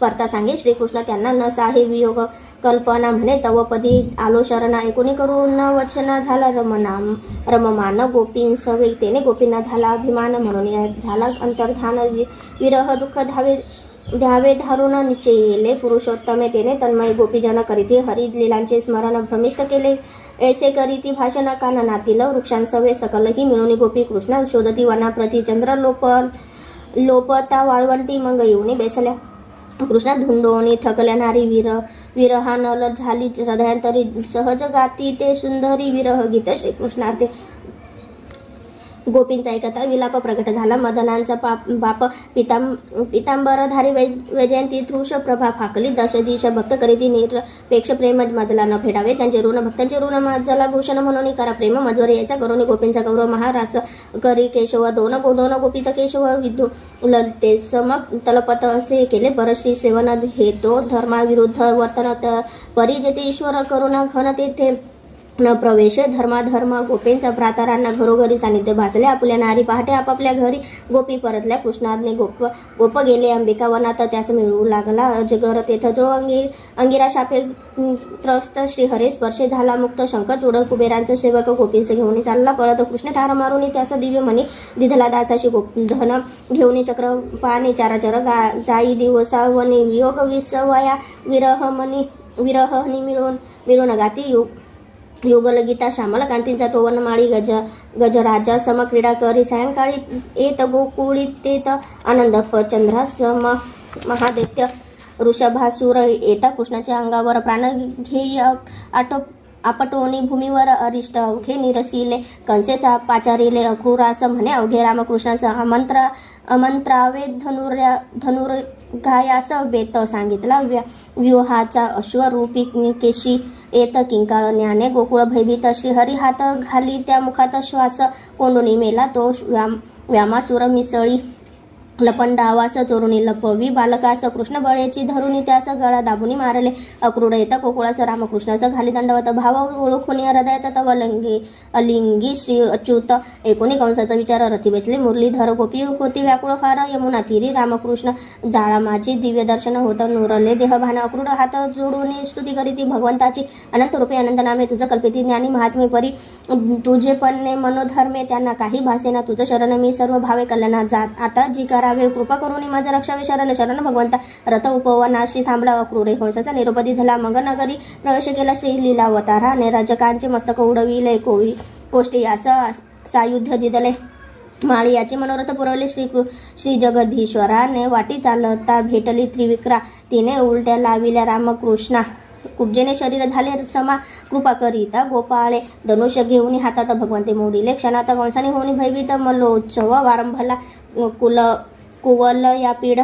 S2: परता सांगे श्रीकृष्ण त्यांना न साहे वियोग कल्पना म्हणे तव पदी आलो शरणा ऐकुनी करून वचना झाला रममान गोपींसवे तेने गोपींना झाला अभिमान म्हणून झाला अंतर्धान विरह दुःख द्यावे धारून निश्चयले पुरुषोत्तमे तेने तन्मय गोपीजन करीती हरी लीलांचे स्मरण भ्रमिष्ट केले ऐसे करीती भाषण काननातील वृक्षांसवे सकलही मिळून गोपी कृष्ण शोधती वनाप्रती चंद्र लोपता वाळवंटी मग येऊन बेसल्या कृष्णा धुंडोनी थकल्या नारी विरहानल झाली हृदयांतरी सहज गाती ते सुंदरी विरह गीत श्रीकृष्णार्थे गोपींचा एकता विलाप प्रकट झाला मदनांचा बाप पितांबरधारी वैजयंती तृष प्रभा फाकली दश दिश भक्त करीती निरपेक्ष प्रेम मजला न फेडावे त्यांचे ऋण भक्तांचे ऋण मजला भूषण म्हणून करा प्रेम मजवर यायचा करून गोपींचा गौरव महारास करी केशव दोन गोपीत केशव विधू ललते सम तलपत असे केले परश्री सेवन हेतो धर्माविरुद्ध वर्तन परिजेते ईश्वर करुणा घन तेथे न प्रवेश धर्माधर्म गोपींच्या प्रातारांना घरोघरी सानिध्य भासले आपल्या नारी पहाटे आपापल्या घरी गोपी परतल्या कृष्णाने गोप गेले अंबिका वनात त्यास मिळू लागला अजगर तेथ जो अंगिरा शापे त्रस्त श्रीहरे स्पर्शे झाला मुक्त शंकर चूड कुबेरांचा सेवक गोपींस घेऊन चालला पळत कृष्ण ठार मारून त्यास दिव्य म्हणी दिधला दासाशी धन घेऊन चक्र पाणी चाराचर जाई दिवसावनी वियोग विसवया विरह मिळून गाती युगल गीता श्यामल कांतींचा तो वनमाळी गजराजा समक्रीडा करी सायंकाळी येत गोकुळीत आनंद चंद्रा सम महादैत्य ऋषभासूर येता कृष्णाच्या अंगावर प्राण घेई आपटोनी भूमीवर अरिष्ट अवघे निरसिले कंसेचा पाचारिले अक्रूरास म्हणे अवघे रामकृष्णास अमंत्रावे धनुर्गायास बेत सांगितला व्यूहाचा अश्वरूपी केशी येत किंकाळ ज्ञाने गोकुळ भयभीत श्रीहरी हात घाली त्या मुखात श्वास कोंडून मेला तो व्यामासुर मिसळी लपंड आवास चोरुनी लपवी बालकास कृष्ण बळेची धरुनी त्यास गळा दाबुनी मारले अक्रूर येत गोकुळास रामकृष्णास घाली दंडवत भाव ओळखुनी हृदयात तव अलिंगी श्री अच्युत एकोणी कंसाचा विचार रथी बसले मुरलीधर गोपी होती व्याकुळ फार यमुना तीरी रामकृष्ण जाळा माझी दिव्य दर्शन होत नुरले देहभान अक्रूर हात जोडून स्तुती करीती भगवंताची अनंत रूपे अनंत नामे तुझं कल्पिती ज्ञानी महात्मे परी तुझे पन्ने मनोधर्मे त्यांना काही भासेना तुझं शरण मी सर्व भावे कल्याणा जात आता जी करावे कृपा करून माझा रक्षावे शरण शरण भगवंता रथ उपवनाशी थांबला अक्रूरे कंसाचा निरोप दिधला मग नगरी प्रवेश केला श्री लीलावताराने राजकांचे मस्तक उडविले कोष्टी यास सायुध्य दिदले माळी याचे मनोरथ पुरवले श्री जगदीश्वराने वाटी चालता भेटली त्रिविक्रा तिने उलट्या लाविल्या रामकृष्णा कुब्जेने शरीर झाले समा कृपा करिता गोपाळे धनुष्य घेऊन हातात भगवंते मोडिले क्षणात कंसाने होऊन भयभीत मल्लोत्सव वारंभला कुवल या पीड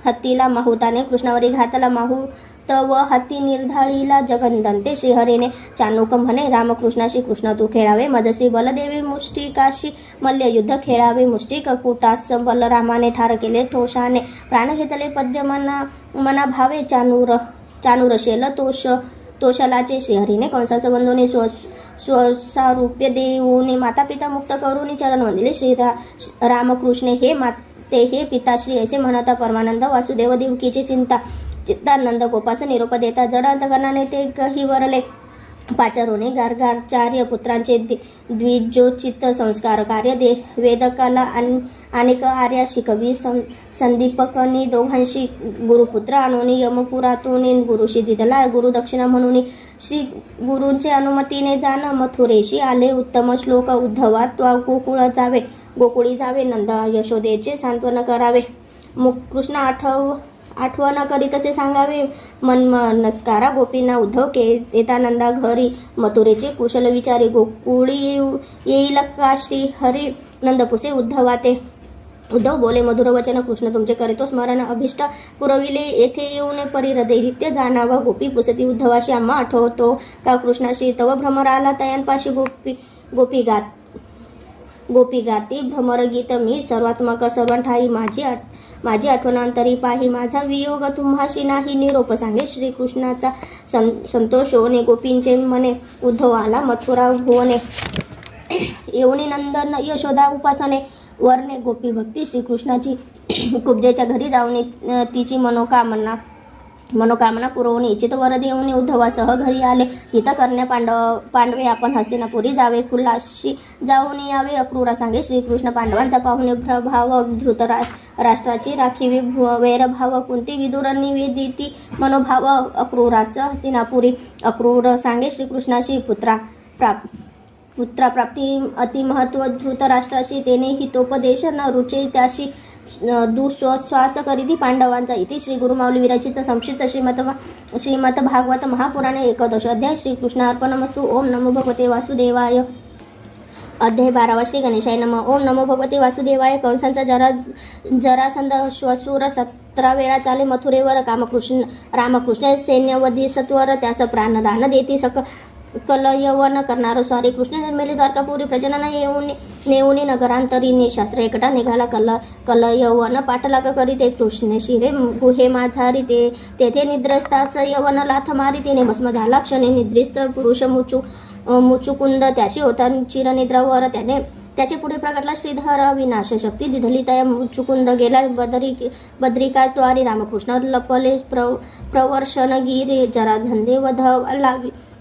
S2: हत्तीला माहुताने कृष्णावरी घातला माहूत व हत्ती निर्धाळीला जगदंते श्रीहरीने चाणूक म्हणे रामकृष्णाशी कृष्ण तू खेळावे मजसी बलदेवी मुष्टिकाशी मल्लयुद्ध खेळावे मुष्टिक कुटास बलरामाने ठार केले ठोषाने प्राण घेतले पद्य मना भावे चाणूरशेल तोषलाचे श्रीहरीने कंसास बंधूने स्वसारूप्य देऊने माता पिता मुक्त करून चरण वंदिले रामकृष्णे हे पिताश्री ऐसे म्हणता परमानंद वासुदेव देवकीची चित्तानंद गोपास निरोप देता जड अंतकरणाने ते गहिवरले पाचारोने गार्गाचार्य पुत्रांचे द्विजोचित संस्कार कार्य वेदकाला अनेक आर्या शिकवी संदीपकनी दोघांशी गुरुपुत्र आणून यमपुरातून गुरुशी दिदला गुरुदक्षिणा म्हणून श्री गुरूंचे अनुमतीने जाण मथुरेशी आले उत्तम श्लोक उद्धवा त्वा गोकुळी जावे नंद यशोदेचे सांत्वन करावे कृष्ण आठवण करी तसे सांगावे मनस्कारा गोपींना उद्धव येता नंदा घरी मथुरेचे कुशल विचारी गोकुळी येईल का श्री हरी नंदपुसे उद्धव बोले मधुर वचन कृष्ण तुमचे करीतो स्मरण अभिष्ट पुरविले येथे येऊन परिहृदय जाणावा गोपी पुसती उद्धवाशी आम्हा आठवतो का कृष्णाशी तव भ्रमर आला तयांपाशी गोपी गाती भ्रमरगीत मी सर्वात्मक सर्वांठाई माझी आठवणांतरी पाही माझा वियोग तुम्हाशी नाही निरोप सांगे श्रीकृष्णाचा संतोष होणे गोपींचे मने उद्धव आला मथुरा भुवने येऊनी नंदन यशोदा उपासने वर्णे गोपी भक्ती श्रीकृष्णाची कुब्जेच्या घरी जाऊन तिची मनोकामना पुरवून इच्छित वर देऊन उद्धवासह घरी आले हित करण्या पांडवे आपण हस्तिनापुरी जावे खुलाशी जाऊन यावे अक्रूरा सांगे श्रीकृष्ण पांडवांचा पाहुणे प्रभाव धृतराष्ट्राची राखीवी वैरभाव कुंती विदुर निवेदिती मनोभाव अक्रूरास हस्तिनापुरी अक्रूर सांगे श्रीकृष्णाशी पुत्राप्राप्ती अतिमहत्व धृतराष्ट्राशी तेने हितोपदेश न रुचे त्याशी दुःश्वास करीती पांडवांचा इति श्री गुरुमाऊली विरचित संक्षिप्त श्रीमद भागवत महापुराणे 11 अध्याय श्रीकृष्णार्पणमस्तु. ओम नमो भगवते वासुदेवाय. अध्याय 12 श्री गणेशाय नमः. ओम नमो भगवते वासुदेवाय. कंसांचा जरासंध श्वशूर 17 वेळा चाले मथुरेवर रामकृष्ण सैन्यवधी सत्वर त्यास प्राणदान देती कलयवन करणार स्वारी कृष्ण जन्मेले द्वारकापुरी प्रजनन नेऊन नगरांतरी शास्त्र एकटा निघाला कलयवन पाठलाग करी ते कृष्ण शिरे गुहे माझारी तेथे निद्रस्तास यवन लाथ मारी तिने भस्म झाला क्षणे निद्रिस्त पुरुष मुचुकुंद त्याशी होता चिरनिद्रावर त्याचे पुढे प्रगटला श्रीधर विनाश शक्ती दिधली तया मुचुकुंद गेला बद्रिका त्वारी रामकृष्ण लपले प्रवर्षण गिरी जराधंदे वध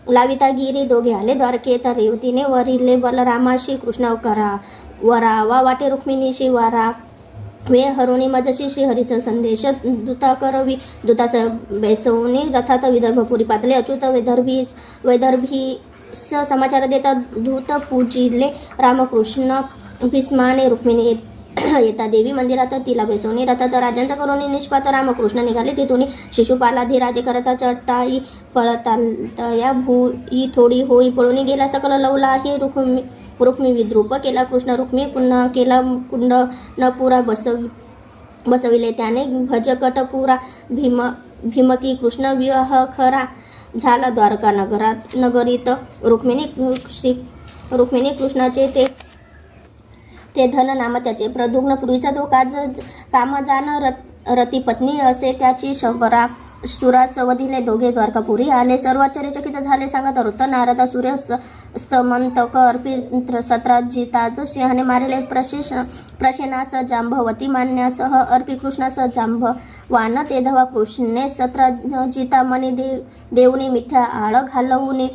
S2: लाविता गिरी दोघे आले द्वारकेत रेवतीने वरिले बलरामाशी कृष्ण वरावा वाटे रुक्मिणीशी वारा वे हरुणी मजशी श्रीहरीस संदेश दूता करवी दूतास बेसवणी रथात विदर्भपुरी पातले अच्युत वैदर्भी समाचार देता धूत पूजिले रामकृष्ण भीष्माने रुक्मिणी येता देवी मंदिरात तिला बेसवणी रथात राजांचा करून निष्पात रामकृष्ण निघाले तिथून शिशुपालाधिराजे करता चटाई पळताया भूई थोडी होई पळून गेला सकल लवला हे रुक्मी विद्रूप केला कृष्ण रुक्मी पुन्हा केला कुंड न पुरा बसविले त्याने भजकट पुरा भीमकी कृष्ण विवाह खरा झाला द्वारका नगरीत रुक्मिणी कृष्णाचे ते धन नाम त्याचे प्रदुग्न पूर्वीचा तो कामजान रती पत्नी असे त्याची शंभरा सुरास वधिले दोघे द्वारकापुरी आले. सर्व आश्चर्यचकित झाले. सांगत वृत्त नारदा सूर्य स्तमंतक अर्पित सत्राजिताज सिंहाने मारिले प्रशेनास जांभवती मान्यासह अर्पी कृष्णास जांभवान ते धवा कृष्णे सत्राजिता मनी देवनी मिथ्या आळ घालवून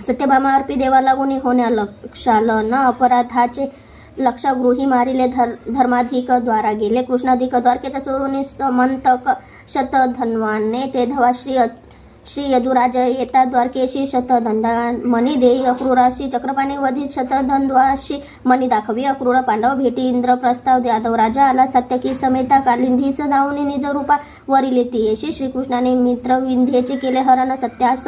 S2: सत्यभामा अर्पी देवा लागून होण्या लक्षाल न अपराधाचे लक्षागृही मारिले धर्माधिक द्वारा गेले कृष्णाधिक द्वारकेत चोरून समंतक शतधन्वाने ते धवा श्री यदुराज येता द्वारकेशी शतधंदा मनी देई अक्रूराशी चक्रपाणी वधी शतधन्वाशी मनी दाखवी अक्रूर पांडव भेटी इंद्र प्रस्ताव यादव राजा आला सत्यकी समेता कालिंधीस दावणी निज रूपा वरिले तियेशी श्रीकृष्णाने मित्र विंध्येचे केले हरण सत्यास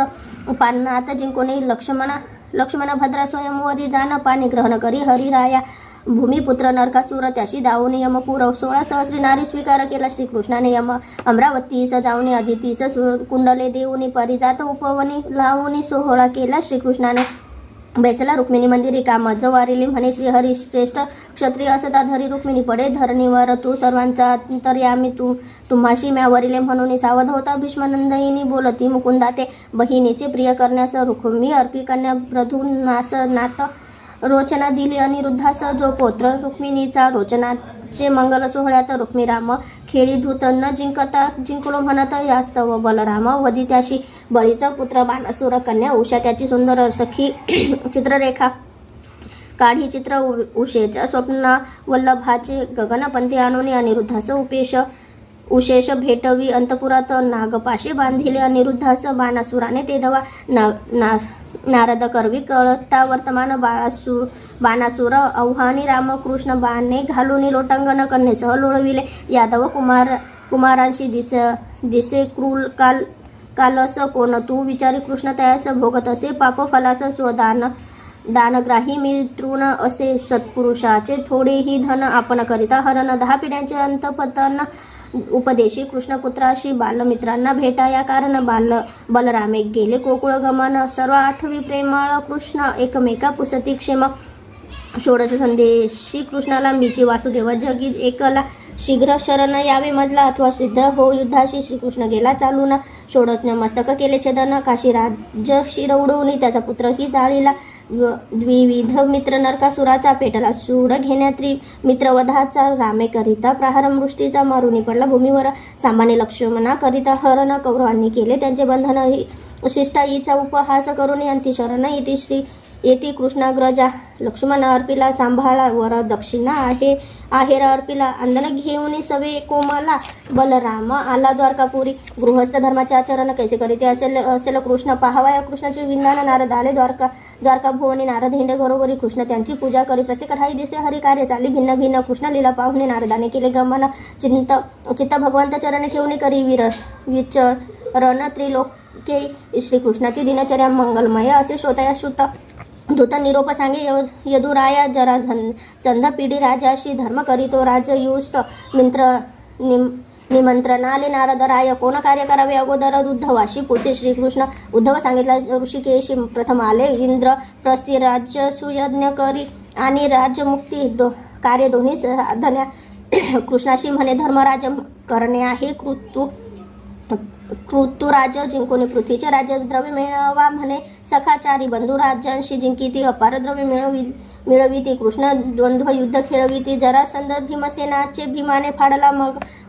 S2: पानात जिंकोने लक्ष्मण भद्रा स्वयंवरी जान पाणी ग्रहण करी हरिराया भूमिपुत्र नरकासुर त्याशी दावणी यमपूर 16 सहस्री नारी स्वीकार केला. श्रीकृष्णाने अमरावतीस जाऊनी अदितीस कुंडले देऊनी परिजात उपवनी लावूनी सोहळा केला. श्रीकृष्णाने बेसला रुक्मिणी मंदिरी कामज वारिली म्हणे श्रीहरी श्रेष्ठ क्षत्रिय असता धरी रुक्मिणी पडे धरणीवर तू सर्वांचा अंतर्यामी तुम्हाशी म्या वरिले म्हणून सावध होता. भीष्मनंदयिनी बोलती मुकुंदा ते बहिणीचे प्रिय करण्यास रुक्मी अर्पी कन्या प्रधुनास नात रोचना दिली अनिरुद्धास जो पौत्र रुक्मिणीचा रोचनाचे मंगल सोहळ्यात रुक्मिराम खेळी धूत न जिंकलो म्हणत यास्तव बलराम वदी त्याशी बळीचा पुत्र बाणासुर कन्या उषा त्याची सुंदर सखी चित्ररेखा काढी चित्र उषेच्या स्वप्न वल्लभाचे गगनपंथी आणून अनिरुद्धास उशेष भेटवी अंतपुरात नागपाशे बांधिले अनिरुद्धास बाणासुराने ते धवा नारद करवी कळता वर्तमान बाणासुर आव्हानी रामकृष्ण बाणे घालून लोटांगण कन्येसह लोळविले. यादव कुमारांशी दिसे क्रूल कालस कोण तू विचारी कृष्ण तयास भोगत असे पाप फलास दानग्राही मित्रुन असे सत्पुरुषाचे थोडेही धन आपण करिता हरण 10 पिढ्यांचे अंतपतन उपदेशी कृष्णपुत्राशी बालमित्रांना भेटाया कारण बलरामे गेले गोकुळ गमन सर्व 8वी प्रेमळ कृष्ण एकमेका पुसती क्षेम षोडश संदेशी कृष्णाला मीची वासुदेव जगी एकला शीघ्र शरण यावे मजला अथवा सिद्ध हो युद्धाशी श्रीकृष्ण गेला चालून षोडश मस्तक केले छेदन काशी राज्य शिर उडवून त्याचा पुत्रही जाळीला द्विविध मित्र नरकासुराचा पेटला सूड घेण्यात मित्रवधाचा रामे करिता प्रहार मृष्टीचा मारुनी पडला भूमीवर सांबाने लक्ष्मणा करिता हरण कौरवांनी केले त्यांचे बंधन शिष्टाईचा उपहास करून अंती शरण येती कृष्णाग्रजा लक्ष्मण अर्पिला सांभाळा वर दक्षिणा आहेर अर्पिला अंदन घेऊन सवे कोमला बलराम आला द्वारकापुरी गृहस्थ धर्माचे आचरण कैसे करीते असेल कृष्ण पाहावा कृष्णाचे विंदान नारद आले द्वारका भुवनी नारद हिंडे घरोघरी कृष्ण त्यांची पूजा करी प्रत्येक ठाई दिसे हरी कार्य चाली भिन्न भिन्न कृष्ण लीला पाहुणे नारदाने केले गमन चित्त भगवंत चरण ठेवणे करी विचरण त्रिलोके श्रीकृष्णाची दिनचर्या मंगलमय असे श्रोतया श्रुत धूत निरोप सांगे यदुराया जरा संध पिढी राजाशी धर्म करीतो राजयूस निमंत्रणाले नारद राय कोण कार्य करावे अगोदर उद्धवाशी पुसे श्रीकृष्ण उद्धव सांगितला ऋषिकेशी प्रथम आले इंद्र प्रस्थी राज्य सुयज्ञ करी आणि राज्यमुक्ती कार्य दोन्ही साधण्या कृष्णाशी म्हणे धर्मराज करणे आहे कृतुराज जिंकून पृथ्वीचे राज्य द्रव्य मिळवा म्हणे सखाचारी बंधू राज्यांशी जिंकिती अपार द्रव्य मिळविती कृष्ण द्वंद्व युद्ध खेळविती जरासंध भीमसेनाचे भीमाने फाडला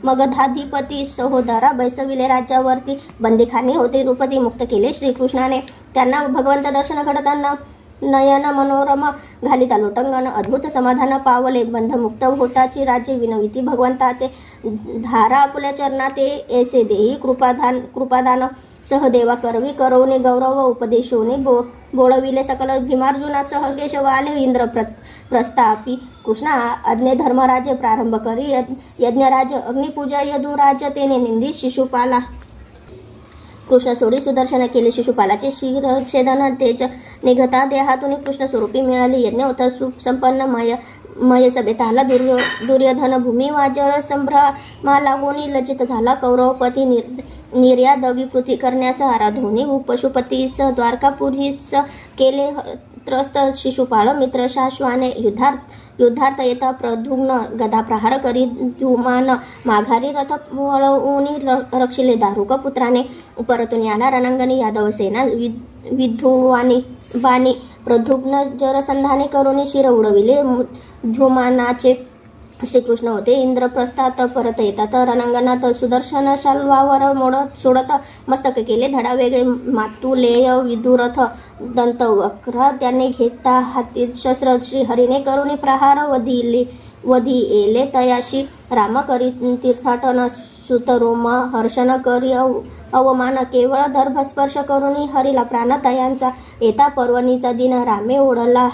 S2: मगधाधिपती सहोदरा बैसविले राज्यावरती बंदिखाने होते रूपती मुक्त केले श्रीकृष्णाने त्यांना भगवंत दर्शन घडताना नयन मनोरम घालिता लोटंगण अद्भुत समाधान पावले बंधमुक्त होताची राज्य विनविती भगवंता ते धारा आपुल्या चरणाते ऐसे देही कृपादान सहदेवा करवी करवणे गौरव उपदेशोने बोळविले सकल भीमार्जुना सह केशव आले इंद्र प्रस्थापी कृष्ण आज्ञे धर्मराजे प्रारंभ करी यज्ञराज अग्निपूजा यदुराज तेने निंदी शिशुपाला कृष्ण सोडी सुदर्शन केले. शिशुपालाचे शिरछेदन तेज निघता देहातून कृष्ण स्वरूपी मिळाली. यज्ञ होता सुसंपन्न मय सभेत आला दुर्योधन. भूमी वाजळ संभ्रमा लागोनी लज्जित झाला. कौरवपती निर्यादवी पृथ्वी करण्यास आराधोनी. पशुपतीस द्वारकापुरीस केले त्रस्त. शिशुपाळ मित्र शाश्वाने युद्धार्थ येता प्रद्युम्न गदा प्रहार करी. द्युमान माघारी रथ वळवूनी रक्षिले. दारुक पुत्राने परतून आला रणांगणी. यादव सेना विधुवानी बाणी प्रद्युम्न जरसंधाने करून शिर उडविले. द्युमानाचे श्रीकृष्ण होते इंद्रप्रस्थात परत येतात. रणांगणात सुदर्शन शाल्वावर सोडत मस्तक केले धडा वेगळे. मातुलेय विदुरथ दंतवक्र त्याने घेता हाती शस्त्र. श्रीहरीने करुणी प्रहार वधी येले तयाशी. राम करी तीर्थाटन सुतरोम हर्षण करी अवमान. केवळ दर्भस्पर्श करुणी हरीला प्राण तयांचा. येता पर्वणीचा दिन रामे ओढला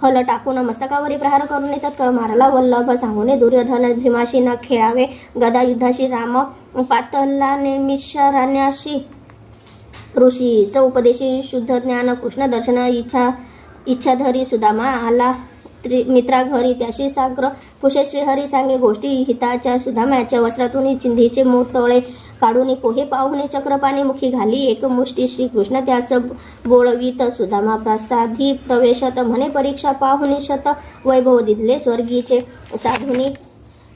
S2: हल टाकून. मस्तकावरी प्रहार करून तत्काळ मारला वल्लभ सांगूने. दुर्योधन भीमाशी न खेळावे गदा युद्धाशी. राम पातलाने मिश्राण्याशी. ऋषी स उपदेशी शुद्ध ज्ञान कृष्ण दर्शन. इच्छाधरी सुदामा आला मित्रा घरी. त्याशी साग्र पुषे श्रीहरी सांगे गोष्टी हिताच्या. सुदाम्याच्या वस्त्रातून चिंधीचे मोठळे काढून पोहे पाहुणे चक्रपाणी मुखी घाली. एक मुष्टी श्रीकृष्ण त्यास बोळवीत. सुदामा प्रसादी प्रवेशत म्हणे परीक्षा पाहुणे. शत वैभव दिले स्वर्गीचे साधुनी.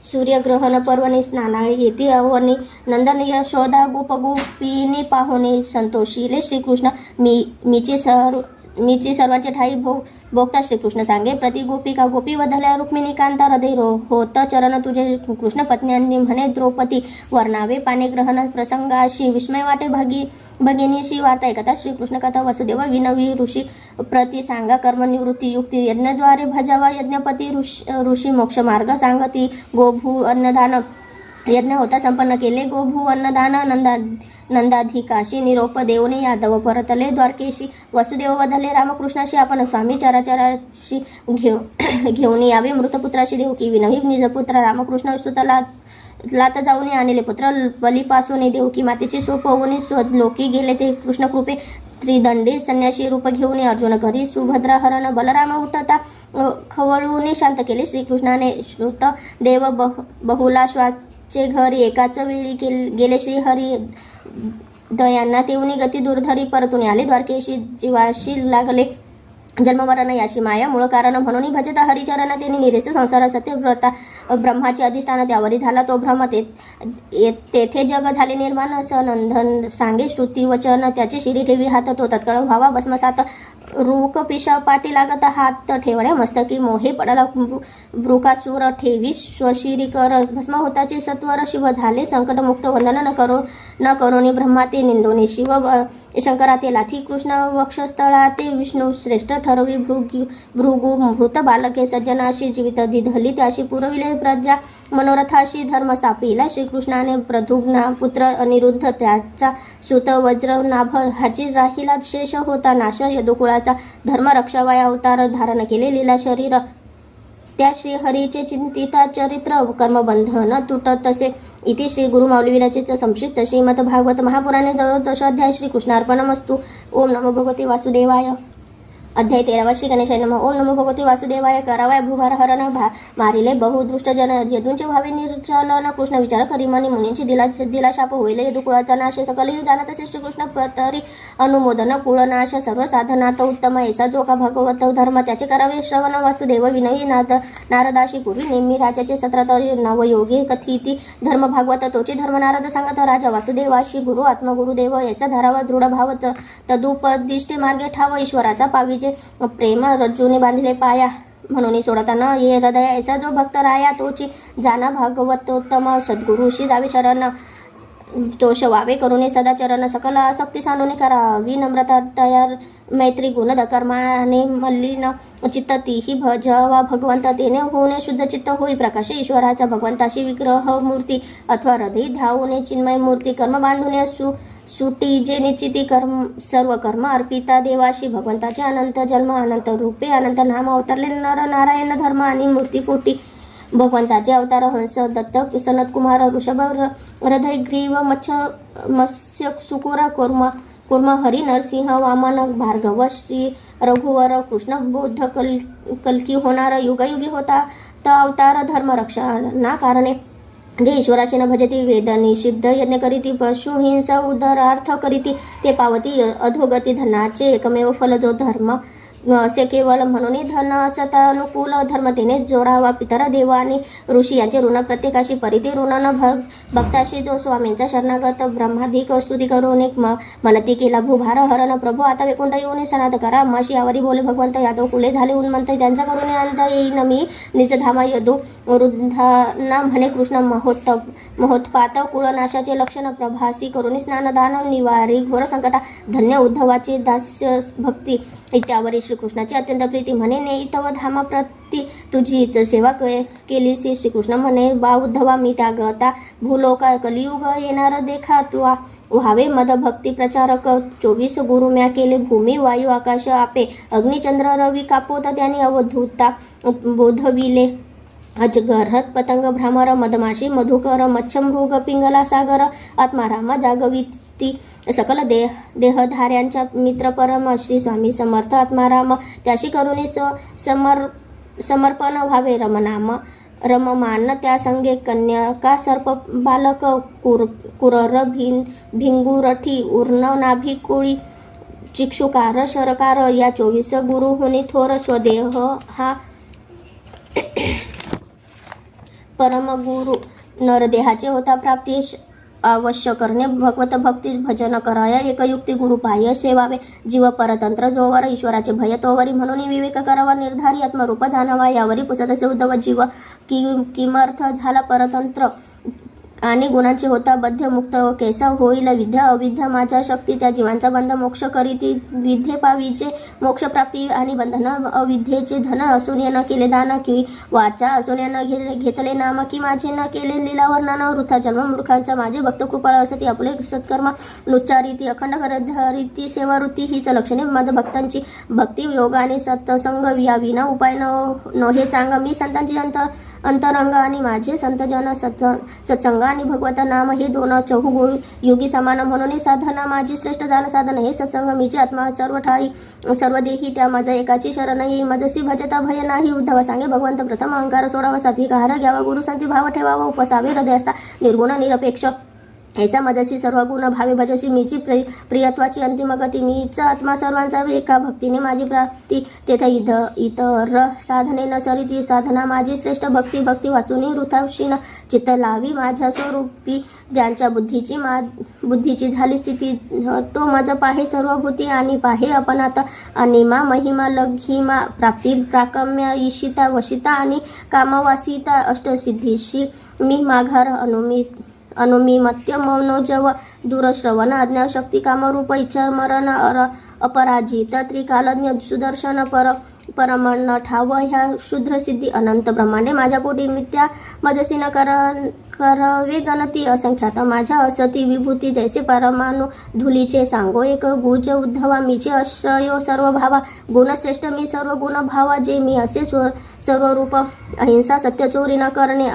S2: सूर्यग्रहण पर्वणी स्नाना येती अवनी. नंदन यशोदा गोपगोपीनी पाहुणे संतोषिले. श्रीकृष्ण मीची सर्वांचे ठाई भोगता. श्रीकृष्ण सांगे प्रति गोपिका. गोपी वधल्या रुक्मिणी कांता. हृदय होत चरण तुझे. कृष्ण पत्न्यांनी म्हणे द्रौपदी वर्णावे पाने ग्रहण प्रसंगाशी. विस्मय वाटे भगिनीशी वार्ता ऐकता. श्रीकृष्ण कथा वसुदेव विनवी. ऋषी प्रति सांगा कर्मनिवृत्ती युक्ती. यज्ञद्वारे भजावा यज्ञपती. ऋषी मोक्ष मार्ग सांगती. गोभू अन्नदान यज्ञ होता संपन्न केले. गोभू अन्नदान नंदाधिकाशी. निरोप देवने यादव परतले द्वारकेशी. वसुदेव वधले रामकृष्णाशी. आपण स्वामी चराचराशी घेऊन यावे मृतपुत्राशी. देवकी विनवी निजपुत्र रामकृष्ण सुतला लात जाऊन आणले पुत्र. बलीपासून देवकी मातेची सोपवून स्वलोकी गेले ते कृष्णकृपे. त्रिदंडी संन्यासी रूप घेऊन अर्जुन करी. सुभद्रा हरण बलराम उठता खवळून शांत केले. श्रीकृष्णाने श्रुत देव बहुलाश्वाचे घरी. एकाच वेळी गेले श्रीहरी दयांना. तेवनी गती दुर्धरी परतून आले द्वारकेशी. जीवाशी लागले जन्ममरण याशी माया. मूळ कारण म्हणून भजता हरिचरण. त्यांनी निरेस संसार सत्यव्रता. ब्रह्माचे अधिष्ठान त्यावरी झाला तो भ्रम. तेथे जग झाले निर्माण. अस नंदन सांगे श्रुती वचन. त्याचे शिरी ठेवी हात. तो तत्काळ व्हावा भस्मसात. रूक पिश पाठी लागत हात ठेवण्या. मस्तकी मोहे पडला वृकासूर ठेवी. स्वशिरी कर भस्म होताचे सत्वर. शिव झाले संकटमुक्त. वंदन न करोनी ब्रह्मा ते निंदोनी. शिव शंकरा ते लाथी. कृष्ण वक्षस्थळा ते विष्णू श्रेष्ठ ठरवी. भृगु मृत बालके सज्जनाशी. जीवित दिधली त्याशी पुरविले प्रजा मनोरथाशी. धर्म स्थापिला श्रीकृष्णाने. प्रद्युम्ना पुत्र अनिरुद्ध त्याचा सुत. वज्रनाभ हाची राहिला शेष होता नाश. यदुकुळाचा धर्म रक्षावाया अवतार धारण केले लीला शरीर. त्या श्रीहरीचे चिंतिता चरित्र. कर्मबंधन तुटत तसे. इति श्री गुरु माऊली विरचित संक्षिप्त श्रीमद भागवत महापुराणे दशोध्याय. श्रीकृष्णार्पणमस्तु. ओम नमो भगवते वासुदेवाय. अध्याय 13 श्री गणेशाय नमः. ओम नमो भगवते वासुदेवाय. करावाय भूभार हरण मारिले बहुदृष्ट जन. यदूंचे व्हावे निर्चलन. कृष्ण विचार करी मनी. मुनींची दिला शाप होईल. यदुकुळाचा नाश. सकल जाणत असे श्रीकृष्ण तरी अनुमोदन. कुळनाश सर्व साधनात उत्तम. ऐसा जो का भगवत धर्म त्याचे करावे श्रवण. वासुदेव विनवी नारदाशी पूर्वी नेमी. राजाचे 17 तरी नवयोगी कथिती धर्म भागवत. तोची धर्म नारद सांगत. राजा वासुदेवाशी गुरु आत्मगुरुदेव. ऐसा धरावा दृढ भाव. तदुपदिष्टे मार्गे ठाव. ईश्वराचा पावी जे प्रेम रज्जूने बांधिले पाया. म्हणून सोडता न ये हृदय. ऐसा जो भक्त राया तोची जाना भागवतोत्तम. सद्गुरुशी जावे शरण. तोष वावे करुणे सदाचरण. सकल आसक्ती सांडून करावी नम्रता तयार. मैत्री गुण कर्माने मल्लीन चित्त. तीही भजवा भगवंत. तेने होणे शुद्ध चित्त होई प्रकाश. ईश्वराचा भगवंताशी विग्रह मूर्ती. अथवा हृदय ध्यावणे चिन्मय मूर्ती. कर्म बांधुने सुटी जे निश्चिती. सर्व कर्म अर्पिता देवाशी. भगवंताचे अनंत जन्म अनंत रूपे अनंत नाम अवतरले नर नारायण धर्म आणि मूर्तीपोटी. भगवंताचे अवतार हंस, दत्त, सनतकुमार, ऋषभ, हृदयग्रीव, मत्स्य, सुकुर, कुर्म, हरी, नरसिंह, वामन, भार्गव, श्री रघुवर, कृष्ण, बुद्ध, कल्की होणार, युगायुगी होता तर अवतार धर्मरक्षणा कारणे जे ईश्वराशी न भजती, वेद निषिद्ध यज्ञ करीती, पशु हिंसा उदरार्थ करीती, ते पावती अधोगती, धनाचे एकमेव फल जो धर्म असे केवळ म्हणून धन असतानुकूल धर्म तेने जोडावा. पितर देव आणि ऋषी यांचे ऋण प्रत्येकाशी परिती ऋण न भक्ताशी जो स्वामींचा शरणागत ब्रह्माधिक स्तुती करून एक मनती केला. भूभार हरण प्रभू आता वैकुंठ येऊन सनात करा. अम्माशी यावरी बोले भगवंत, यादव कुले झाले उन्मंत, त्यांच्या करून अंत येईन मी निज धामा यदू. वृद्धांना म्हणे कृष्ण महोत्पात कुळनाशाचे लक्षण प्रभासी करून स्नानदान निवारी घोर संकटा. धन्य उद्धवाची दास्य भक्ती इत्यावरी श्रीकृष्णाची अत्यंत प्रीती. म्हणे ने तव धामा प्रती तुझीच सेवा केलीसी. श्रीकृष्ण म्हणे बा उद्धवा मी त्यागता भूलोका कलियुग येणार देखा तुआ. व्हावे मद भक्ती प्रचारक 24 गुरु म्या केले. भूमी वायू आकाश आपे अग्निचंद्र रवी कापोत त्यांनी अवधूता बोधविले. अजगर पतंग भ्रामर मधमाशी मधुकर मच्छमृग पिंगला सागर आत्मारामा जागविती. सकल देहधाऱ्यांच्या मित्र परम श्री स्वामी समर्थ आत्माराम. त्याशी करुणी समर्पण व्हावे रमनाम. रममान त्या संगे कन्यका सर्प बालक कुरर भिंगुरठी उर्ण नाभी कोळी चिक्षुकार शरकार. या 24 गुरु होनी थोर स्वदेह हा परमगुरु. नरदेहाचे होता प्राप्ती अवश्य करणे. भगवत भक्ती भजन कराया एकयुक्ती गुरु पाय सेवावे. जीव परतंत्र जोवर ईश्वराचे भय तोवरी म्हणून विवेक करावा. निर्धारी आत्मरूप जाणवा यावरी पुसतसे उद्धव जीव. किमर्थ झाला परतंत्र आणि गुणांचे होता बद्ध मुक्त. कैसा होईल विद्या अविद्या माझ्या शक्ती. त्या जीवांचा बंध मोक्ष करीती. विद्ये पावीचे मोक्ष प्राप्ती आणि बंधन अविद्येचे. धन असून न केले दान की वाचा असून न घेतले नाम की माझे न केले लीलावर्णन. वृथा जन्म मूर्खांचा माझे भक्त कृपाळ असती. आपले सत्कर्म नुच्चारिती अखंड करधरिती सेवावृत्ती हीच लक्षणे मद भक्तांची. भक्ती योग आणि सत्संग या विना उपाय नोहे चांग. मी संतांची अंतरंग आणि माझे संतजन सत्संग आणि भगवत नाम हे दोन चहु योगी समान. म्हणून साधना माझी श्रेष्ठ दान साधन हे सत्संग. मीची आत्मा सर्व ठाई सर्व देही त्या माझा एकाची शरण येई. मजसी भजता भय नाही. उद्धव सांगे भगवंत प्रथम अहंकार सोडावा. सात्विक आहार घ्यावा. गुरुसंती भाव ठेवावा. उपसावे हृदयस्था निर्गुण निरपेक्ष. ऐसा मजसी सर्व गुण भावे भजसी. मीची प्रियत्वाची अंतिम गती. मीच आत्मा सर्वांचा एका भक्तीने माझी प्राप्ती. तेथे इतर साधने न सरिती. साधना माझी श्रेष्ठ भक्ती. भक्ती वाचून वृथाशीन चित्त लावी माझ्या स्वरूपी. ज्यांच्या बुद्धीची झाली स्थिती तो मज पाहे सर्वभूती आणि पाहे अपनात. अनिमा महिमा लघिमा प्राप्ती प्राकम्य ईशिता वशिता आणि कामवासिता अष्टसिद्धीशी. मी माघार अनुमिमत्य मनोजव दूरश्रवण अज्ञाशक्ती कामरूप इच्छा मरण अपराजित त्रिकालज्ञ सुदर्शन परमण ठाव. ह्या शुद्र सिद्धी अनंत ब्रह्मांडे माझ्या पोटी. मिथ्या मजसी न करवे गणती असंख्यात. माझ्या असती विभूती जैसे परमाणु धुलीचे. सांगो एक गुज उद्धवा. मीचे आश्रयो सर्व भावा. गुणश्रेष्ठ मी सर्व गुण भावा. जे मी असे सर्व रूप. अहिंसा सत्य चोरी न करणे.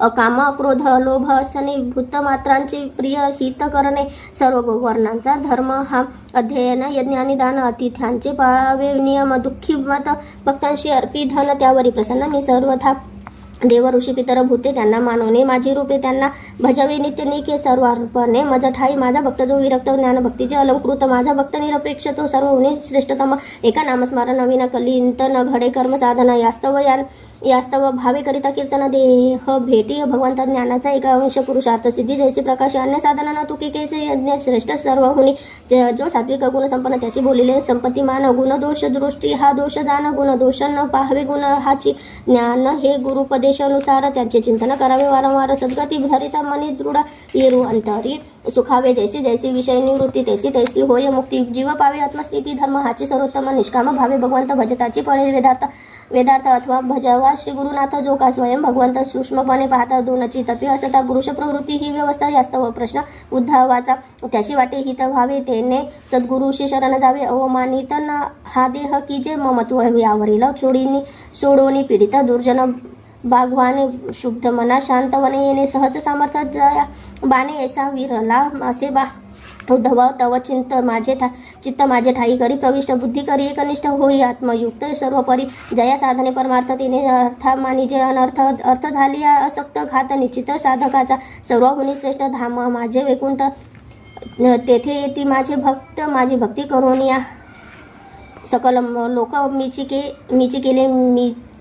S2: अकाम क्रोध लोभ असणे. भूतमात्रांचे प्रिय हित करणे. सर्व वर्णांचा धर्म हा. अध्ययन यज्ञ आणि दान. अतिथ्यांचे पाळावे नियम. दुःखी मत भक्तांशी अर्पी धन. त्यावरी प्रसन्न मी सर्वथा. देव ऋषी पितर भूते त्यांना मानवणे. माझी रूपे त्यांना भजावे नित्य निके. सर्वार्पणे मज ठाई. माझा भक्त जो विरक्त ज्ञान भक्तीचे अलंकृत. माझा भक्त निरपेक्ष तो सर्व उणे श्रेष्ठतम. एका नामस्मरण नवीन कलिंत न घडे कर्म साधना. यास्तव भावे करिता कीर्तन देह भेटी. भगवंत ज्ञानाचा एका अंश पुरुषार्थ सिद्धी जैसे प्रकाश. अन्य साधना न तुके कैसे यज्ञ श्रेष्ठ सर्व हुनी. जो सात्विक गुण संपन्न त्याशी बोलिले संपत्तीमान. गुण दोष दृष्टी हा दोष जाण. गुण दोष न पाहावे गुण हाची. ज्ञान हे गुरुपदेशानुसार त्यांचे चिंतन करावे वारंवार. सद्गती धरिता मनी दृढ येरू अंतरी. सुखावे जैसी जैसी विषय निवृत्ती तैसी तैसी होय मुक्ती. जीव पावे आत्मस्थिती धर्म हाची सर्वोत्तम. निष्काम भावे भगवंत भजताची फळे वेदार्थ अथवा भजवा श्री गुरुनाथ. जो का स्वयं भगवंत सूक्ष्मपणे पाहता. दोनची तत्वे असता पुरुष प्रवृत्ती ही व्यवस्था. यास्तव प्रश्न उद्धवाचा. त्याशी वाटे हित व्हावे तेने सद्गुरुशी शरण जावे. अवमानित न हा देह की जे ममत्व यावरील सोडोनी पीडित दुर्जन बागवाने शुद्ध मना शांतवने येणे सहज सामर्थ्य जया बाणे ऐसा विरला असे बा उद्धव तव चित्त माझे ठाई करी प्रविष्ट बुद्धी करी एकनिष्ठ होई आत्मयुक्त सर्वपरी जया साधने परमार्थ तिने अर्था मानी जे अनर्थ अर्थ झाली असक्त घात निश्चित साधकाचा सर्वहुनी श्रेष्ठ धाम माझे वैकुंठ तेथे येती माझे भक्त माझी भक्ती करून या सकल लोक मीची केले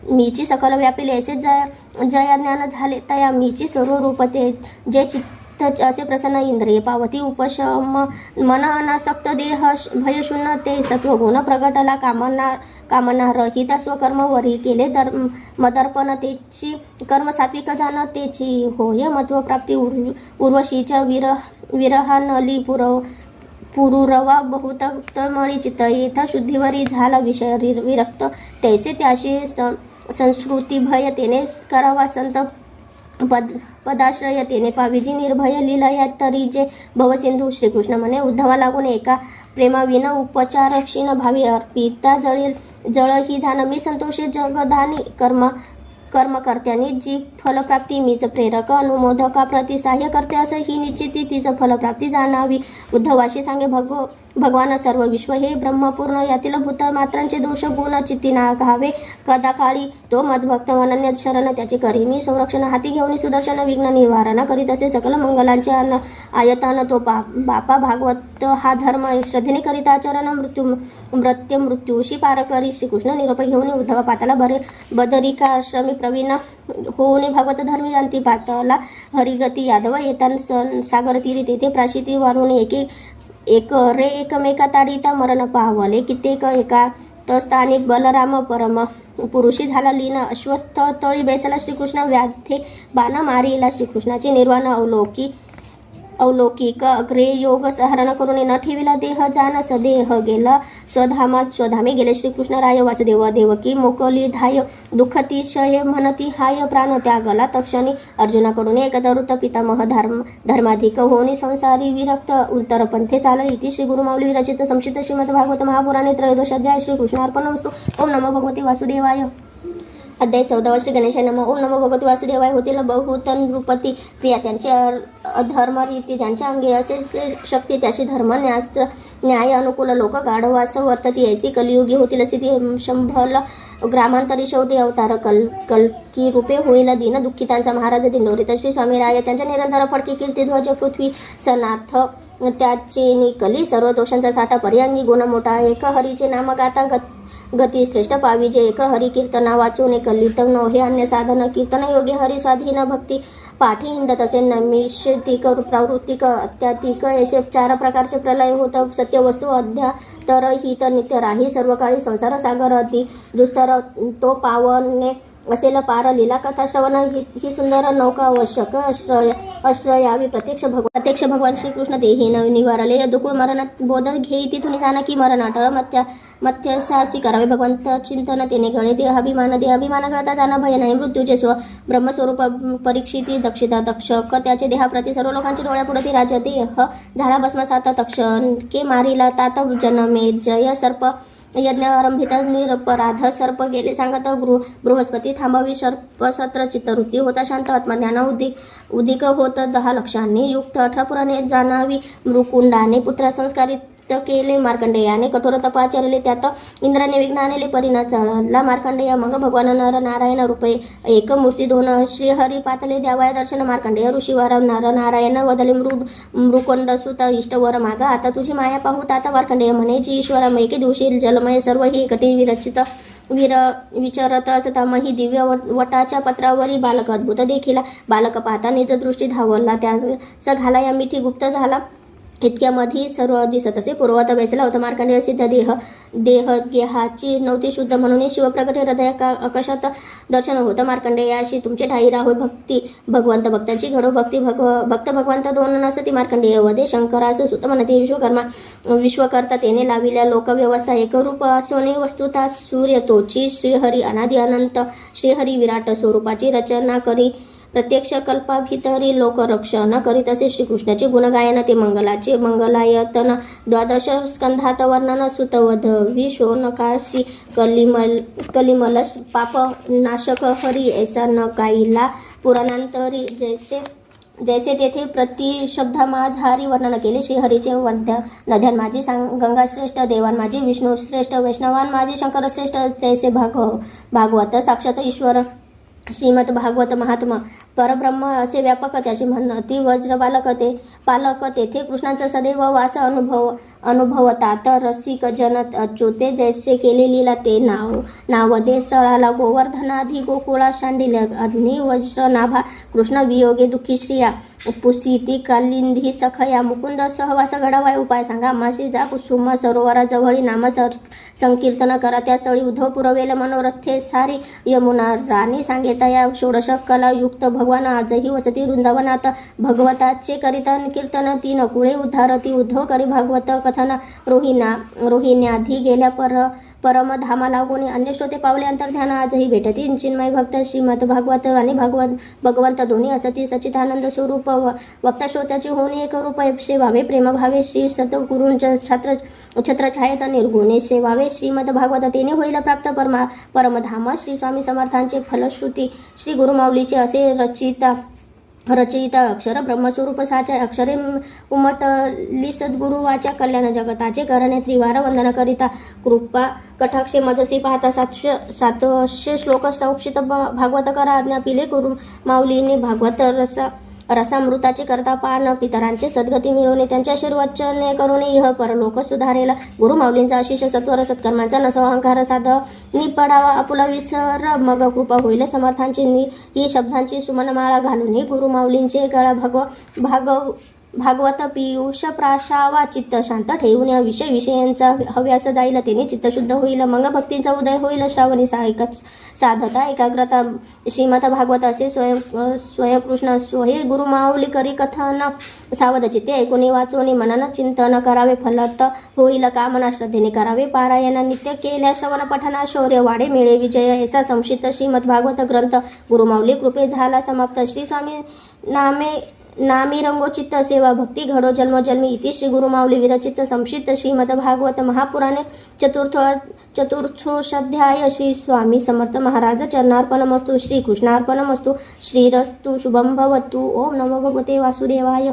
S2: मीची सकल व्यापिले ऐसे जया ज्ञान झाले तया मीची सर्व रूप ते जे चित्त असे प्रसन्न इंद्रिय पावती उपशम मन अनासक्त देह भयशून्य ते सत्वगुण प्रगटला कामना रहित स्वकर्म वरी केले मदर्पण तेची कर्म सात्विक जाण तेची होय मत्वप्राप्ती उर्वशीच्या विरहानली पुरुरवा बहुत तळमळी चित्त येथा शुद्धीवरी झाला विषय विरक्त तैसे त्याशी संस्कृती भय तेने करावा संत पदाश्रय तेने पाविजी निर्भय लीलया तरी जे भवसिंधू श्रीकृष्ण म्हणे उद्धवा लागून एका प्रेमाविन उपचार क्षीण भावी अर्पिता जळ ही धान मी संतोषे जगधानी कर्मकर्त्यांनी जी फलप्राप्ती मीच प्रेरक अनुमोदका प्रति सहाय्य करते असं ही निश्चिती तिचं फलप्राप्ती जाणावी उद्धवाशी सांगे भगवान सर्व विश्व हे ब्रह्मपूर्ण यातील भूत मात्रांचे दोष गुण चित्ती नागावे कदा काळी तो मदभक्त अनन्य शरण त्याचे करी मी संरक्षण हाती घेऊन सुदर्शन विघ्न निवारण करीत असे सकल मंगलांचे आयतन तो बापा भागवत हा धर्म श्रद्धेने करीत आचरण मृत्यूशी पार करी श्रीकृष्ण निरोप घेऊन उद्धव पाताला बदरिका आश्रमी प्रवीण होऊन भागवत धर्मी अंती पाताला हरिगती यादव येतान सागर तीरी तेथे प्राशिती वारून एक रे एकमेका ताडिता मरण पावले कित्येक एका स्थानिक बलराम परम पुरुषी झाला लीन अश्वस्थ तळी बैसला श्रीकृष्ण व्याधे बाण मारिला श्रीकृष्णाचे निर्वाण अवलौकिक अग्रे योग धारण करून न ठेविला देह जान सदेह गेला स्वधामी गेले श्रीकृष्ण राय वासुदेव देवकी मोकली धाय दुःखतिशय म्हणती हाय प्राण त्यागला तक्षणी अर्जुनाकडून एकदरुत पितामह धर्माधिक होणी संसारी विरक्त उत्तरपंथे चाल इति श्री गुरुमाऊली विरचित संक्षिप्त श्रीमद भागवत महापुराणे त्रयोदश अध्याय श्रीकृष्णार्पणमस्तु. ओम नमो भगवते वासुदेवाय. अध्याय 14 श्री गणेशाय नमः. ओम नमो भगवते वासुदेवाय. होतील बहुतन नृपती प्रिया त्यांचे अधर्मरीती ज्यांच्या अंगी असे शक्ती त्याशी धर्म न्याय अनुकूल लोक गाढवास वर्तती ऐसी कलियुगी होतील स्थिती शंभल ग्रामांतरी शेवटी अवतार कल्की रूपे होईल दीन दुःखितांचा महाराज दिंडोरी श्री स्वामी राय त्यांच्या निरंतर फडकी कीर्तिध्वज पृथ्वी सनाथ त्याचे निकली सर्व दोषांचा साठा पर्यांगी गुण मोठा एक हरीचे नाम गाता गती श्रेष्ठ पावी जे एक हरी कीर्तना वाचून कलित नोहे अन्य साधन कीर्तन योगे हरी स्वाधीन भक्ती पाठी हिंडत असे नैमिषिक प्रावृत्तिक अत्याधिक असे 4 प्रकारचे प्रलय होत सत्य वस्तू अध्यातर हित नित्य राही सर्व काळी संसार सागर अति दुस्तर तो पावने असेल पार लीला कथा श्रवण ही सुंदर नौका आवश्यक आश्रयावी प्रत्यक्ष भगवान श्रीकृष्ण देही निवारले दुकुळ मरण बोध घेई तिथून जाणा की मरण अटळ मत्यसासी करावे भगवंत चिंतन तेने गळे देहाभिमान गळता जाणं भय नाही मृत्यूचे ब्रह्मस्वरूप परीक्षिती दक्षिता तक्षक त्याचे देहाप्रती सर्व लोकांच्या डोळ्यापुढे राज्य देह झाला भस्मसात तक्षके मारिला तात जनमे जय सर्प यज्ञ आरंभित निरपराध सर्प गेले सांगत बृहस्पती थांबावी सर्प सत्र चित्तवृत्ती होता शांत आत्मज्ञान उदिक होत 10 लक्षांनी युक्त 18 पुराणे जाणावी मृकुंडाने पुत्र संस्कारित केले मार्कंडेयाने कठोर तपाचरले त्यात इंद्राने विघ्न आणले परिणा चळला मार्कंडेय मग भगवान नर नारायण रूपे एक मूर्ती 2 श्रीहरी पातले द्यावाय दर्शन मार्कंडेय ऋषीवर नर नारायण वदले मृकुंड सुत इष्टवर मागा आता तुझी माया पाहू आता मार्कंडेय म्हणे जी ईश्वर एके दिवशी जलमय सर्व ही एकटी विरचित विचारत असता मही दिव्य वटाच्या पत्रावरी बालक अद्भुत देखीला बालक पाहता निज दृष्टी धावला त्या घाला या मिठी गुप्त झाला इतक्यामध्ये सर्व दिसत असे पूर्वत बैसला होता मार्कंडेय सिद्ध देहाची नव्हती शुद्ध म्हणून शिवप्रगटे हृदय आकाशात दर्शन होतं मार्कंडेयाशी तुमचे ठाई राहो भक्ती भगवंत भक्तांची घडो भक्ती भक्त भगवंत 2 नसती मार्कंडेय वदे शंकरास सुत म्हणते विश्वकर्ता तेने लाविल्या लोकव्यवस्था एकरूप सोने वस्तुता सूर्य तोची श्रीहरी अनादि अनंत श्रीहरी विराट स्वरूपाची रचना प्रत्यक्ष कल्पाभितरी लोकरक्षण करीत असे श्रीकृष्णाचे गुणगायन ते मंगलाचे मंगलायतन 12 स्कंधात वर्णन सुतवध विशोनकाशी कलिमल पाप नाशक हरी ऐसा न काईला पुराणांतरी जैसे तेथे प्रतिशब्दामाझारी वर्णन केले. श्रीहरीचे नद्यान माझी गंगा श्रेष्ठ, देवान माझी विष्णू श्रेष्ठ, वैष्णवान माझे शंकर श्रेष्ठ, तैसे भागवत साक्षात ईश्वर श्रीमद भागवत महात्मा परब्रह्म असे व्यापक त्याचे म्हणणं. ती वज्र पालक तेथे कृष्णाचा सदैव वास अनुभवतात. रसिक जन अच्युते जैसे केले लीला ते नाव दे स्थळाला गोवर्धनाधी गोकुळा शांडिल्य अग्नी वज्र नाभा कृष्ण वियोगे दुःखी श्रिया पुसिती कालिंदी सखया मुकुंद सहवास घडावाय उपाय सांगा. मासी जा कुसुम सरोवरा जवळी नाम संकीर्तन करा. त्या स्थळी उद्धव पुरवेल मनोरथे सारी यमुना राणी सांगेता या षोडश कला युक्त भगवान आजही वसती वृंदावनात. भगवताचे करिता कीर्तन 3 कुळे उद्धारती उद्धव करी भागवत कथन रोहिण्याधी गेल्या परमधामा लागून अन्य श्रोते पावले अंतर्ध्यान आजही भेटती. चिन्मय भक्त श्रीमद भागवत आणि भगवंत दोन्ही असती सच्चिदानंद स्वरूप वक्ता श्रोत्याची होऊन एक रूप सेवावे प्रेमभावे श्री सद्गुरूंच्या छत्रछायेत निर्गुणे सेवावे. श्रीमद भागवत तेने होईल प्राप्त परमधाम. श्री स्वामी समर्थांचे फलश्रुती श्री गुरुमाऊलीचे असे रचयिता अक्षर ब्रह्मस्वरूप साचे अक्षरे उमटली सद्गुरु वाच्या कल्याण जगताचे करणे त्रिवार वंदन करिता कृपा कटाक्षे मजसी पाहता 700 श्लोक संक्षिप्त भागवत करा आज्ञा पिले गुरु माऊलीने भागवत रसामृताचे करता पान पितरांचे सद्गती मिळवणे त्यांच्या आशीर्वचने करून इह परलोक सुधारेल. गुरु माऊलींचा आशिष सत्वर सत्कर्मांचा नसो अहंकार साधनी पडावा आपुला विसर मग कृपा होईल समर्थांची ही शब्दांची सुमनमाळा घालून गुरु माऊलींचे गळा भागवत पियुष प्राशावा चित्त शांत ठेवून या विषयांचा हव्यास जाईल तेने चित्त शुद्ध होईल. मग भक्तींचा उदय होईल श्रावणी साधता एकाग्रता श्रीमद भागवत असे स्वयंकृष्ण सोहे गुरु माऊली करी कथन सावध चित्ते ऐकून वाचून मनन चिंतन करावे फलत होईल कामना श्रद्धेने करावे पारायण नित्य केल्या श्रवण पठना शौर्य वाढे मिळे विजय ऐसा संक्षिप्त श्रीमद भागवत ग्रंथ गुरु माऊली कृपे झाला समाप्त. श्री स्वामी नामी रंगो चित्त सेवा भक्ती घडो जन्मोजन्मी इति श्री गुरु माऊली विरचित संक्षिप्त श्रीमद भागवत महापुराणे चतुर्थोऽध्याय. श्री स्वामी समर्थ महाराज चरणार्पणमस्तु. श्री कृष्णार्पणमस्तु. श्रीरस्तु शुभं भवतु. ओम नमो भगवते वासुदेवाय.